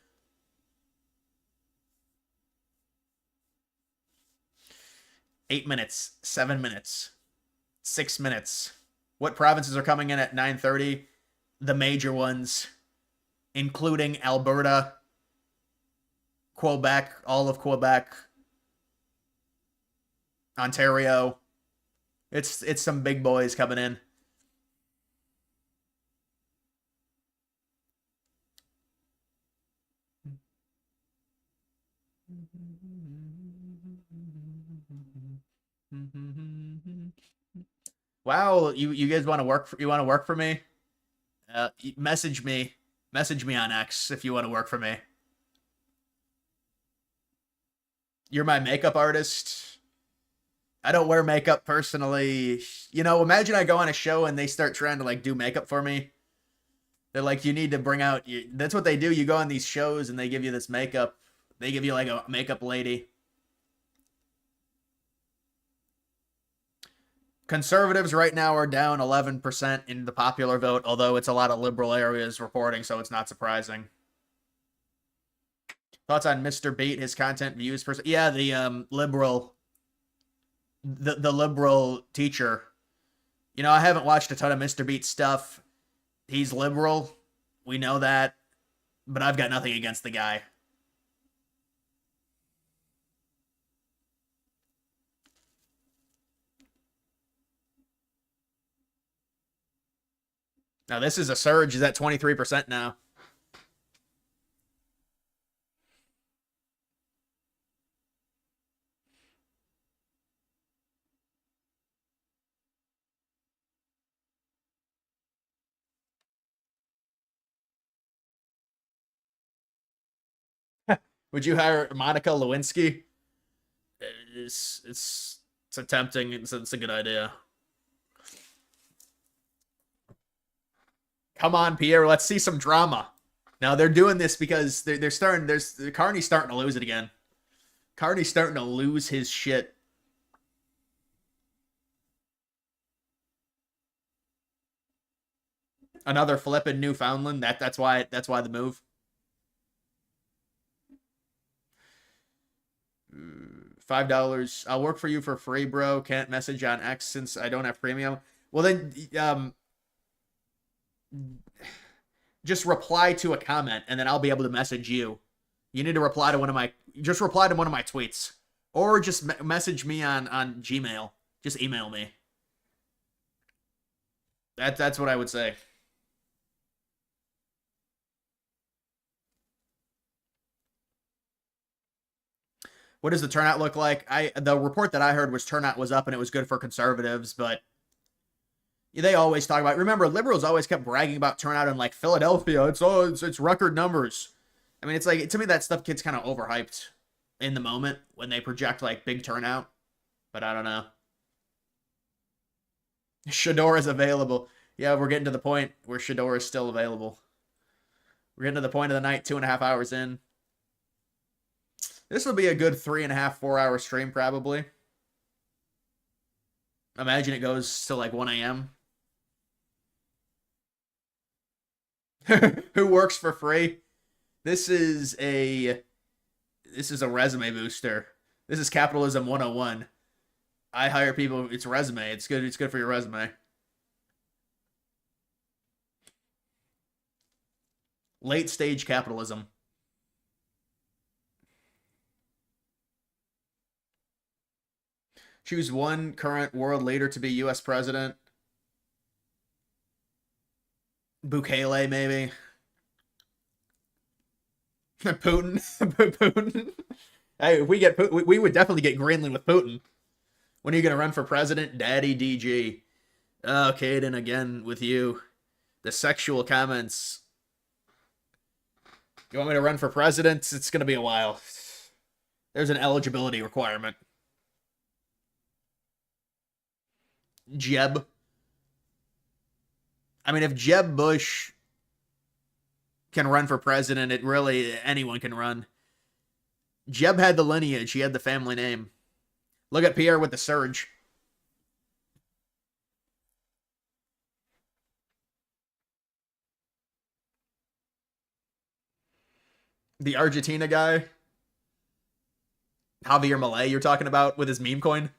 Eight minutes, 7 minutes, 6 minutes. What provinces are coming in at 9:30? The major ones, including Alberta, Quebec, all of Quebec, Ontario. It's some big boys coming in. Wow, you guys want to work for me? Message me. Message me on X if you want to work for me. You're my makeup artist. I don't wear makeup personally. You know, imagine I go on a show and they start trying to like do makeup for me. They're like, you need to bring out. That's what they do. You go on these shows and they give you this makeup. They give you like a makeup lady. Conservatives right now are down 11% in the popular vote, although it's a lot of liberal areas reporting, so it's not surprising. Thoughts on Mr. Beat, his content views per. Yeah, the liberal, the liberal teacher. You know, I haven't watched a ton of Mr. Beat stuff. He's liberal, we know that, but I've got nothing against the guy. Now this is a surge. Is at 23% now. Would you hire Monica Lewinsky? It's tempting. It's a good idea. Come on, Pierre. Let's see some drama. Now they're doing this because they're starting. There's Carney's starting to lose it again. Carney's starting to lose his shit. Another flip in Newfoundland. That's why the move. $5. I'll work for you for free, bro. Can't message on X since I don't have premium. Well then, just reply to a comment and then I'll be able to message you. You need to reply to one of my tweets, or just message me on Gmail. Just email me. That's what I would say. What does the turnout look like? The report that I heard was turnout was up and it was good for conservatives, but they always talk about. Remember, liberals always kept bragging about turnout in like Philadelphia. It's record numbers. I mean, it's like, to me that stuff gets kind of overhyped in the moment when they project like big turnout. But I don't know. Shador is available. Yeah, we're getting to the point where Shador is still available. We're getting to the point of the night, 2.5 hours in. This will be a good 3.5, 4 hour stream probably. Imagine it goes to like 1 a.m. Who works for free? This is a resume booster. This is capitalism 101. I hire people. It's resume. It's good for your resume. Late stage capitalism. Choose one current world leader to be U.S. president. Bukele, maybe. Putin. Putin. Hey, if we get Putin, we would definitely get Greenland with Putin. When are you going to run for president? Daddy DG. Oh, Caden, again with you. The sexual comments. You want me to run for president? It's going to be a while. There's an eligibility requirement. Jeb. I mean, if Jeb Bush can run for president, it really, anyone can run. Jeb had the lineage. He had the family name. Look at Pierre with the surge. The Argentina guy. Javier Milei you're talking about with his meme coin?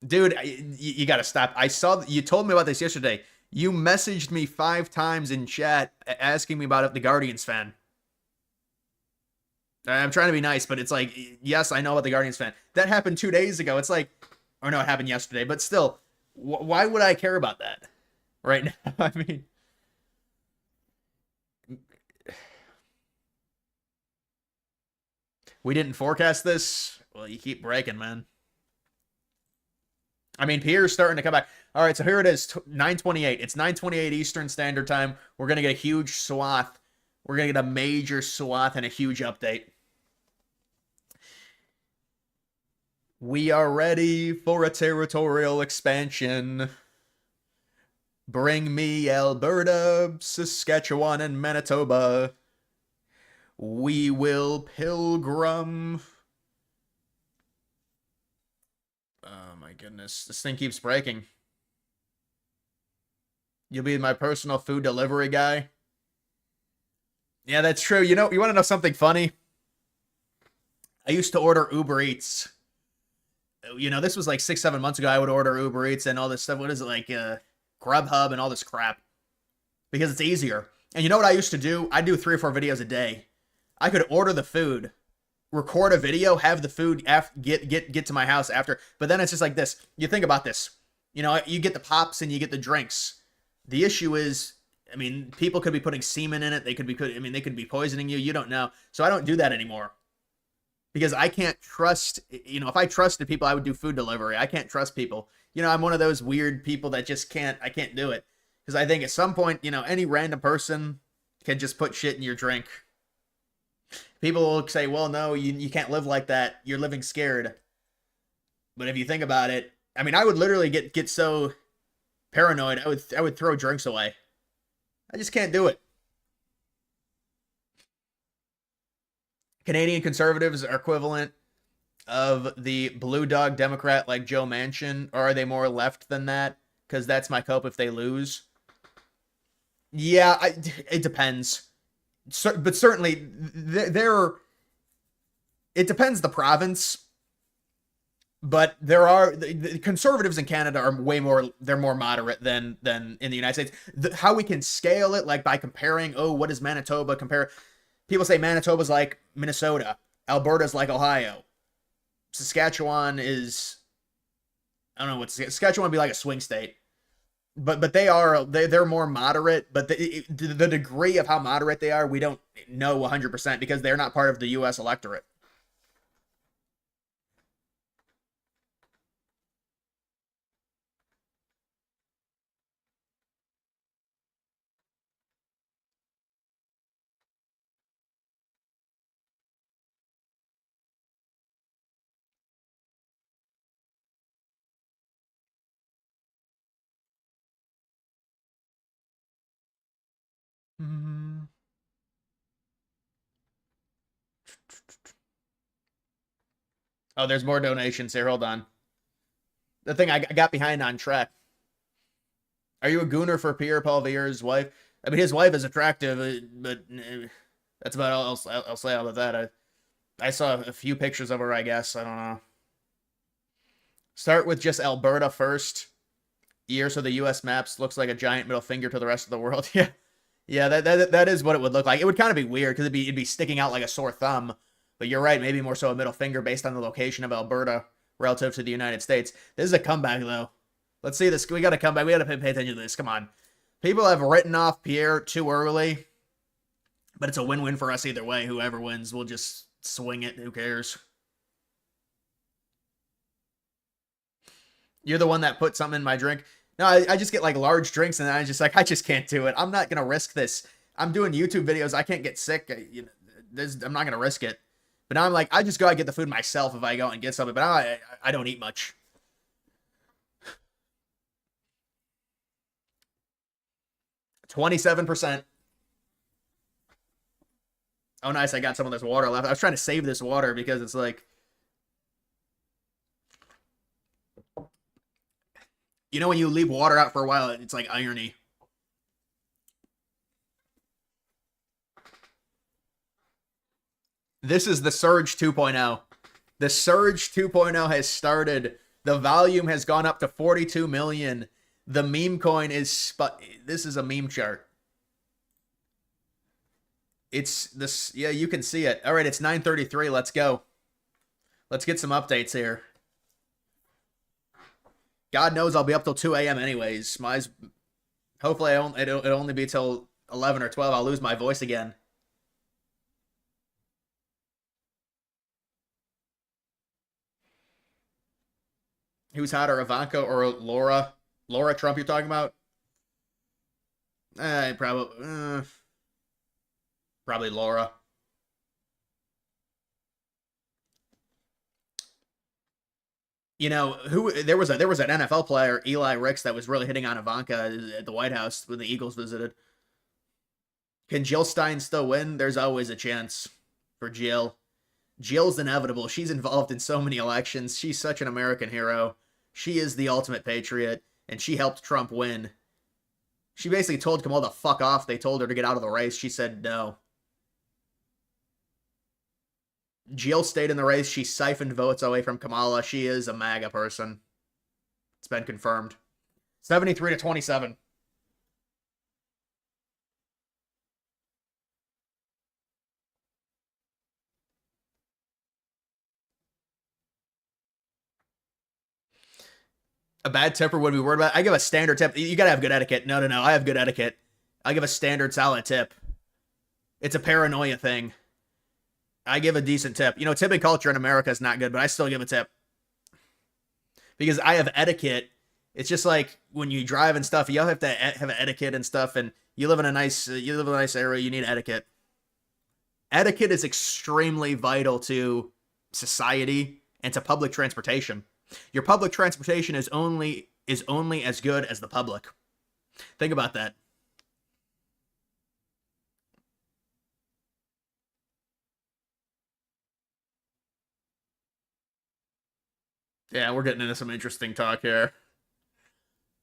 Dude, you got to stop. I saw you told me about this yesterday. You messaged me 5 times in chat asking me about if the Guardians fan. I'm trying to be nice, but it's like, yes, I know about the Guardians fan. That happened 2 days ago. It's like, or no, it happened yesterday, but still, why would I care about that right now? I mean, we didn't forecast this. Well, you keep breaking, man. I mean, Pierre's starting to come back. All right, so here it is, 9:28. It's 9:28 Eastern Standard Time. We're going to get a huge swath. We're going to get a major swath and a huge update. We are ready for a territorial expansion. Bring me Alberta, Saskatchewan, and Manitoba. We will pilgrim. Oh my goodness. This thing keeps breaking. You'll be my personal food delivery guy. Yeah, that's true. You know, you want to know something funny? I used to order Uber Eats. You know, this was like 6, 7 months ago. I would order Uber Eats and all this stuff. What is it, like Grubhub and all this crap? Because it's easier. And you know what I used to do? I do 3 or 4 videos a day. I could order the food, record a video, have the food get to my house after. But then it's just like this. You think about this. You know, you get the pops and you get the drinks. The issue is, I mean, people could be putting semen in it. They could be, they could be poisoning you. You don't know. So I don't do that anymore. Because I can't trust, you know, if I trusted people, I would do food delivery. I can't trust people. You know, I'm one of those weird people that just I can't do it. Because I think at some point, you know, any random person can just put shit in your drink. People will say, well, no, you can't live like that. You're living scared. But if you think about it, I mean, I would literally get so paranoid, I would throw drinks away. I just can't do it. Canadian conservatives are equivalent of the blue dog Democrat like Joe Manchin, or are they more left than that? Because that's my cope if they lose. Yeah, it depends. But certainly, it depends the province. But there are the conservatives in Canada are they're more moderate than in the United States. How we can scale it, like by comparing, oh, what does Manitoba compare? People say Manitoba's like Minnesota, Alberta's like Ohio, Saskatchewan is, I don't know what Saskatchewan would be like a swing state, but they're more moderate. But the degree of how moderate they are, we don't know 100% because they're not part of the U.S. electorate. Hmm. Oh, there's more donations here. Hold on. The thing I got behind on track. Are you a gooner for Pierre Paul Vier's wife? I mean, his wife is attractive, but that's about all I'll say about that. I saw a few pictures of her, I guess. I don't know. Start with just Alberta first year, so the U.S. maps looks like a giant middle finger to the rest of the world. Yeah, yeah, that is what it would look like. It would kind of be weird because it'd be sticking out like a sore thumb. But you're right, maybe more so a middle finger based on the location of Alberta relative to the United States. This is a comeback though. Let's see this. We got to come back. We got to pay attention to this. Come on. People have written off Pierre too early, but it's a win-win for us either way. Whoever wins, we'll just swing it. Who cares? You're the one that put something in my drink. No, I just get like large drinks and I just like, I just can't do it. I'm not going to risk this. I'm doing YouTube videos. I can't get sick. I'm not going to risk it. But now I'm like, I just go and get the food myself if I go and get something. But I don't eat much. 27%. Oh, nice. I got some of this water left. I was trying to save this water because it's like, you know, when you leave water out for a while, it's like irony. This is the Surge 2.0. The Surge 2.0 has started. The volume has gone up to 42 million. The meme coin is, this is a meme chart. It's this, yeah, you can see it. All right, it's 9:33. Let's go. Let's get some updates here. God knows I'll be up till 2 a.m. anyways. Hopefully it'll only be till 11 or 12. I'll lose my voice again. Who's hotter, Ivanka or Laura? Laura Trump you're talking about? Probably Laura. You know, there was an NFL player, Eli Ricks, that was really hitting on Ivanka at the White House when the Eagles visited. Can Jill Stein still win? There's always a chance for Jill. Jill's inevitable. She's involved in so many elections. She's such an American hero. She is the ultimate patriot, and she helped Trump win. She basically told Kamala to fuck off. They told her to get out of the race. She said no. Jill stayed in the race. She siphoned votes away from Kamala. She is a MAGA person. It's been confirmed. 73-27. A bad tipper would be worried about. I give a standard tip. You gotta have good etiquette. No. I have good etiquette. I give a standard solid tip. It's a paranoia thing. I give a decent tip. You know, tipping culture in America is not good, but I still give a tip. Because I have etiquette. It's just like when you drive and stuff, you have to have an etiquette and stuff, and you live in a nice area, you need etiquette. Etiquette is extremely vital to society and to public transportation. Your public transportation is only as good as the public. Think about that. Yeah, we're getting into some interesting talk here.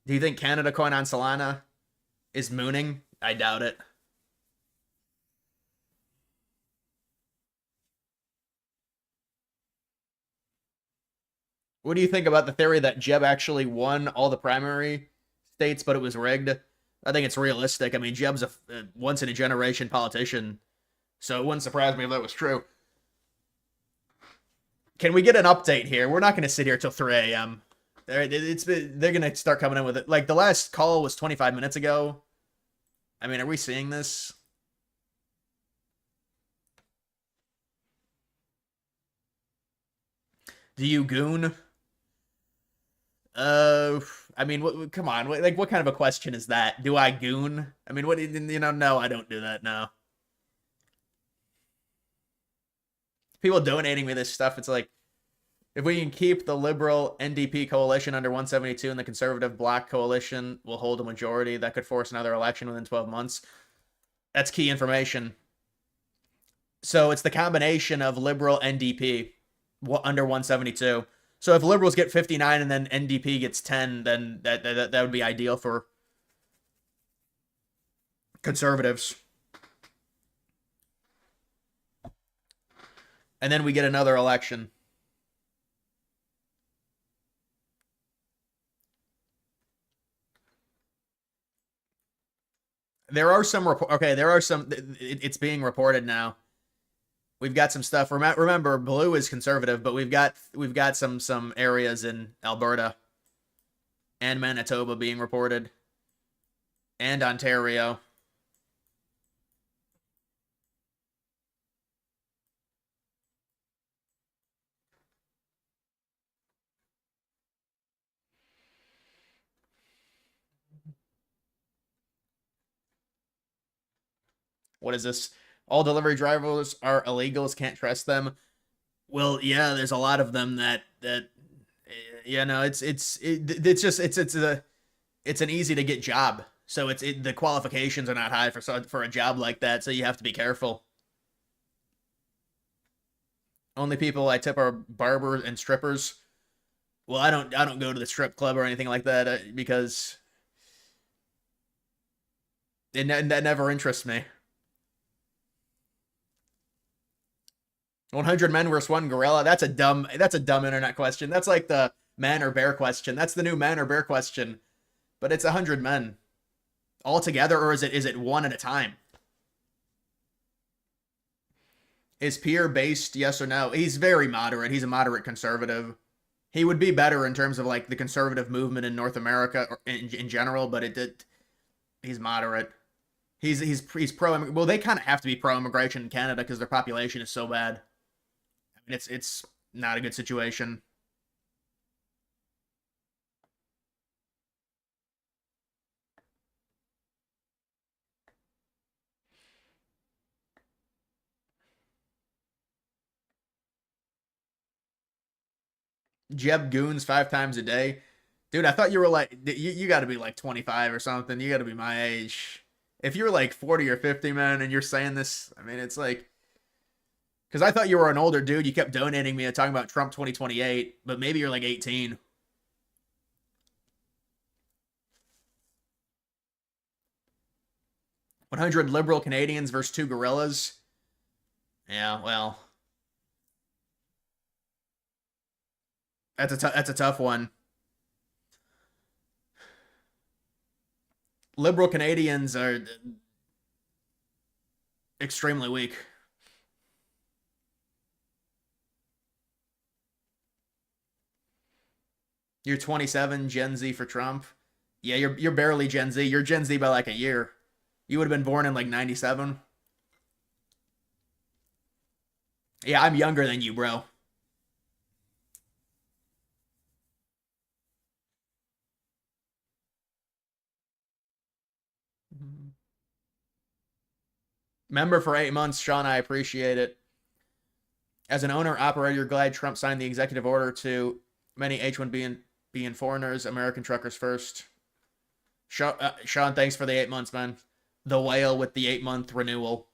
Do you think Canada coin on Solana is mooning? I doubt it. What do you think about the theory that Jeb actually won all the primary states, but it was rigged? I think it's realistic. I mean, Jeb's a once in a generation politician, so it wouldn't surprise me if that was true. Can we get an update here? We're not going to sit here till 3 a.m. They're going to start coming in with it. Like the last call was 25 minutes ago. I mean, are we seeing this? Do you goon? I mean, come on. Like, what kind of a question is that? Do I goon? I mean, what, no, I don't do that, no. People donating me this stuff, it's like, if we can keep the liberal NDP coalition under 172 and the conservative bloc coalition will hold a majority, that could force another election within 12 months. That's key information. So it's the combination of liberal NDP under 172. So if liberals get 59 and then NDP gets 10, then that would be ideal for conservatives. And then we get another election. There are some okay, there are some it's being reported now. We've got some stuff. Remember, blue is conservative, but we've got some areas in Alberta and Manitoba being reported and Ontario. What is this? All delivery drivers are illegals, can't trust them. Well, yeah, there's a lot of them that yeah, no, it's just it's an easy to get job. So the qualifications are not high for a job like that, so you have to be careful. Only people I tip are barbers and strippers. Well, I don't go to the strip club or anything like that because that never interests me. 100 men versus one gorilla. That's a dumb internet question. That's like the man or bear question. That's the new man or bear question. But it's 100 men all together, or is it one at a time? Is Pierre based? Yes or no? He's very moderate. He's a moderate conservative. He would be better in terms of like the conservative movement in North America or in general, but he's moderate. He's pro. Well, they kind of have to be pro immigration in Canada because their population is so bad. I mean, it's not a good situation. Jeb Goons 5 times a day. Dude, I thought you were like you got to be like 25 or something. You got to be my age. If you're like 40 or 50, man, and you're saying this, I mean, it's like because I thought you were an older dude. You kept donating me and talking about Trump 2028, but maybe you're like 18. 100 liberal Canadians versus two gorillas. Yeah, well, that's a tough one. Liberal Canadians are extremely weak. You're 27, Gen Z for Trump. Yeah, you're barely Gen Z. You're Gen Z by like a year. You would have been born in like 97. Yeah, I'm younger than you, bro. Member for 8 months, Sean. I appreciate it. As an owner operator, you're glad Trump signed the executive order to many H-1B being foreigners, American truckers first. Sean, thanks for the 8 months, man. The whale with the 8 month renewal.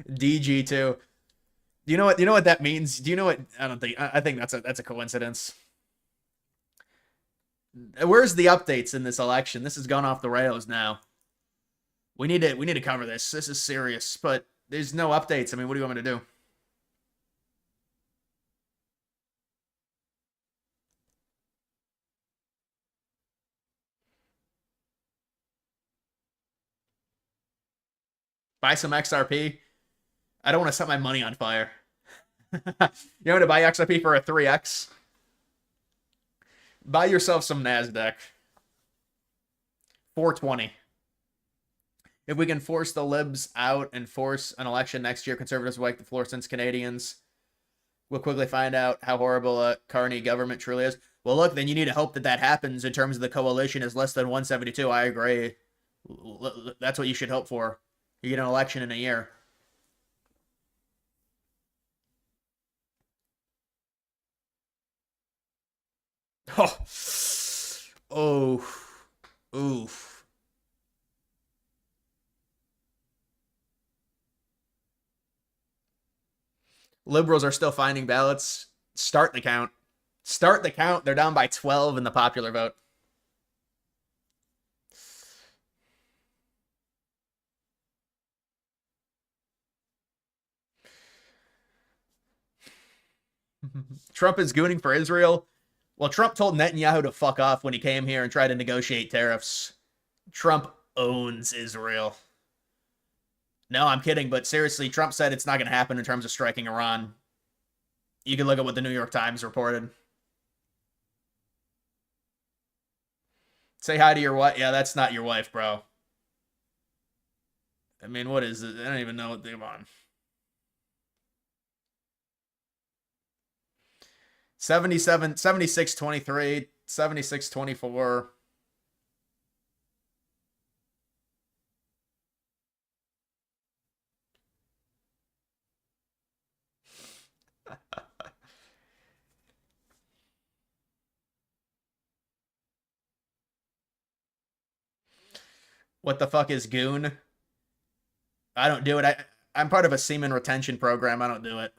DG too. Do you know what? You know what that means? Do you know what? I don't think. I think that's a coincidence. Where's the updates in this election? This has gone off the rails now. We need to cover this. This is serious, but there's no updates. I mean, what do you want me to do? Buy some XRP? I don't want to set my money on fire. You want to buy XRP for a 3x? Buy yourself some Nasdaq. 420. If we can force the libs out and force an election next year, conservatives will like the floor since Canadians will quickly find out how horrible a carny government truly is. Well, look, then you need to hope that that happens in terms of the coalition is less than 172. I agree. That's what you should hope for. You get an election in a year. Oh, oh, oof. Liberals are still finding ballots. Start the count. Start the count. They're down by 12 in the popular vote. Trump is gooning for Israel. Well, Trump told Netanyahu to fuck off when he came here and tried to negotiate tariffs. Trump owns Israel. No, I'm kidding, but seriously, Trump said it's not going to happen in terms of striking Iran. You can look at what the New York Times reported. Say hi to your wife. Yeah, that's not your wife, bro. I mean, what is it? I don't even know what they're on. 77, 76, 23, 76, 24. What the fuck is goon? I don't do it. I'm part of a semen retention program. I don't do it.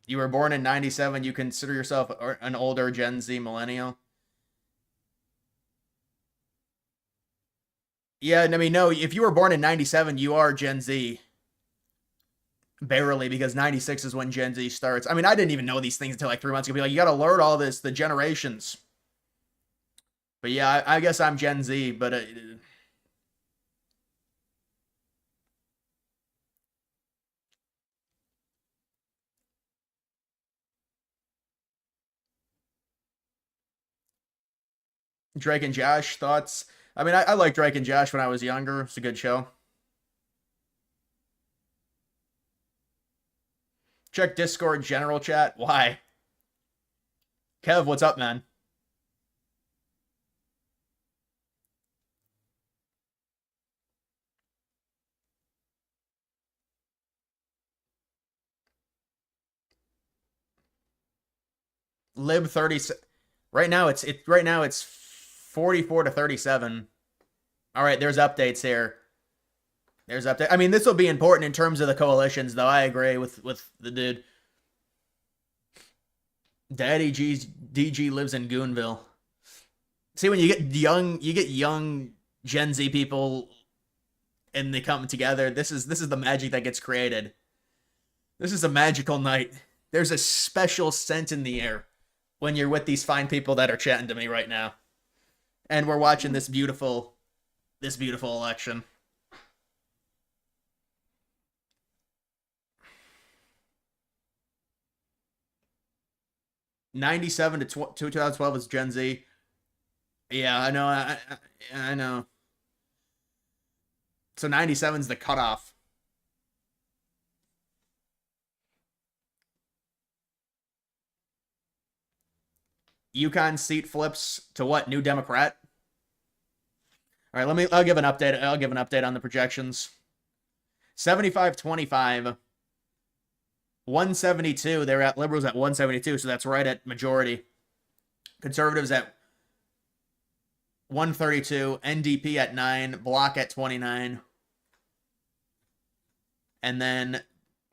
You were born in 97. You consider yourself an older Gen Z millennial? Yeah, I mean, no, if you were born in 97, you are Gen Z. Barely, because 96 is when Gen Z starts. I mean, I didn't even know these things until like 3 months ago. Be like, you got to learn all this, the generations. But yeah, I guess I'm Gen Z, but Drake and Josh thoughts. I mean, I liked Drake and Josh when I was younger. It's a good show. Check Discord general chat. Why? Kev, what's up, man? Lib 30. Right now it's 44 to 37. All right, there's updates here. There's update. I mean, this will be important in terms of the coalitions, though. I agree with the dude. Daddy G's DG lives in Goonville. See, when you get young Gen Z people, and they come together. This is the magic that gets created. This is a magical night. There's a special scent in the air when you're with these fine people that are chatting to me right now, and we're watching this beautiful election. 97 to 2012 is Gen Z. Yeah, I know. I know. So 97 is the cutoff. Yukon seat flips to what? New Democrat? All right, I'll give an update. I'll give an update on the projections. 75-25. 172. They're at liberals at 172, so that's right at majority. Conservatives at 132. NDP at 9. Bloc at 29. And then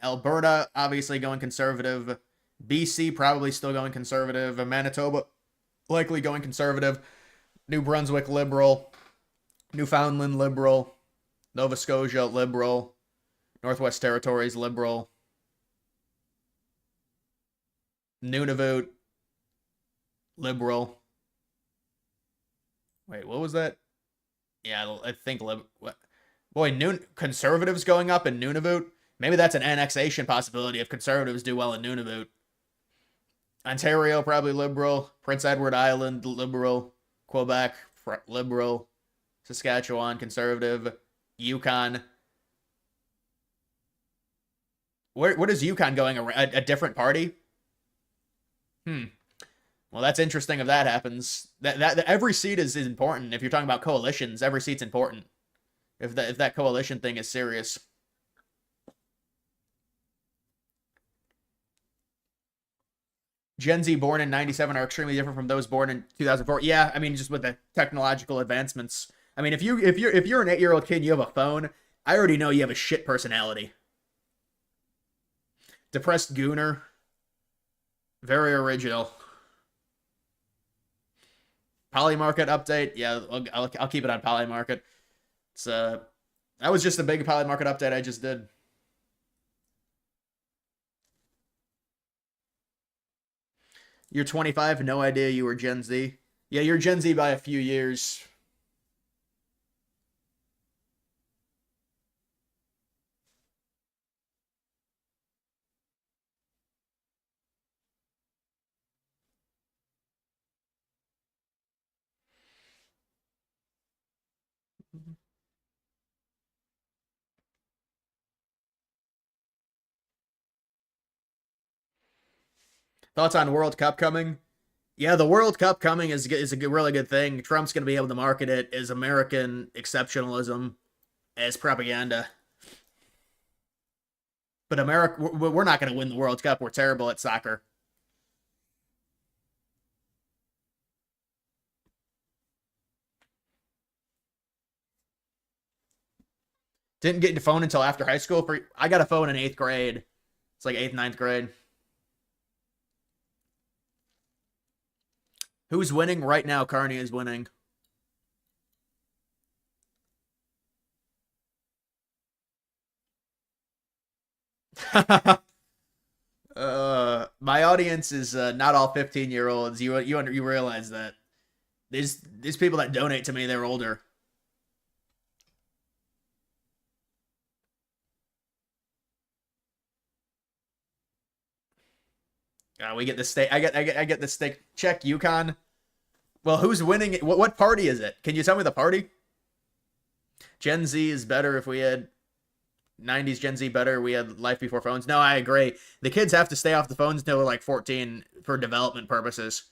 Alberta obviously going conservative. BC probably still going conservative. Manitoba likely going conservative. New Brunswick liberal. Newfoundland liberal. Nova Scotia liberal. Northwest Territories liberal. Nunavut liberal. Wait, what was that? Yeah, I think what? Boy, conservatives going up in Nunavut. Maybe that's an annexation possibility if conservatives do well in Nunavut. Ontario probably liberal. Prince Edward Island liberal. Quebec liberal. Saskatchewan conservative. Yukon. What is Yukon going? A different party? Well, that's interesting if that happens. That every seat is important. If you're talking about coalitions, every seat's important. If that coalition thing is serious. Gen Z born in 97 are extremely different from those born in 2004. Yeah, I mean, just with the technological advancements. I mean, if you're an 8-year-old kid and you have a phone, I already know you have a shit personality. Depressed Gooner. Very original. Poly market update. Yeah, I'll keep it on poly market. It's that was just a big poly market update I just did. You're 25, no idea you were Gen Z. Yeah, you're Gen Z by a few years. Thoughts on World Cup coming? Yeah, the World Cup coming is a really good thing. Trump's going to be able to market it as American exceptionalism, as propaganda. But America, we're not going to win the World Cup. We're terrible at soccer. Didn't get a phone until after high school. I got a phone in eighth grade. It's like eighth, ninth grade. Who's winning right now? Carney is winning. My audience is not all 15-year-olds. You realize that these people that donate to me, they're older. We get the state. I get the stick. Check Yukon. Well, who's winning? What party is it? Can you tell me the party? Gen Z is better if we had 90s Gen Z better. We had life before phones. No, I agree. The kids have to stay off the phones until they're like 14 for development purposes.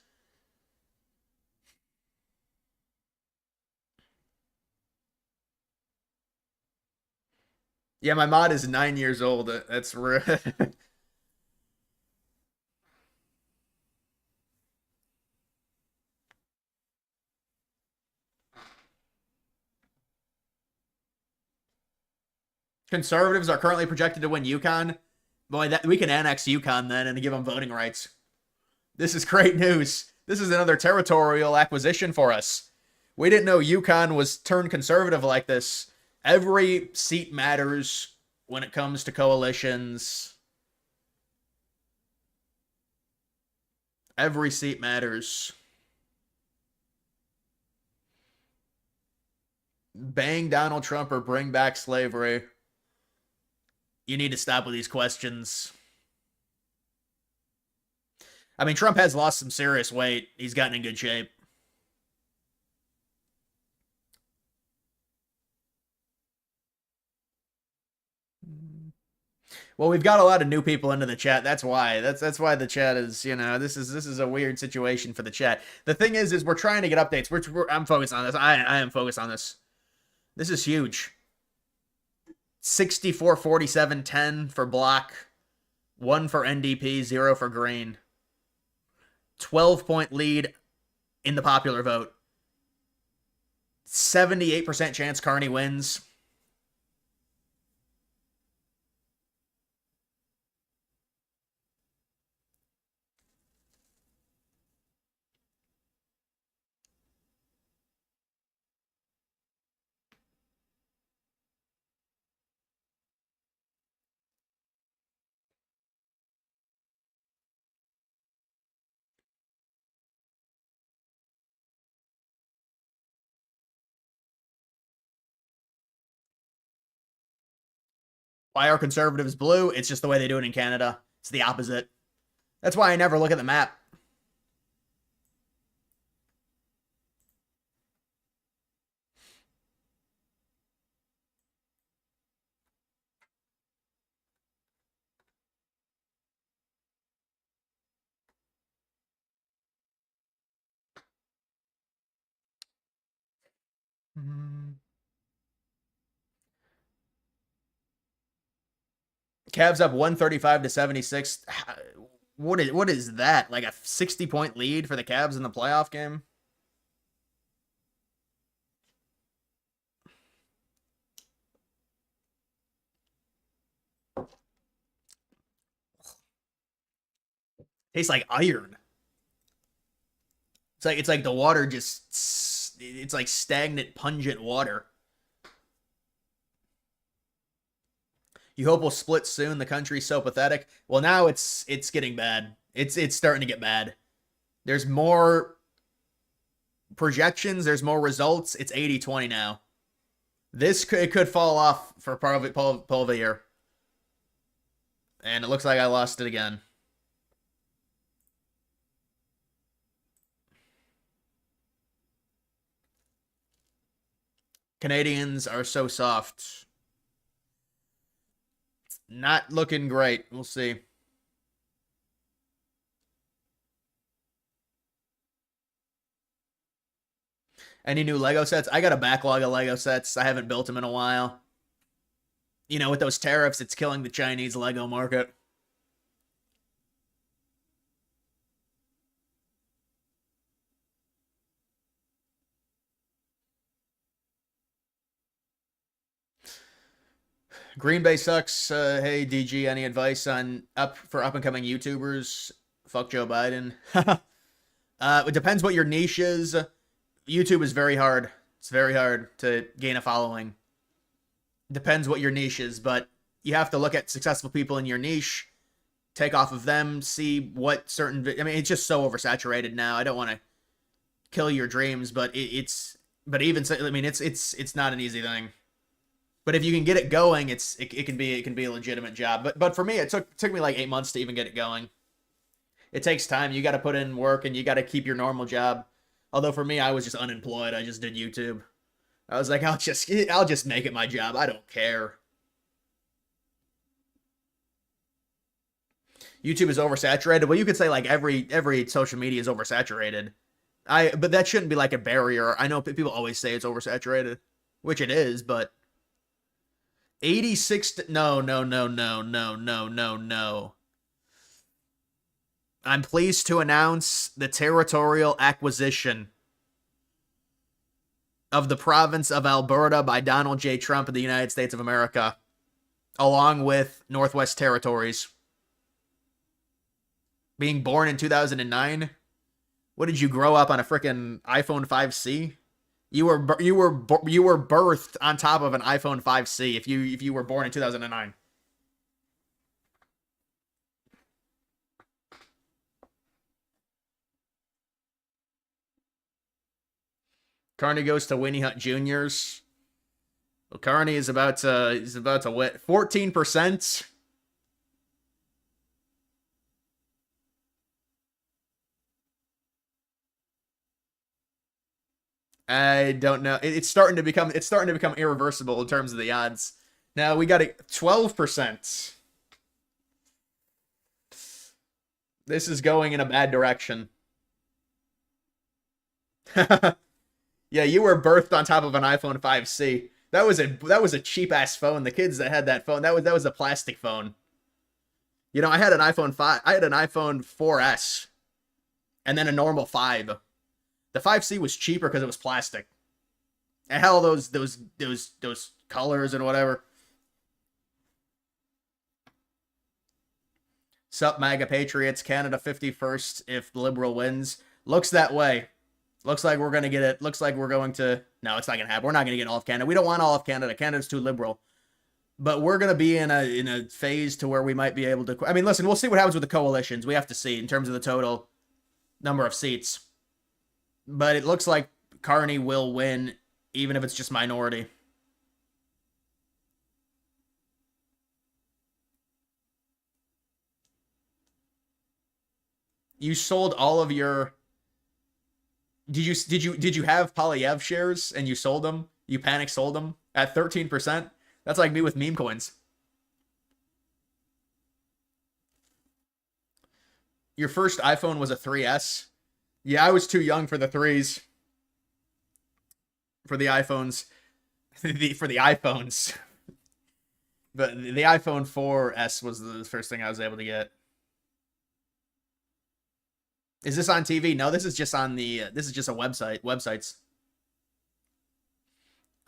Yeah, my mod is 9 years old. That's real. Conservatives are currently projected to win Yukon. Boy, that we can annex Yukon then and give them voting rights. This is great news. This is another territorial acquisition for us. We didn't know Yukon was turned conservative like this. Every seat matters when it comes to coalitions. Every seat matters. Bang Donald Trump or bring back slavery. You need to stop with these questions. I mean, Trump has lost some serious weight. He's gotten in good shape. Well, we've got a lot of new people into the chat. That's why. That's why the chat is. This is a weird situation for the chat. The thing is we're trying to get updates. I'm focused on this. I am focused on this. This is huge. 64, 47, 10 for block, 1 for NDP, 0 for green. 12-point lead in the popular vote. 78% chance Carney wins. Why are conservatives blue? It's just the way they do it in Canada. It's the opposite. That's why I never look at the map. Cavs up 135 to 76. What is that? Like a 60-point lead for the Cavs in the playoff game? Tastes like iron. It's like the water just it's like stagnant, pungent water. You hope we'll split soon. The country's so pathetic. Well, now it's getting bad. It's starting to get bad. There's more projections. There's more results. It's 80-20 now. It could fall off for part of the year. And it looks like I lost it again. Canadians are so soft. Not looking great. We'll see. Any new Lego sets? I got a backlog of Lego sets. I haven't built them in a while. You know, with those tariffs, it's killing the Chinese Lego market. Green Bay sucks. Hey, DG, any advice on up and coming YouTubers? Fuck Joe Biden. It depends what your niche is. YouTube is very hard. It's very hard to gain a following. Depends what your niche is, but you have to look at successful people in your niche, take off of them, see what certain. I mean, it's just so oversaturated now. I don't want to kill your dreams, but it's. But even so, I mean, it's not an easy thing. But if you can get it going, it can be a legitimate job. But for me, it took me like 8 months to even get it going. It takes time. You got to put in work, and you got to keep your normal job. Although for me, I was just unemployed. I just did YouTube. I was like, I'll just make it my job. I don't care. YouTube is oversaturated. Well, you could say like every social media is oversaturated. But that shouldn't be like a barrier. I know people always say it's oversaturated, which it is, but 86 no. I'm pleased to announce the territorial acquisition of the province of Alberta by Donald J. Trump of the United States of America, along with Northwest Territories. Being born in 2009, what did you grow up on a freaking iPhone 5C? You were birthed on top of an iPhone 5C if you were born in 2009. Carney goes to Winnie Hunt Juniors. Well, Carney is about to win 14%. I don't know. It's starting to become irreversible in terms of the odds. Now we got 12%. This is going in a bad direction. Yeah, you were birthed on top of an iPhone 5C. That was a cheap ass phone. The kids that had that phone, that was a plastic phone. You know, I had an iPhone 4S and then a normal 5. The 5C was cheaper because it was plastic. And hell, those colors and whatever. Sup, MAGA Patriots. Canada 51st if the Liberal wins. Looks that way. Looks like we're going to get it. Looks like we're going to... No, it's not going to happen. We're not going to get all of Canada. We don't want all of Canada. Canada's too liberal. But we're going to be in a phase to where we might be able to... I mean, listen, we'll see what happens with the coalitions. We have to see in terms of the total number of seats. But it looks like Carney will win, even if it's just minority. You sold all of your... Did you have Polyev shares and you sold them? You panic sold them at 13%? That's like me with meme coins. Your first iPhone was a 3S? Yeah, I was too young for the 3s. For the iPhones. For the iPhones. But the iPhone 4S was the first thing I was able to get. Is this on TV? No, this is just on the. This is just a website. Websites.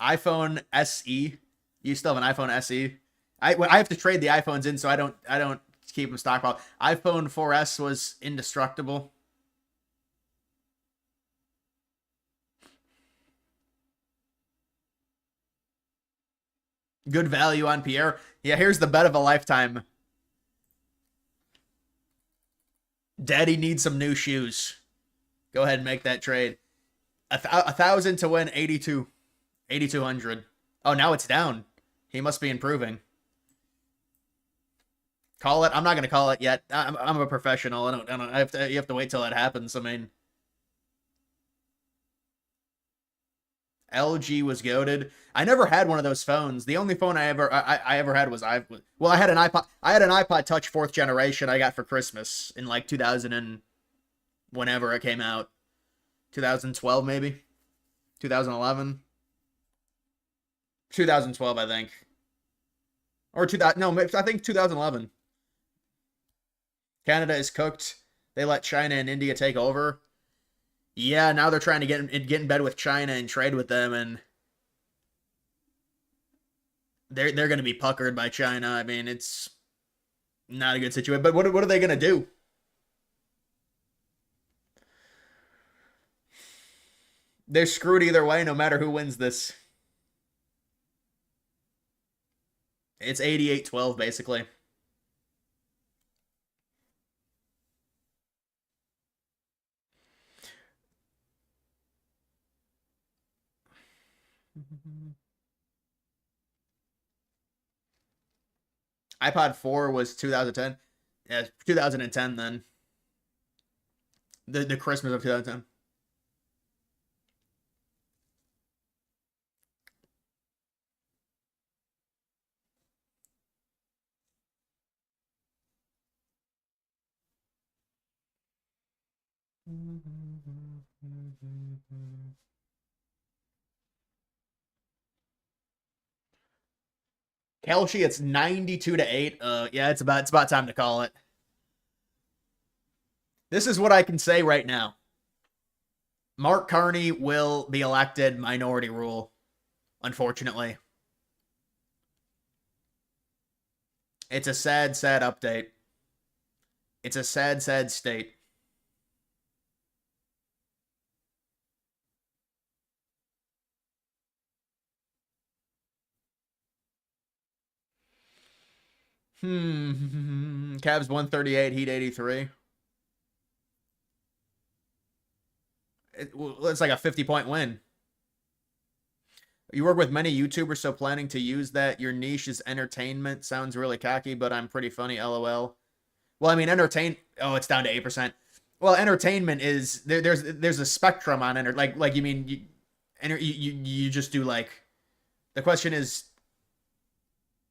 iPhone SE. You still have an iPhone SE? I have to trade the iPhones in, so I don't keep them stockpiled. iPhone 4S was indestructible. Good value on Pierre. Yeah, here's the bet of a lifetime. Daddy needs some new shoes. Go ahead and make that trade. A thousand to win 82. 8,200. Oh, now it's down. He must be improving. Call it. I'm not gonna call it yet. I'm a professional. You have to wait till that happens. I mean, LG was goaded. I never had one of those phones. The only phone I ever had was I had an iPod. I had an iPod Touch 4th generation I got for Christmas in like 2000 and whenever it came out. 2012 maybe. 2011. 2012 I think. Or 2000 no, I think 2011. Canada is cooked. They let China and India take over. Yeah, now they're trying to get in bed with China and trade with them, and they're going to be puckered by China. I mean, it's not a good situation. But what are they going to do? They're screwed either way, no matter who wins this. It's 88-12, basically. iPod 4 was 2010. Yeah, 2010 then. The Christmas of 2010. Kelshi, it's 92-8. Yeah, it's about time to call it. This is what I can say right now. Mark Carney will be elected minority rule, unfortunately. It's a sad, sad update. It's a sad, sad state. Cavs 138, Heat 83. It's like a 50-point win. You work with many YouTubers, so planning to use that. Your niche is entertainment. Sounds really cocky, but I'm pretty funny, LOL. Well, I mean, Oh, it's down to 8%. Well, entertainment is there's a spectrum on like you mean you just do like the question is,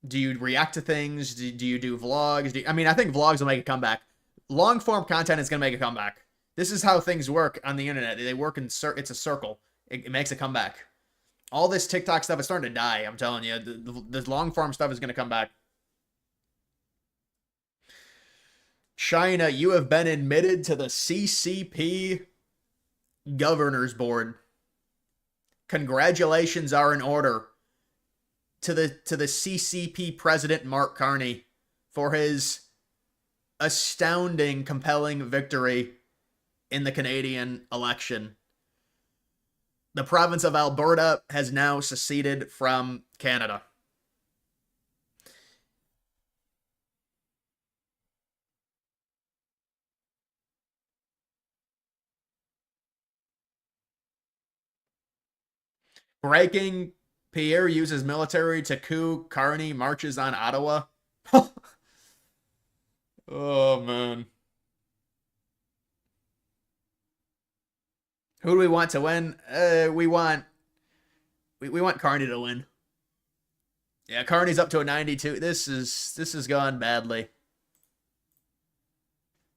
do you react to things? Do you do vlogs? I mean, I think vlogs will make a comeback. Long form content is gonna make a comeback. This is how things work on the internet. They work in it's a circle. It makes a comeback. All this TikTok stuff is starting to die. I'm telling you, the long form stuff is gonna come back. China, you have been admitted to the CCP Governors Board. Congratulations are in order to the CCP President Mark Carney for his astounding, compelling victory in the Canadian election. The province of Alberta has now seceded from Canada. Breaking, Pierre uses military to coup. Carney marches on Ottawa. Oh, man. Who do we want to win? We want Carney to win. Yeah, Carney's up to a 92. This is gone badly.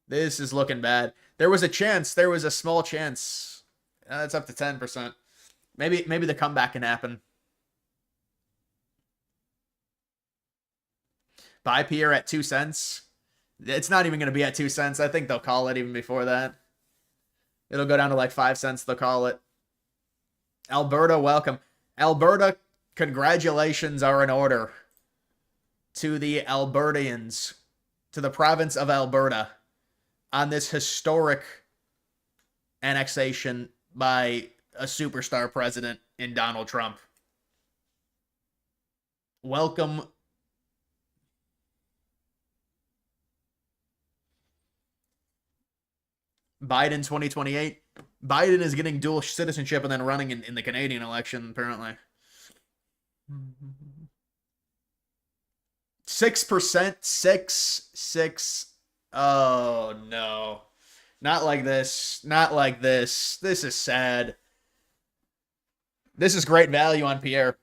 This is looking bad. There was a chance. There was a small chance. It's up to 10%. Maybe the comeback can happen. Buy Pierre at 2 cents. It's not even going to be at 2 cents. I think they'll call it even before that. It'll go down to like 5 cents. They'll call it. Alberta, welcome. Alberta, congratulations are in order to the Albertians, to the province of Alberta, on this historic annexation by a superstar president in Donald Trump. welcome. Biden 2028. Biden is getting dual citizenship and then running in the Canadian election, apparently. 6%, 6. Oh no. Not like this. Not like this. This is sad. This is great value on Pierre.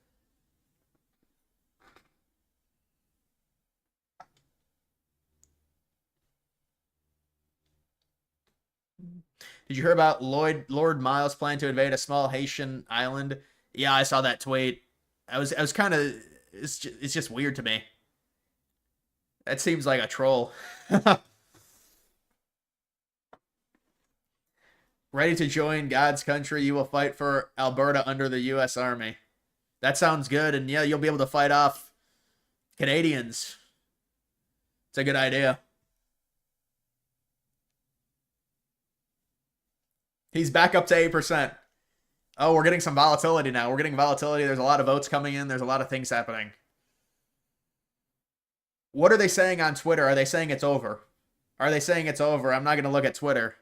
Did you hear about Lord Miles planning to invade a small Haitian island? Yeah, I saw that tweet. I was kind of it's just weird to me. That seems like a troll. Ready to join God's country, you will fight for Alberta under the US Army. That sounds good, and yeah, you'll be able to fight off Canadians. It's a good idea. He's back up to 8%. Oh, we're getting some volatility now. We're getting volatility. There's a lot of votes coming in. There's a lot of things happening. What are they saying on Twitter? Are they saying it's over? Are they saying it's over? I'm not going to look at Twitter.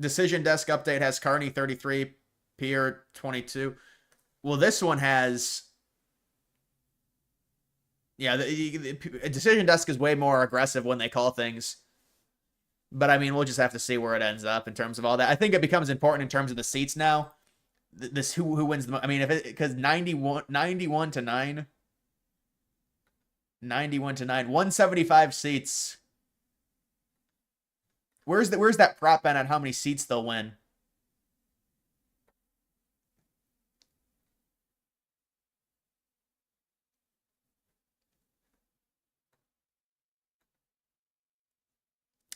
Decision Desk update has Carney 33, Pierre 22. Well, this one has... Yeah, the Decision Desk is way more aggressive when they call things. But, I mean, we'll just have to see where it ends up in terms of all that. I think it becomes important in terms of the seats now. This who wins the... I mean, if it... Because 91 to 9... 91 to 9. 175 seats. Where's that prop bet on how many seats they'll win?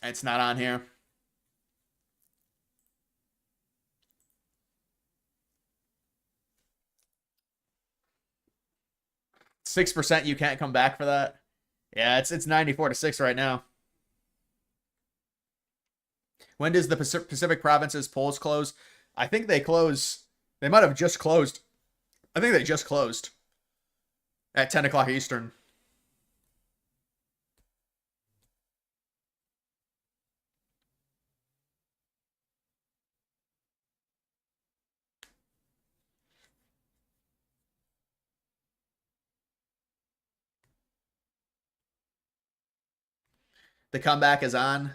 It's not on here. %, you can't come back for that. Yeah, it's 94 to 6 right now. When does the Pacific Provinces polls close? I think they close. They might have just closed. I think they just closed at 10 o'clock Eastern. The comeback is on.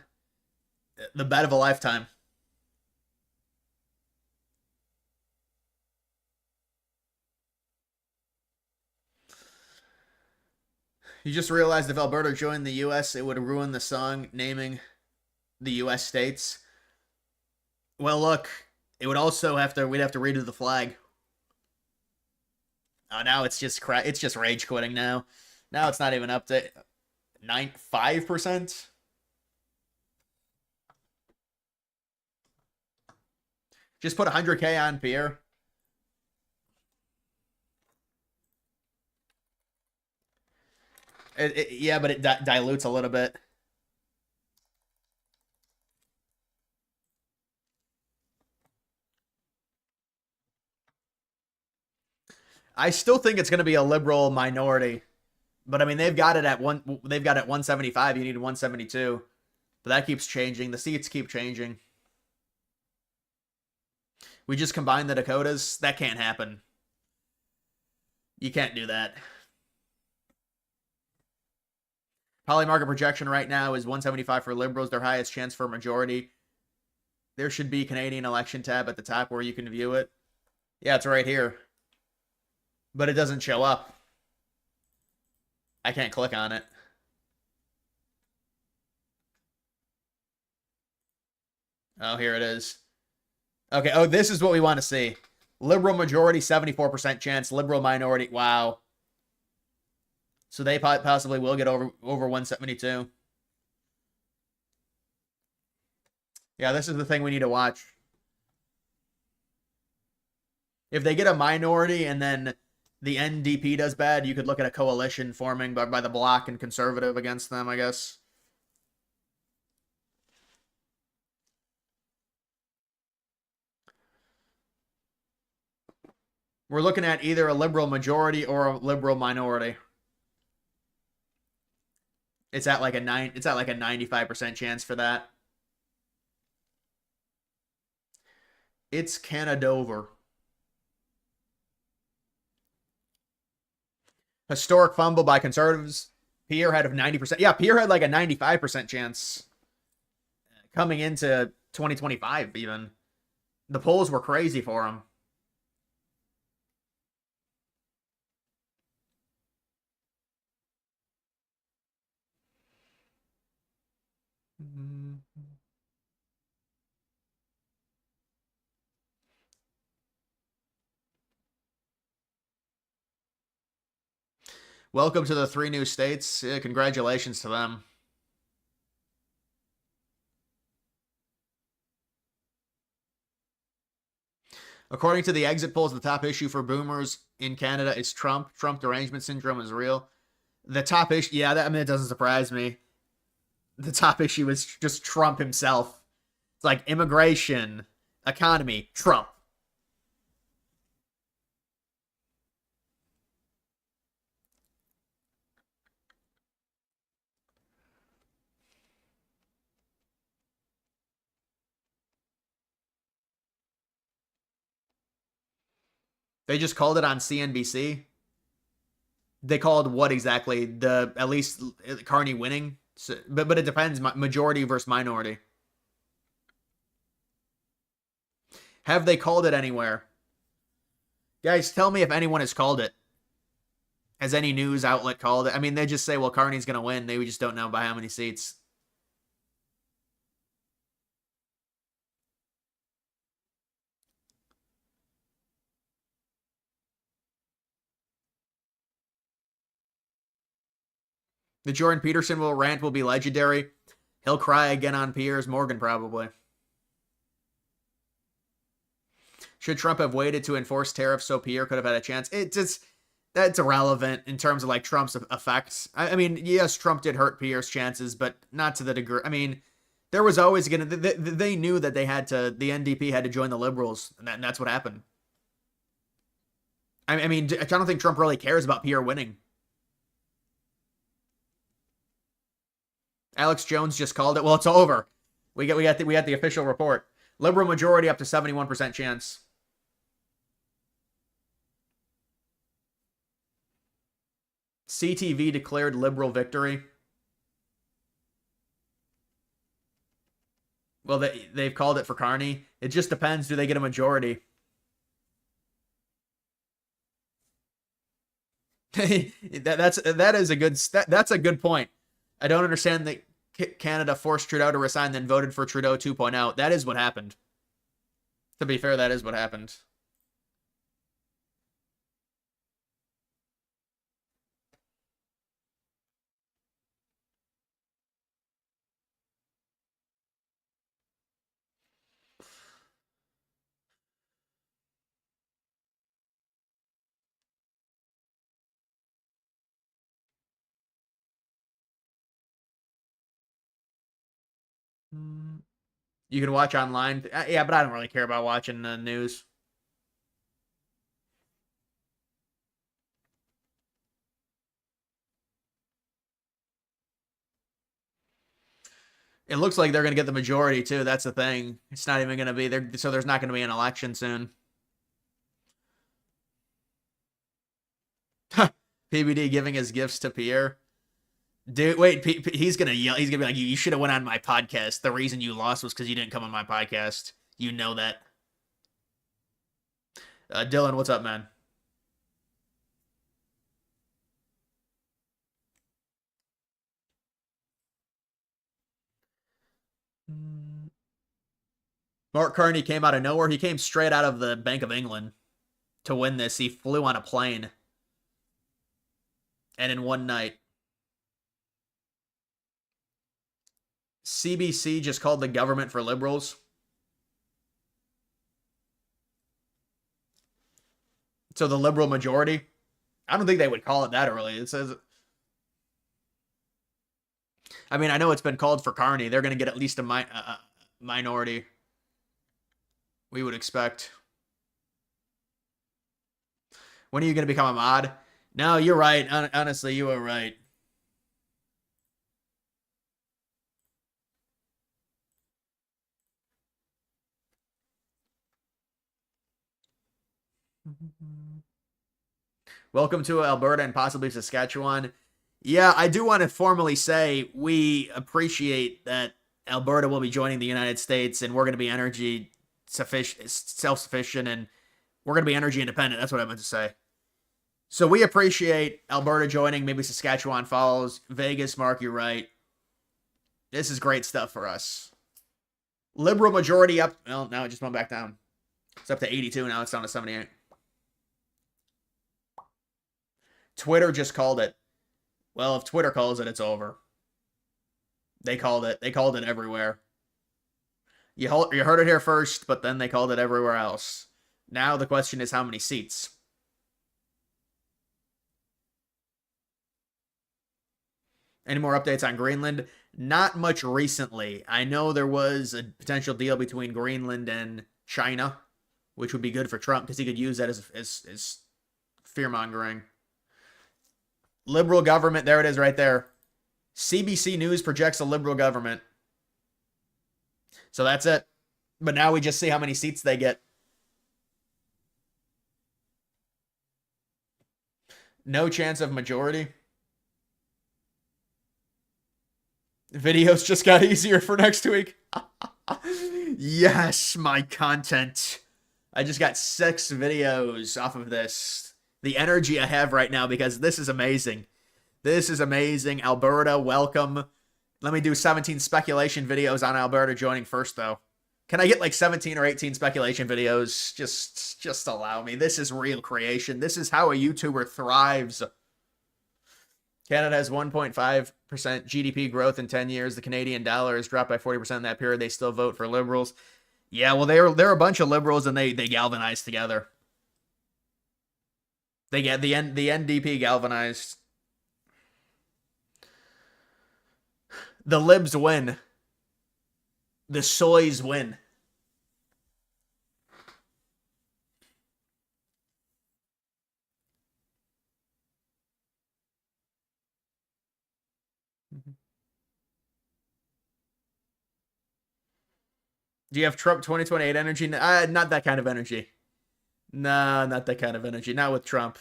The bet of a lifetime. You just realized if Alberta joined the U.S., it would ruin the song naming the U.S. states. Well, look, it would also we'd have to redo the flag. Oh, now it's just rage quitting now. Now it's not even up to 5%. Just put 100K on Pierre. Yeah, but it dilutes a little bit. I still think it's going to be a liberal minority, but I mean they've got it at 175. You need 172, but that keeps changing. The seats keep changing. We just combine the Dakotas. That can't happen. You can't do that. Poly market projection right now is 175 for liberals, their highest chance for a majority. There should be Canadian election tab at the top where you can view it. Yeah, it's right here. But it doesn't show up. I can't click on it. Oh, here it is. Okay, oh, this is what we want to see. Liberal majority, 74% chance. Liberal minority, wow. So they possibly will get over 172. Yeah, this is the thing we need to watch. If they get a minority and then the NDP does bad, you could look at a coalition forming by the Bloc and Conservative against them, I guess. We're looking at either a liberal majority or a liberal minority. It's at like a 95% chance for that. It's Canada. Historic fumble by conservatives. Pierre had a 90%. Yeah, Pierre had like a 95% chance coming into 2025 even. The polls were crazy for him. Welcome to the 3 new states. Yeah, congratulations to them. According to the exit polls, the top issue for boomers in Canada is Trump. Trump derangement syndrome is real. The top issue, yeah, it doesn't surprise me. The top issue is just Trump himself. It's like immigration, economy, Trump. They just called it on CNBC. They called what exactly? The at least Carney winning, so, but it depends. Majority versus minority. Have they called it anywhere? Guys, tell me if anyone has called it. Has any news outlet called it? I mean, they just say, well, Carney's going to win. They just don't know by how many seats. The Jordan Peterson rant will be legendary. He'll cry again on Piers Morgan, probably. Should Trump have waited to enforce tariffs so Pierre could have had a chance? That's irrelevant in terms of like Trump's effects. I mean, yes, Trump did hurt Pierre's chances, but not to the degree. I mean, there was always gonna. They knew that they had to. The NDP had to join the Liberals, and that's what happened. I mean, I don't think Trump really cares about Pierre winning. Alex Jones just called it. Well, it's over. We got the official report. Liberal majority up to 71% chance. CTV declared liberal victory. Well, they've called it for Carney. It just depends. Do they get a majority? that's a good point. I don't understand that Canada forced Trudeau to resign, then voted for Trudeau 2.0. That is what happened. To be fair, that is what happened. You can watch online. Yeah, but I don't really care about watching the news. It looks like they're going to get the majority, too. That's the thing. It's not even going to be there. So there's not going to be an election soon. PBD giving his gifts to Pierre. Dude, wait, he's gonna yell. He's gonna be like, "You should have went on my podcast. The reason you lost was because you didn't come on my podcast. You know that." Dylan, what's up, man? Mark Carney came out of nowhere. He came straight out of the Bank of England to win this. He flew on a plane, and in one night, CBC just called the government for liberals. So the liberal majority. I don't think they would call it that early. It says. I mean, I know it's been called for Carney. They're going to get at least a minority. We would expect. When are you going to become a mod? No, you're right. Honestly, you are right. Welcome to Alberta and possibly Saskatchewan. Yeah, I do want to formally say we appreciate that Alberta will be joining the United States and we're going to be energy sufficient, self-sufficient, and we're going to be energy independent. That's what I meant to say. So we appreciate Alberta joining. Maybe Saskatchewan follows. Vegas, Mark, you're right. This is great stuff for us. Liberal majority up. Well, now it just went back down. It's up to 82. Now it's down to 78. Twitter just called it. Well, if Twitter calls it, it's over. They called it. They called it everywhere. You heard it here first, but then they called it everywhere else. Now the question is how many seats? Any more updates on Greenland? Not much recently. I know there was a potential deal between Greenland and China, which would be good for Trump because he could use that as fear-mongering. Liberal government, there it is right there. CBC News projects a liberal government. So that's it. But now we just see how many seats they get. No chance of majority. Videos just got easier for next week. Yes, my content. I just got 6 videos off of this. The energy I have right now because this is amazing. This is amazing. Alberta, welcome. Let me do 17 speculation videos on Alberta joining first, though. Can I get like 17 or 18 speculation videos? Just allow me. This is real creation. This is how a YouTuber thrives. Canada has 1.5% GDP growth in 10 years. The Canadian dollar has dropped by 40% in that period. They still vote for liberals. Yeah, well, they're a bunch of liberals, and they galvanized together. They get the NDP galvanized. The libs win. The soys win. Do you have Trump 2028 energy? Not that kind of energy. Nah, not that kind of energy. Not with Trump.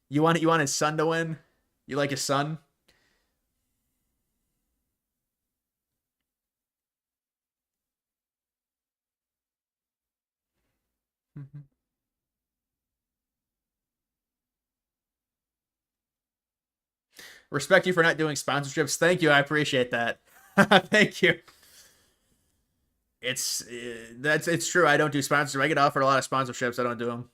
You want his son to win? You like his son? Respect you for not doing sponsorships. Thank you. I appreciate that. Thank you. It's true. I don't do sponsorships. I get offered a lot of sponsorships. I don't do them.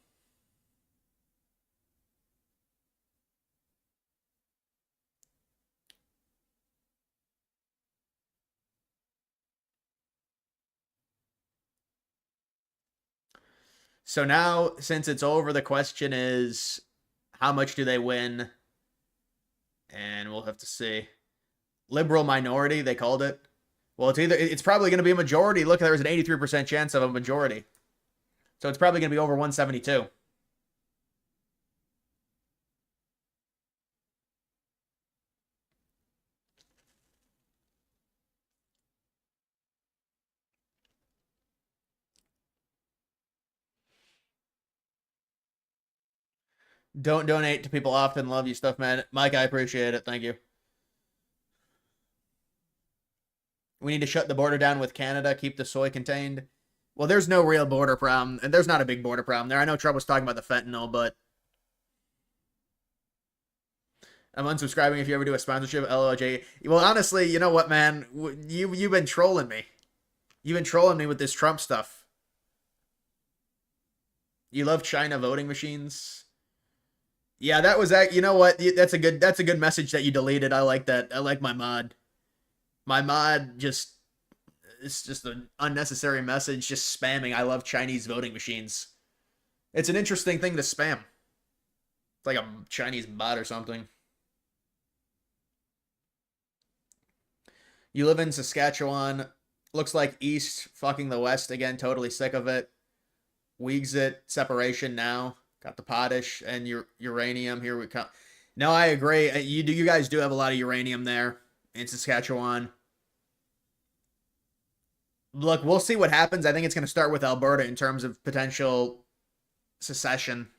So now, since it's over, the question is, how much do they win? And we'll have to see. Liberal minority, they called it. Well, it's probably going to be a majority. Look, there's an 83% chance of a majority. So it's probably going to be over 172. Don't donate to people often. Love you stuff, man. Mike, I appreciate it. Thank you. We need to shut the border down with Canada, keep the soy contained. Well, there's no real border problem, and there's not a big border problem there. I know Trump was talking about the fentanyl, but I'm unsubscribing if you ever do a sponsorship. LOJ. Well, honestly, you know what, man? You've been trolling me. You've been trolling me with this Trump stuff. You love China voting machines. Yeah, that was that. You know what? That's a good message that you deleted. I like that. I like my mod. My mod just it's just an unnecessary message, just spamming. I love Chinese voting machines. It's an interesting thing to spam. It's like a Chinese bot or something. You live in Saskatchewan. Looks like East fucking the West again. Totally sick of it. Weeks it. Separation now. Got the potash and uranium. Here we come. No, I agree. You guys do have a lot of uranium there in Saskatchewan. Look, we'll see what happens. I think it's going to start with Alberta in terms of potential secession.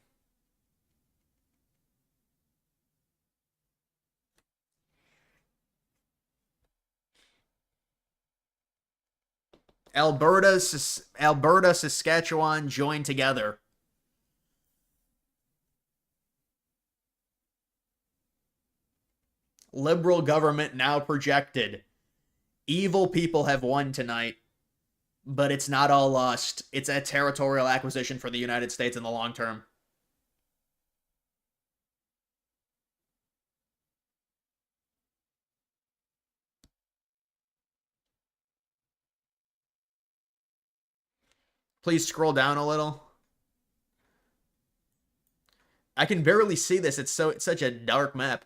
Alberta, Saskatchewan join together. Liberal government now projected. Evil people have won tonight, but it's not all lost. It's a territorial acquisition for the United States in the long term. Please scroll down a little. I can barely see this. It's such a dark map.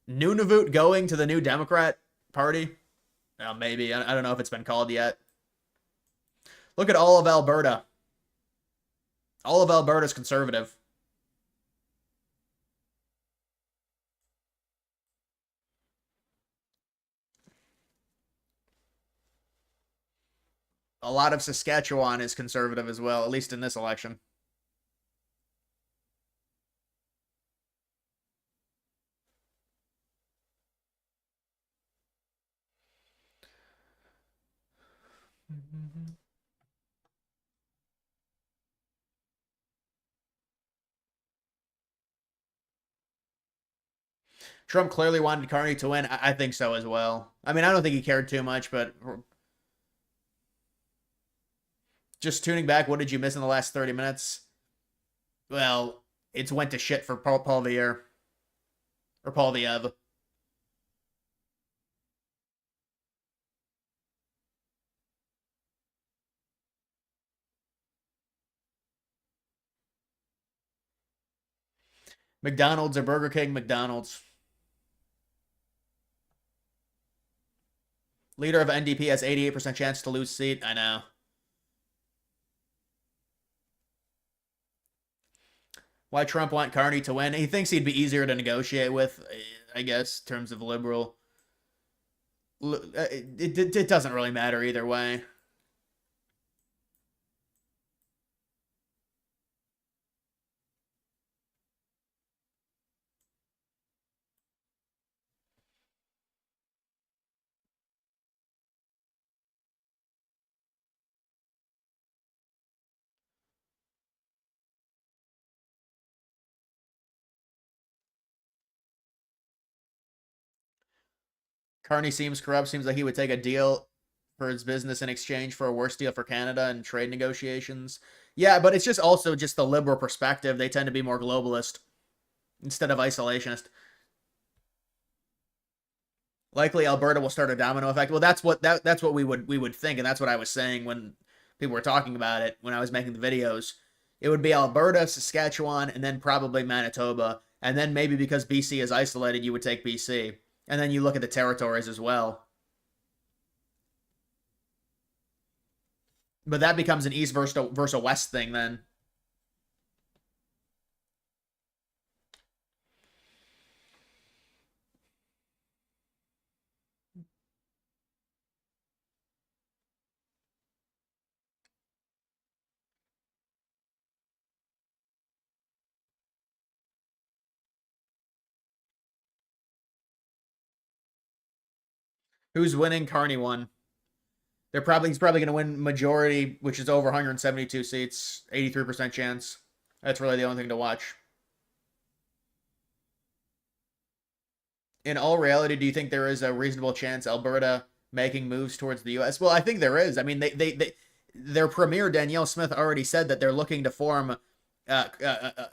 Nunavut going to the new Democrat Party. Maybe. I don't know if it's been called yet. Look at all of Alberta. All of Alberta's conservative. A lot of Saskatchewan is conservative as well, at least in this election. Trump clearly wanted Carney to win. I think so as well. I mean, I don't think he cared too much, but just tuning back, what did you miss in the last 30 minutes? Well, it's went to shit for Paul Vieira. Or Paul Viev. McDonald's or Burger King? McDonald's. Leader of NDP has 88% chance to lose seat. I know. Why Trump want Carney to win? He thinks he'd be easier to negotiate with, I guess, in terms of liberal. It doesn't really matter either way. Carney seems corrupt. Seems like he would take a deal for his business in exchange for a worse deal for Canada and trade negotiations. Yeah, but it's just also just the liberal perspective. They tend to be more globalist instead of isolationist. Likely Alberta will start a domino effect. Well, that's what we would think, and that's what I was saying when people were talking about it when I was making the videos. It would be Alberta, Saskatchewan, and then probably Manitoba, and then maybe because BC is isolated, you would take BC, and then you look at the territories as well. But that becomes an East versus a West thing then. Who's winning? Carney won. He's probably going to win majority, which is over 172 seats, 83% chance. That's really the only thing to watch. In all reality, do you think there is a reasonable chance Alberta making moves towards the U.S.? Well, I think there is. I mean, their premier Danielle Smith already said that they're looking to form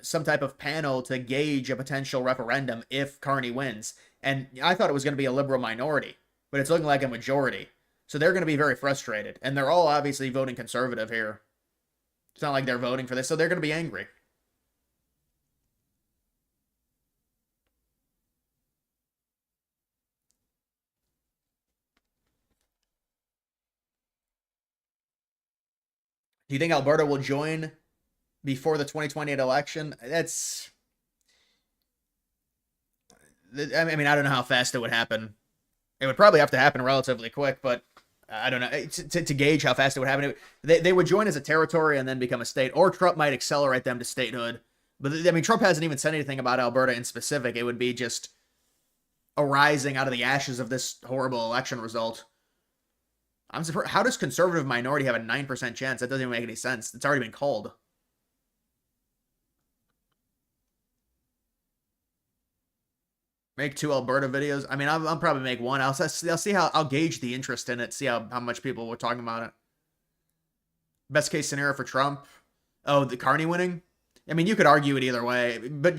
some type of panel to gauge a potential referendum if Carney wins. And I thought it was going to be a liberal minority, but it's looking like a majority. So they're going to be very frustrated. And they're all obviously voting conservative here. It's not like they're voting for this, so they're going to be angry. Do you think Alberta will join before the 2028 election. I mean, I don't know how fast it would happen. It would probably have to happen relatively quick, but I don't know. To gauge how fast it would happen, they would join as a territory and then become a state, or Trump might accelerate them to statehood. But I mean, Trump hasn't even said anything about Alberta in specific. It would be just arising out of the ashes of this horrible election result. I'm surprised. How does conservative minority have a 9% chance? That doesn't even make any sense. It's already been called. Make 2 Alberta videos. I mean, I'll probably make one. I'll see how I'll gauge the interest in it. See how much people were talking about it. Best case scenario for Trump. Oh, the Carney winning. I mean, you could argue it either way, but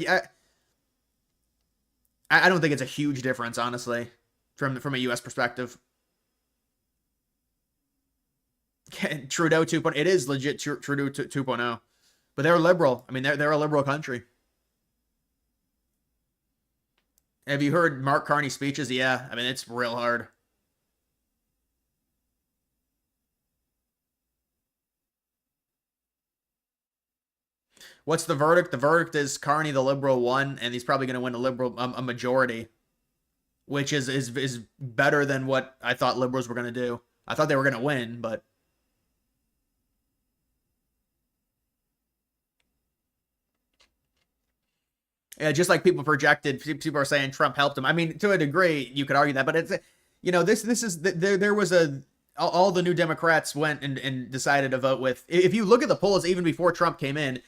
I don't think it's a huge difference, honestly, from a U.S. perspective. Trudeau 2.0. It is legit Trudeau 2.0, but they're liberal. I mean, they're a liberal country. Have you heard Mark Carney's speeches? Yeah, I mean, it's real hard. What's the verdict? The verdict is Carney, the liberal, won, and he's probably going to win a majority, which is better than what I thought liberals were going to do. I thought they were going to win, but yeah, just like people projected, people are saying Trump helped him. I mean, to a degree, you could argue that, but it's, this is there was all the new Democrats went and decided to vote with. If you look at the polls, even before Trump came in,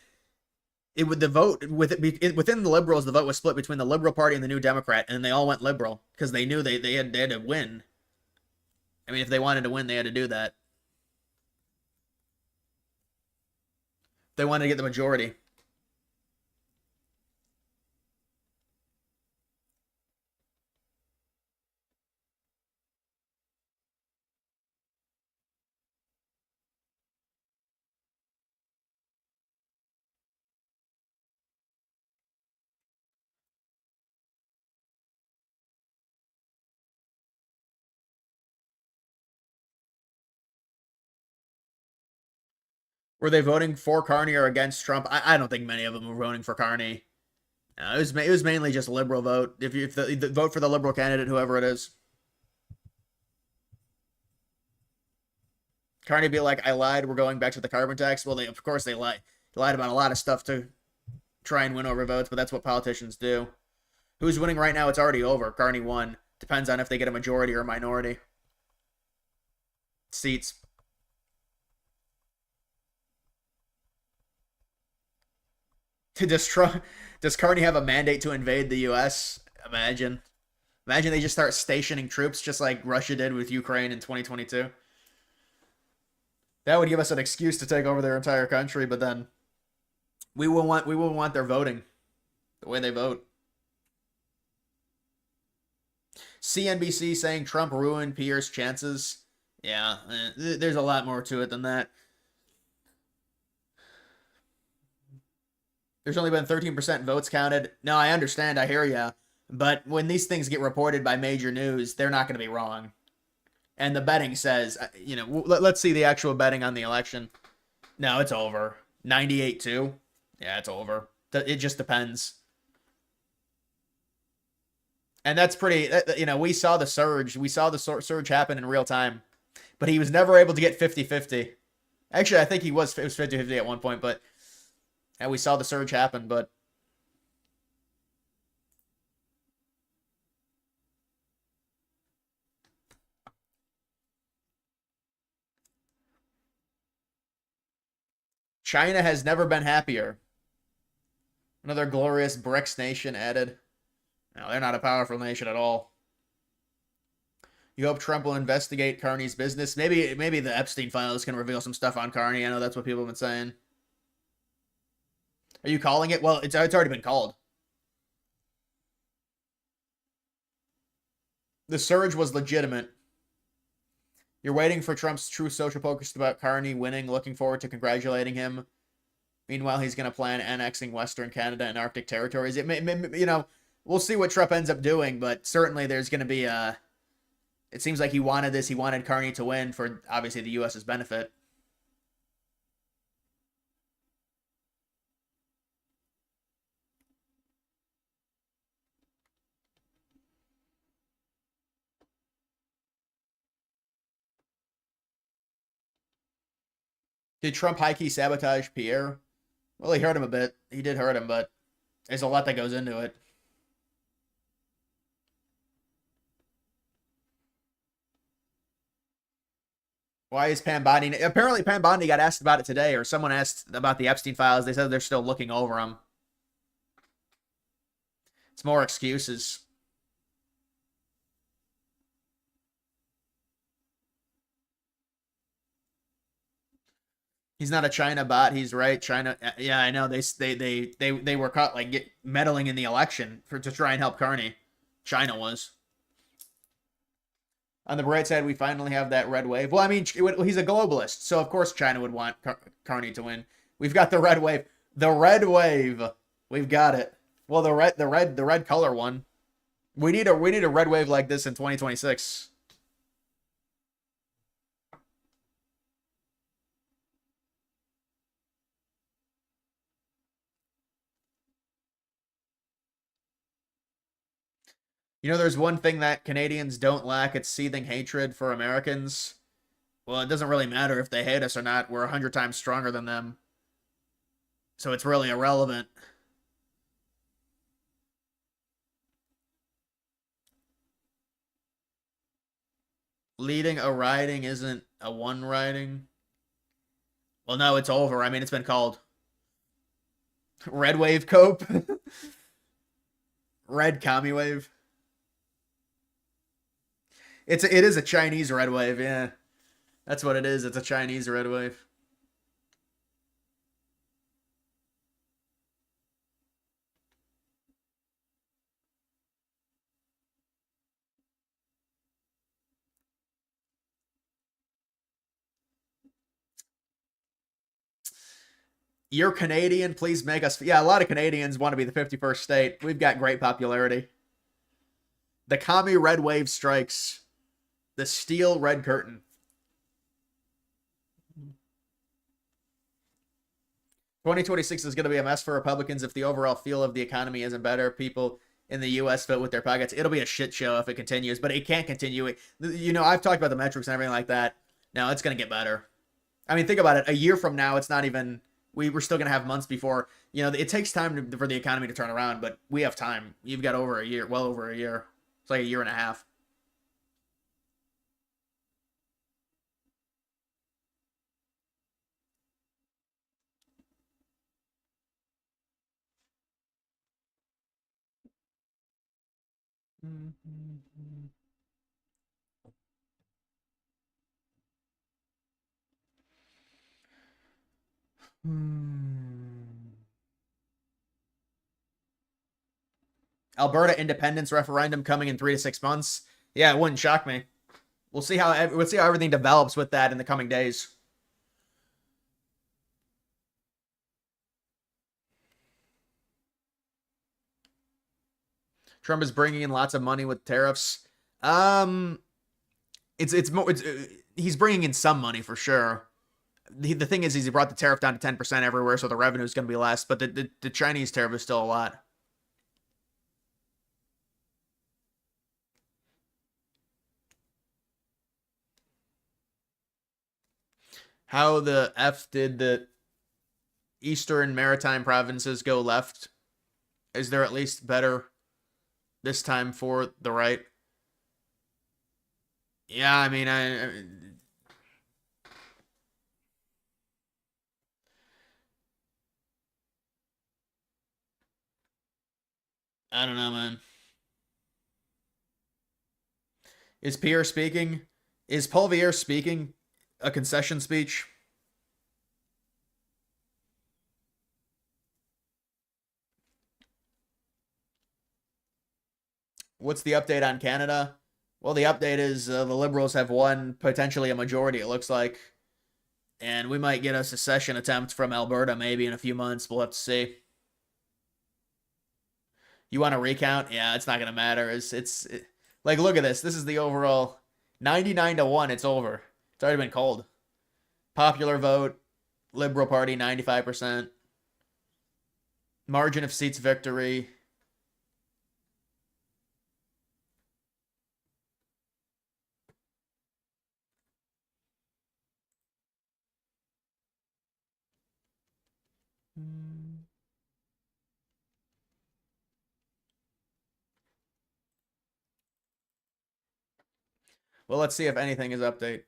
it would the vote within the liberals, the vote was split between the Liberal Party and the New Democrat, and they all went liberal because they knew they had to win. I mean, if they wanted to win, they had to do that. They wanted to get the majority. Were they voting for Carney or against Trump? I don't think many of them were voting for Carney. It was mainly just a liberal vote. If the vote for the liberal candidate, whoever it is. Carney be like, I lied. We're going back to the carbon tax. Well, of course they lied. They lied about a lot of stuff to try and win over votes, but that's what politicians do. Who's winning right now? It's already over. Carney won. Depends on if they get a majority or a minority. Seats. Does Carney have a mandate to invade the U.S.? Imagine they just start stationing troops just like Russia did with Ukraine in 2022. That would give us an excuse to take over their entire country, but then we will want their voting the way they vote. CNBC saying Trump ruined Pierre's chances. Yeah, there's a lot more to it than that. There's only been 13% votes counted. No, I understand. I hear ya. But when these things get reported by major news, they're not going to be wrong. And the betting says, let's see the actual betting on the election. No, it's over. 98-2. Yeah, it's over. It just depends. And that's pretty, we saw the surge. We saw the surge happen in real time. But he was never able to get 50-50. Actually, I think it was 50-50 at one point, but and we saw the surge happen, but China has never been happier. Another glorious BRICS nation added. No, they're not a powerful nation at all. You hope Trump will investigate Carney's business. Maybe the Epstein files can reveal some stuff on Carney. I know that's what people have been saying. Are you calling it? Well, it's already been called. The surge was legitimate. You're waiting for Trump's true social focus about Carney winning, looking forward to congratulating him. Meanwhile, he's going to plan annexing Western Canada and Arctic territories. We'll see what Trump ends up doing, but certainly there's going to be it seems like he wanted this. He wanted Carney to win for, obviously, the U.S.'s benefit. Did Trump high-key sabotage Pierre? Well, he hurt him a bit. He did hurt him, but there's a lot that goes into it. Why is Pam Bondi? Apparently, Pam Bondi got asked about it today, or someone asked about the Epstein files. They said they're still looking over them. It's more excuses. He's not a China bot. He's right. China. Yeah, I know. They were caught like meddling in the election to try and help Carney. China was. On the bright side, we finally have that red wave. Well, I mean, he's a globalist, so of course China would want Carney to win. We've got the red wave. The red wave. We've got it. Well, the red color one. We need a red wave like this in 2026. You know, there's one thing that Canadians don't lack. It's seething hatred for Americans. Well, it doesn't really matter if they hate us or not. We're 100 times stronger than them. So it's really irrelevant. Leading a riding isn't a one riding. Well, no, it's over. I mean, it's been called Red Wave Cope. Red Commie Wave. It is a Chinese red wave, yeah. That's what it is. It's a Chinese red wave. You're Canadian, please make us. Yeah, a lot of Canadians want to be the 51st state. We've got great popularity. The commie red wave strikes. The steel red curtain. 2026 is going to be a mess for Republicans if the overall feel of the economy isn't better. People in the U.S. vote with their pockets. It'll be a shit show if it continues, but it can't continue. You know, I've talked about the metrics and everything like that. No, it's going to get better. I mean, think about it. A year from now, it's not even. We're still going to have months before. You know, it takes time for the economy to turn around, but we have time. You've got over a year, well over a year. It's like a year and a half. Alberta independence referendum coming in 3 to 6 months. Yeah, it wouldn't shock me. We'll see how everything develops with that in the coming days. Trump is bringing in lots of money with tariffs. Um, it's more he's bringing in some money for sure. The thing is, he brought the tariff down to 10% everywhere, so the revenue is going to be less. But the Chinese tariff is still a lot. How the F did the Eastern Maritime provinces go left? Is there at least better this time for the right? Yeah, I mean, I don't know, man. Is Pierre speaking? Is Paul Vier speaking a concession speech? What's the update on Canada? Well, the update is the Liberals have won potentially a majority, it looks like. And we might get a secession attempt from Alberta maybe in a few months. We'll have to see. You want to recount? Yeah, it's not going to matter. Like, look at this. This is the overall 99-1. It's over. It's already been called. Popular vote, Liberal Party 95%. Margin of seats victory. Well, let's see if anything is update.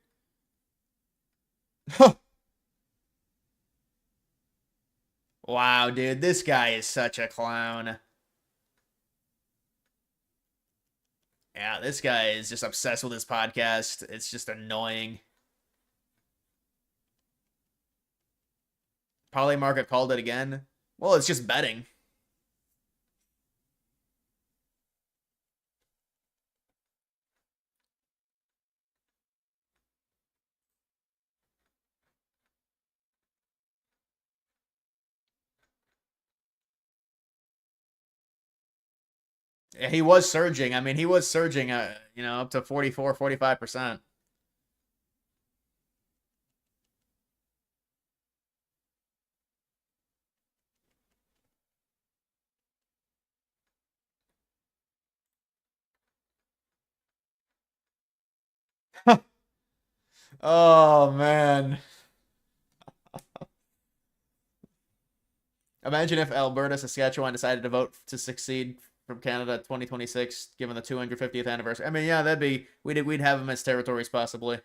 Wow, dude, this guy is such a clown. Yeah, this guy is just obsessed with his podcast. It's just annoying. Polymarket called it again. Well, it's just betting. He was surging. I mean, he was surging, up to 44, 45%. Oh, man. Imagine if Alberta, Saskatchewan decided to vote to succeed from Canada 2026, given the 250th anniversary. I mean, yeah, we'd have him as territories possibly.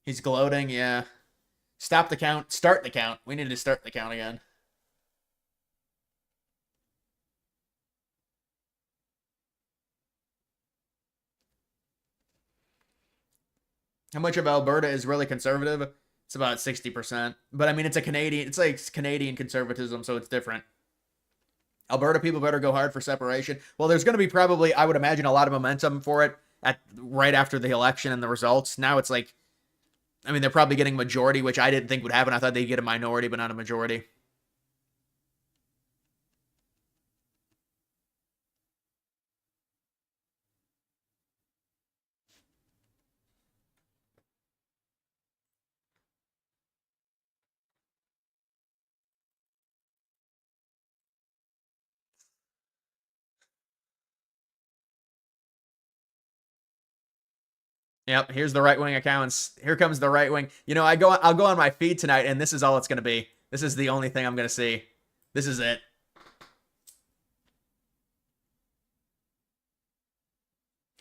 He's gloating, yeah. Stop the count. Start the count. We need to start the count again. How much of Alberta is really conservative? It's about 60%. But I mean, it's a Canadian, it's like Canadian conservatism, so it's different. Alberta people better go hard for separation. Well, there's going to be probably, I would imagine, a lot of momentum for it at right after the election and the results. Now it's like, I mean, they're probably getting majority, which I didn't think would happen. I thought they'd get a minority, but not a majority. Yep, here's the right wing accounts. Here comes the right wing. I'll go on my feed tonight, and this is all it's gonna be. This is the only thing I'm gonna see. This is it.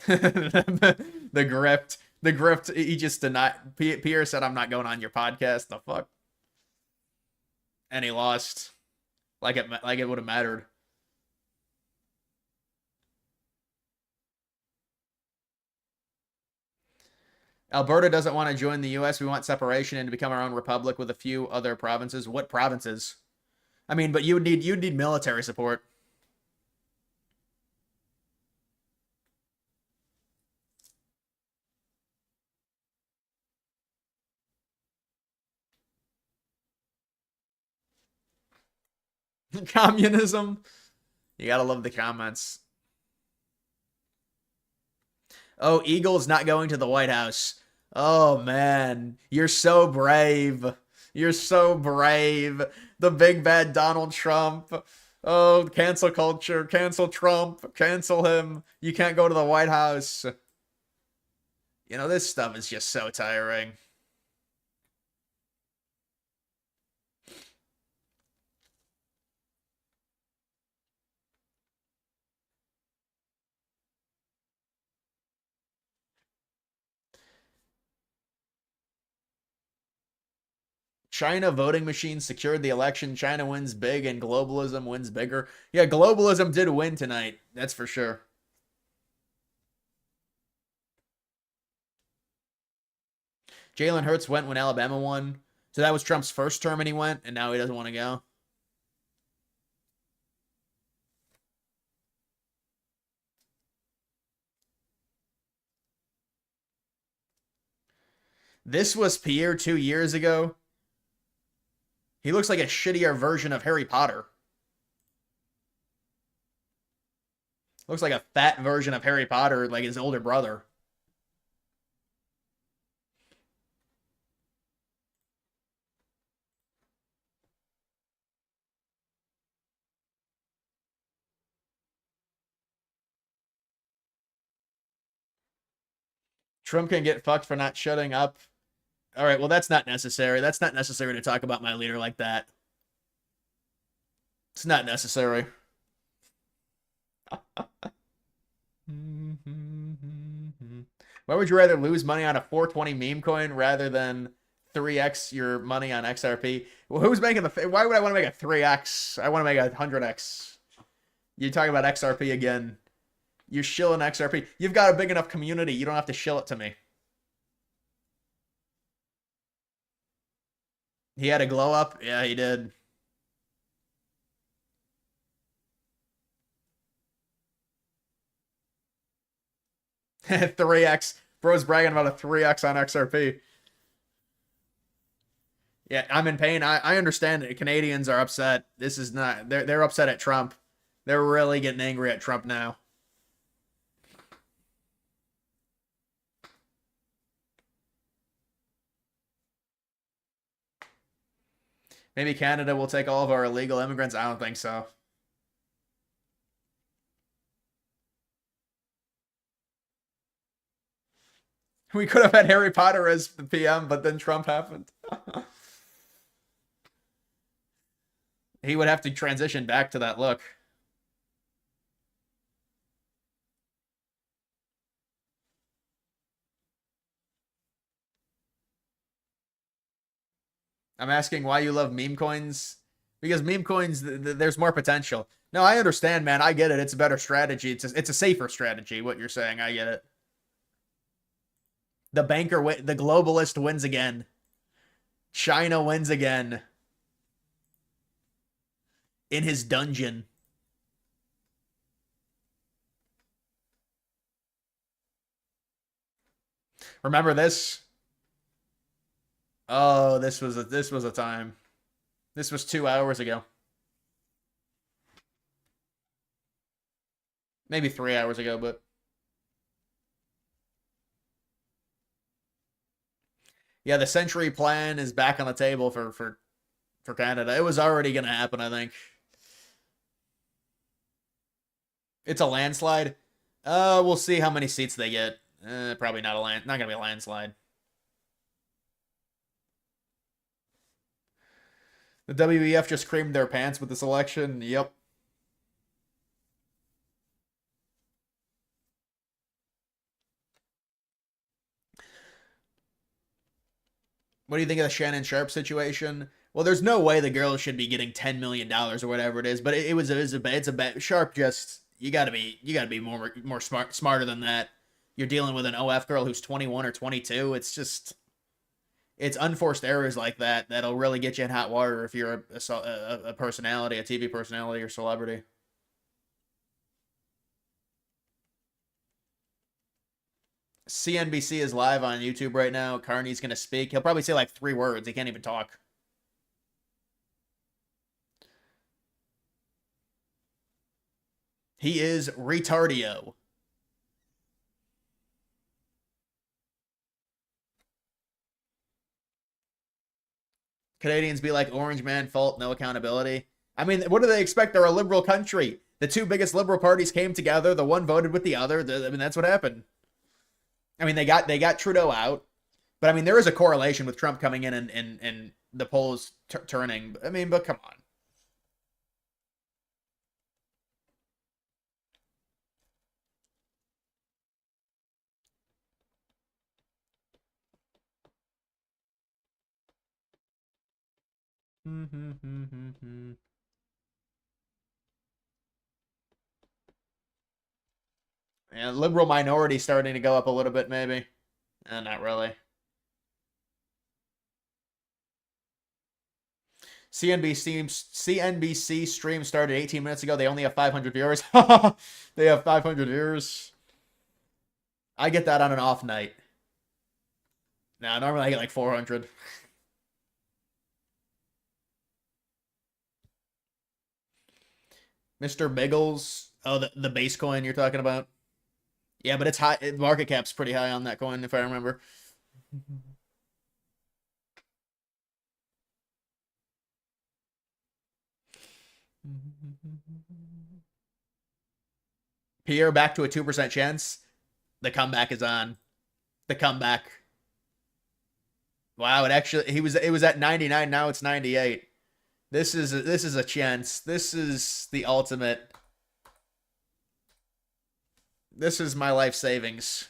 The grift. The grift. He just denied. Pierre said, "I'm not going on your podcast." The fuck. And he lost. Like it would have mattered. Alberta doesn't want to join the U.S. We want separation and to become our own republic with a few other provinces. What provinces? I mean, but you'd need military support. Communism. You gotta love the comments. Oh, Eagle's not going to the White House. Oh man, you're so brave. You're so brave. The big bad Donald Trump. Oh, cancel culture. Cancel Trump. Cancel him. You can't go to the White House. This stuff is just so tiring. China voting machines secured the election. China wins big and globalism wins bigger. Yeah, globalism did win tonight. That's for sure. Jalen Hurts went when Alabama won. So that was Trump's first term and he went, and now he doesn't want to go. This was Pierre 2 years ago. He looks like a shittier version of Harry Potter. Looks like a fat version of Harry Potter, like his older brother. Trump can get fucked for not shutting up. All right, well, that's not necessary. That's not necessary to talk about my leader like that. It's not necessary. Why would you rather lose money on a 420 meme coin rather than 3x your money on XRP? Well, who's making the? Why would I want to make a 3x? I want to make a 100x. You talking about XRP again? You're shilling XRP. You've got a big enough community. You don't have to shill it to me. He had a glow up. Yeah, he did. 3x. Bro's bragging about a 3x on XRP. Yeah, I'm in pain. I understand that Canadians are upset. This is not. They're upset at Trump. They're really getting angry at Trump now. Maybe Canada will take all of our illegal immigrants. I don't think so. We could have had Harry Potter as the PM, but then Trump happened. He would have to transition back to that look. I'm asking why you love meme coins. Because meme coins, there's more potential. No, I understand, man. I get it. It's a better strategy. It's a safer strategy, what you're saying. I get it. The globalist wins again. China wins again. In his dungeon. Remember this? Oh, this was a time. This was 2 hours ago. Maybe 3 hours ago, but yeah, the century plan is back on the table for Canada. It was already gonna happen, I think. It's a landslide. We'll see how many seats they get. Probably not gonna be a landslide. The WEF just creamed their pants with this election. Yep. What do you think of the Shannon Sharp situation? Well, there's no way the girl should be getting $10 million or whatever it is, but it's a bad Sharp. Just you gotta be more smarter than that. You're dealing with an OF girl who's 21 or 22. It's unforced errors like that that'll really get you in hot water if you're a personality, a TV personality or celebrity. CNBC is live on YouTube right now. Carney's gonna speak. He'll probably say like 3 words. He can't even talk. He is retardio. Canadians be like Orange Man, fault, no accountability. I mean, what do they expect? They're a liberal country. The two biggest liberal parties came together. The one voted with the other. I mean, that's what happened. I mean, they got Trudeau out, but I mean, there is a correlation with Trump coming in and the polls turning. I mean, but come on. Yeah, liberal minority starting to go up a little bit, maybe. Not really. CNBC stream started 18 minutes ago. They only have 500 viewers. They have 500 viewers. I get that on an off night. Now, normally I get like 400. Mr. Biggles. Oh, the base coin you're talking about? Yeah, but it's high. Market cap's pretty high on that coin, if I remember. Pierre back to a 2% chance. The comeback is on. The comeback. Wow, it was at 99, now it's 98. This is a chance. This is the ultimate. This is my life savings.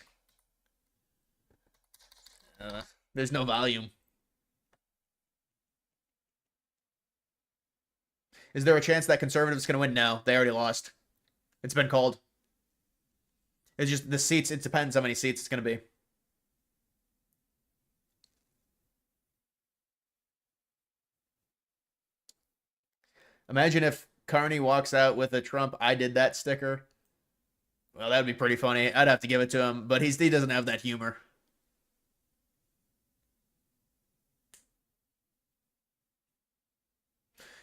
There's no volume. Is there a chance that conservatives can win? No, they already lost. It's been called. It's just the seats. It depends how many seats it's going to be. Imagine if Carney walks out with a Trump "I did that" sticker. Well, that'd be pretty funny. I'd have to give it to him, but he doesn't have that humor.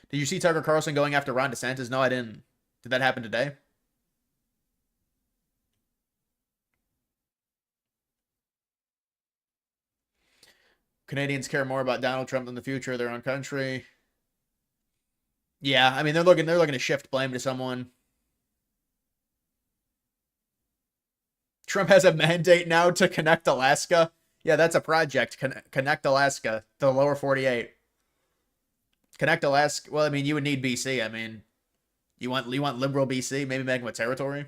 Did you see Tucker Carlson going after Ron DeSantis? No, I didn't. Did that happen today? Canadians care more about Donald Trump than the future of their own country. Yeah, I mean they're looking to shift blame to someone. Trump has a mandate now to connect Alaska. Yeah, that's a project. Connect Alaska to the lower 48. Connect Alaska. Well, I mean, you would need BC. I mean, you want liberal BC? Maybe make them a territory.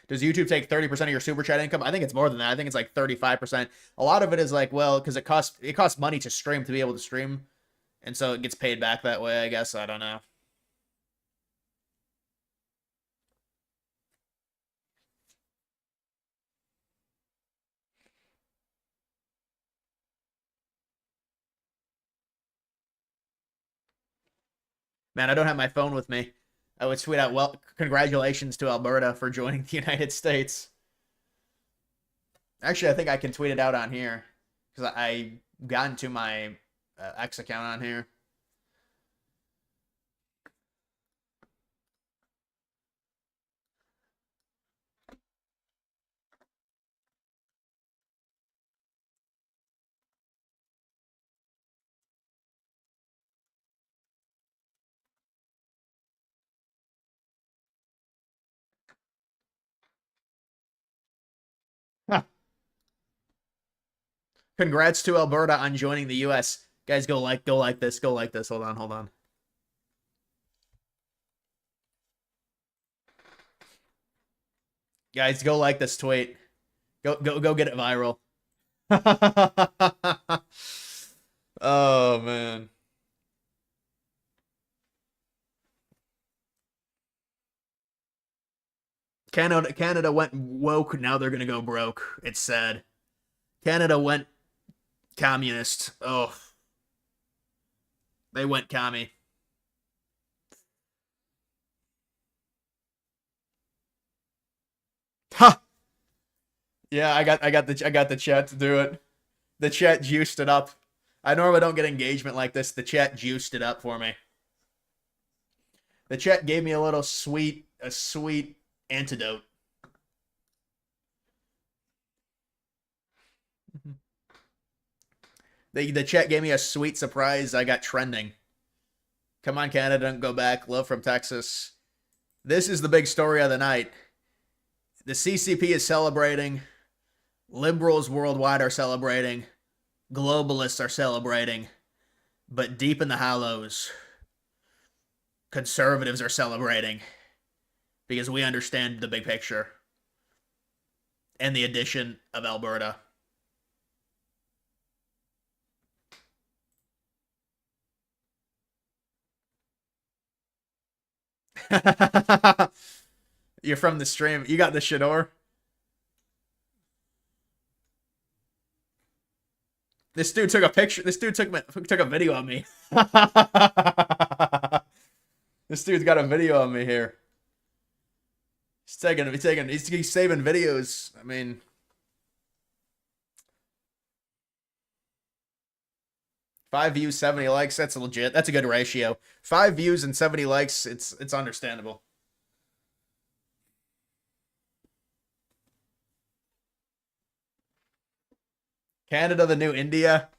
Does YouTube take 30% of your super chat income? I think it's more than that. I think it's like 35%. A lot of it is like, well, because it costs money to stream to be able to stream, and so it gets paid back that way. I guess I don't know. Man, I don't have my phone with me. I would tweet out, well, congratulations to Alberta for joining the United States. Actually, I think I can tweet it out on here because I got into my X account on here. Congrats to Alberta on joining the U.S. Guys, go like this. Go like this. Hold on, hold on. Guys, go like this tweet. Go get it viral. Oh man. Canada went woke, now they're gonna go broke. It's sad. Canada went communist. Oh, they went commie. Ha! Yeah, I got the chat to do it. The chat juiced it up. I normally don't get engagement like this. The chat juiced it up for me. The chat gave me a sweet antidote. The chat gave me a sweet surprise. I got trending. Come on, Canada, don't go back. Love from Texas. This is the big story of the night. The CCP is celebrating. Liberals worldwide are celebrating. Globalists are celebrating. But deep in the hollows, conservatives are celebrating because we understand the big picture and the addition of Alberta. You're from the stream. You got the Shador. This dude took a picture. This dude took a video of me. This dude's got a video of me here. He's saving videos. I mean, 5 views, 70 likes. That's legit. That's a good ratio. 5 views and 70 likes. It's understandable. Canada, the new India.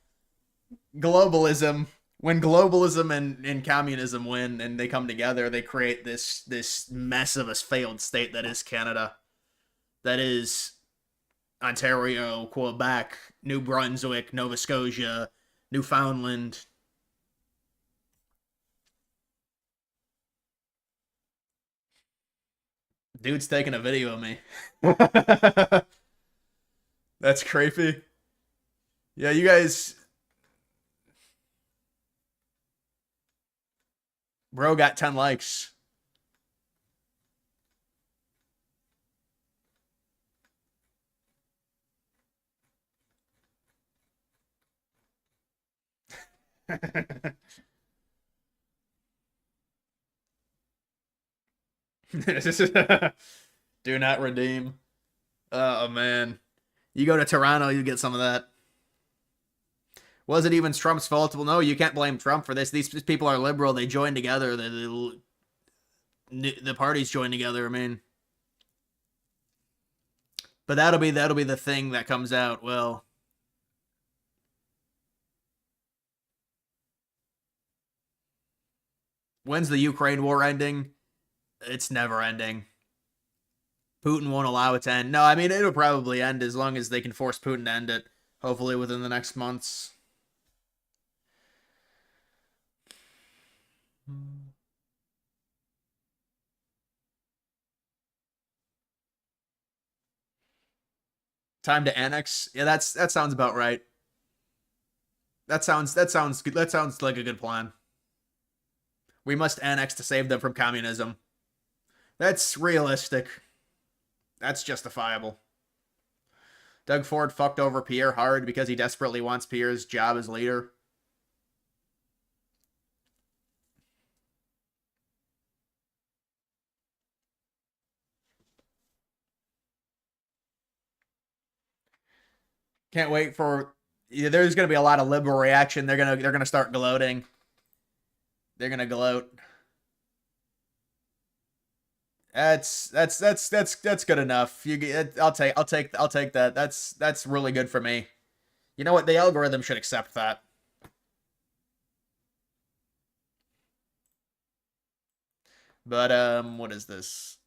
Globalism. When globalism and communism win and they come together, they create this mess of a failed state that is Canada. That is Ontario, Quebec, New Brunswick, Nova Scotia, Newfoundland. Dude's taking a video of me. That's creepy. Yeah, you guys, bro got 10 likes. Do not redeem. Oh man. You go to Toronto, you get some of that. Was it even Trump's fault? Well, no, you can't blame Trump for this. These people are liberal. They join together. The parties join together. I mean, but that'll be the thing that comes out. Well, when's the Ukraine war ending? It's never ending. Putin won't allow it to end. No, I mean it'll probably end as long as they can force Putin to end it. Hopefully within the next months. Time to annex. Yeah, that sounds about right. That sounds good. That sounds like a good plan. We must annex to save them from communism. That's realistic. That's justifiable. Doug Ford fucked over Pierre hard because he desperately wants Pierre's job as leader. Can't wait for. Yeah, there's going to be a lot of liberal reaction. They're gonna start gloating. They're gonna gloat. That's good enough. I'll take that. That's really good for me. You know what? The algorithm should accept that. But what is this?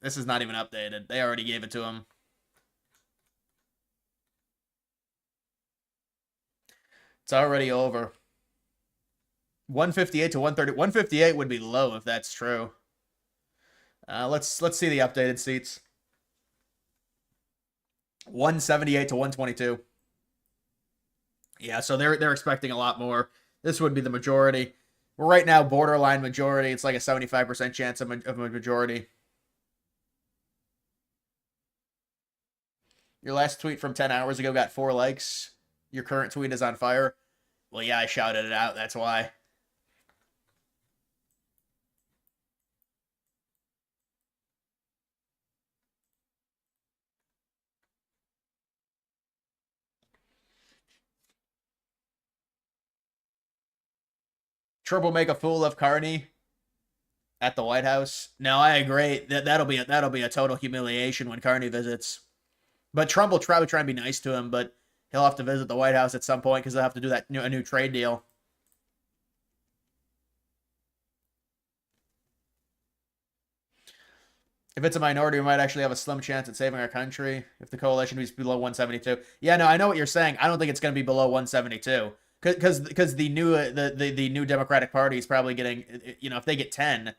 This is not even updated. They already gave it to him. It's already over. 158 to 130. 158 would be low if that's true. Let's see the updated seats. 178 to 122. Yeah, so they're expecting a lot more. This would be the majority. We're right now borderline majority. It's like a 75% chance of a majority. Your last tweet from 10 hours ago got 4 likes. Your current tweet is on fire. Well, yeah, I shouted it out. That's why. Trump will make a fool of Carney at the White House. No, I agree. That'll be a total humiliation when Carney visits. But Trump will probably try and be nice to him, but he'll have to visit the White House at some point because they'll have to do a new trade deal. If it's a minority, we might actually have a slim chance at saving our country if the coalition is below 172. Yeah, no, I know what you're saying. I don't think it's going to be below 172 because the new Democratic Party is probably getting, if they get 10,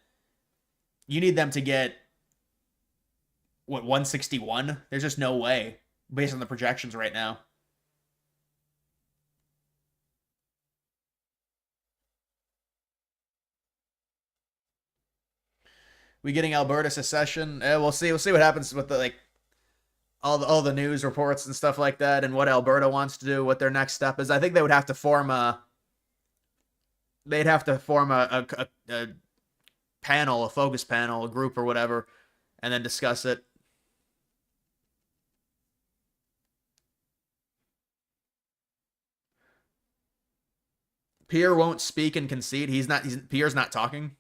you need them to get what, 161? There's just no way based on the projections right now. We getting Alberta secession? We'll see. We'll see what happens with the all the news reports and stuff like that, and what Alberta wants to do. What their next step is. I think they would have to form a. They'd have to form a panel, a focus panel, a group or whatever, and then discuss it. Pierre won't speak and concede. Pierre's not talking.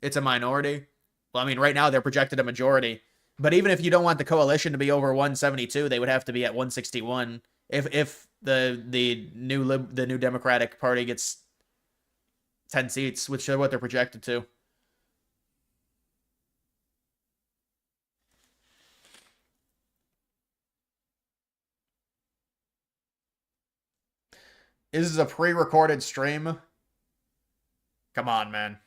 It's a minority. Well, I mean, right now they're projected a majority. But even if you don't want the coalition to be over 172, they would have to be at 161 if the new Democratic Party gets 10 seats, which are what they're projected to. This is a pre-recorded stream. Come on, man.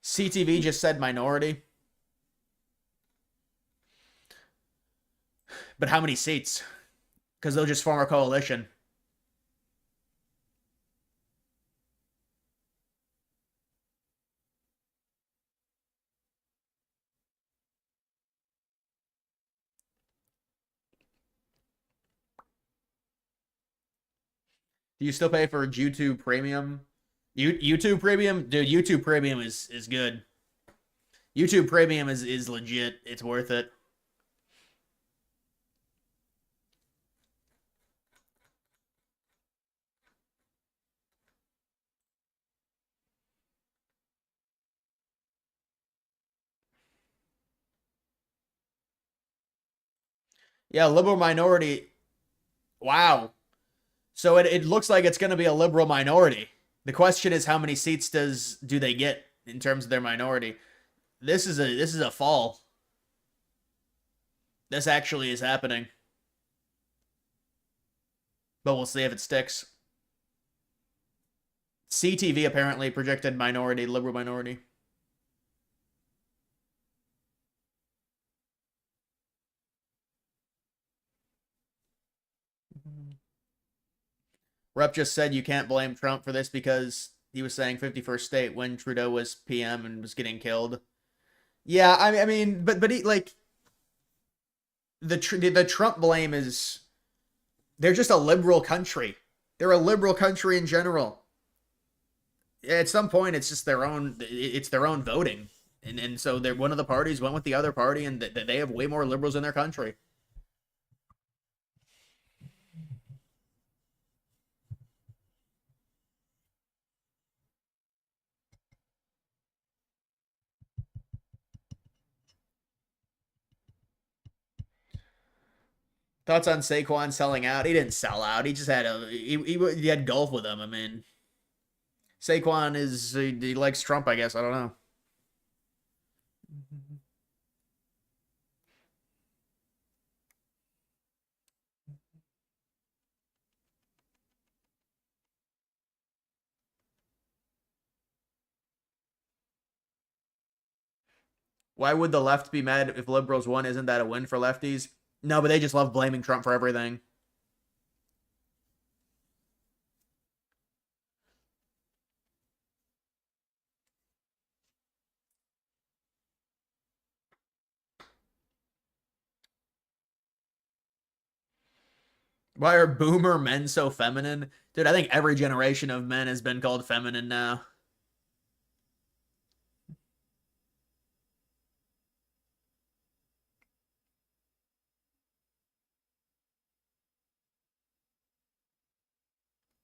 CTV just said minority. But how many seats? Because they'll just form a coalition. Do you still pay for YouTube Premium? YouTube Premium, dude. YouTube Premium is good. YouTube Premium is legit. It's worth it. Yeah, liberal minority. Wow. So it looks like it's going to be a liberal minority. The question is, how many seats do they get in terms of their minority? This is a fall. This actually is happening, but we'll see if it sticks. CTV apparently projected minority, liberal minority. Rep just said you can't blame Trump for this because he was saying 51st state when Trudeau was PM and was getting killed. Yeah, I mean, but he, like, the Trump blame is they're just a liberal country. They're a liberal country in general. At some point, it's just their own. It's their own voting, and so they're one of the parties went with the other party, and they have way more liberals in their country. Thoughts on Saquon selling out? He didn't sell out. He just had he had golf with him. I mean, Saquon he likes Trump. I guess I don't know. Why would the left be mad if liberals won? Isn't that a win for lefties? No, but they just love blaming Trump for everything. Why are boomer men so feminine? Dude, I think every generation of men has been called feminine now.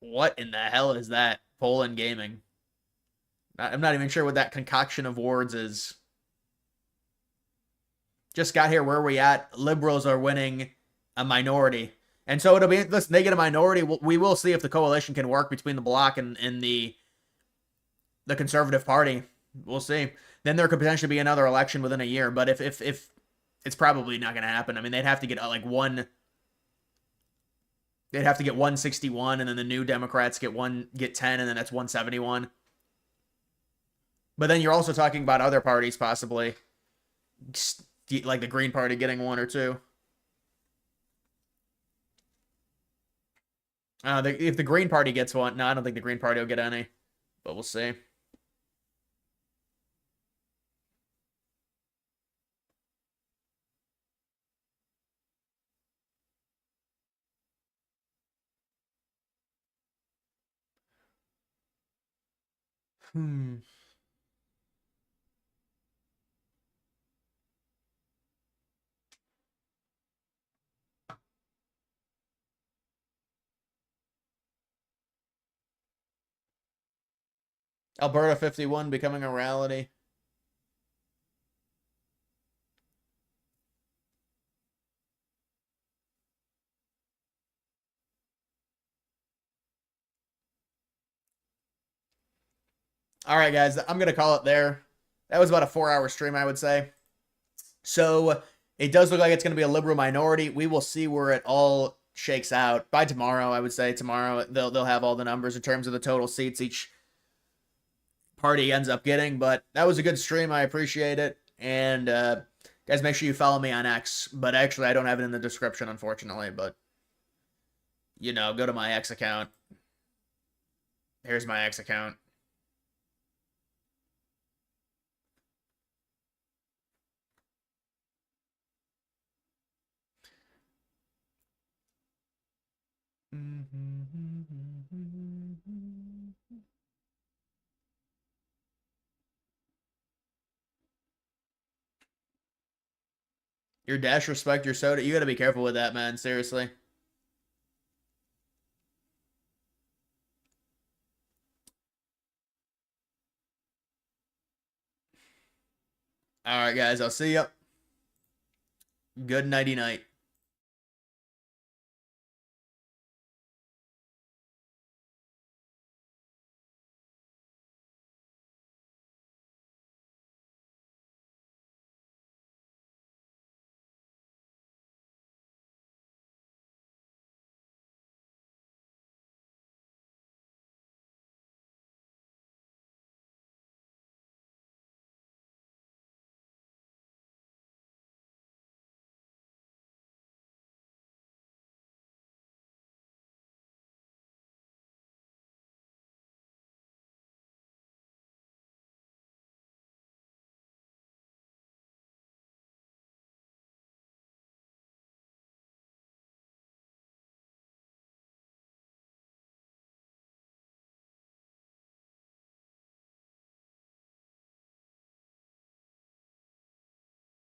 What in the hell is that? Poland gaming. I'm not even sure what that concoction of words is. Just got here. Where are we at? Liberals are winning a minority. And so it'll be, listen, they get a minority. We will see if the coalition can work between the bloc and the Conservative Party. We'll see. Then there could potentially be another election within a year. But if it's probably not going to happen. I mean, they'd have to get like one. They'd have to get 161, and then the New Democrats get 10, and then that's 171. But then you're also talking about other parties possibly, like the Green Party getting one or two. If the Green Party gets one, no, I don't think the Green Party will get any, but we'll see. Hmm. Alberta 51 becoming a reality. All right, guys, I'm gonna call it there. That was about a 4-hour stream, I would say. So it does look like it's going to be a liberal minority. We will see where it all shakes out by tomorrow. I would say tomorrow they'll have all the numbers in terms of the total seats each party ends up getting. But that was a good stream. I appreciate it. And guys, make sure you follow me on X. But actually, I don't have it in the description, unfortunately. But go to my X account. Here's my X account. Your dash respect your soda. You got to be careful with that, man. Seriously. All right, guys. I'll see you. Good nighty night.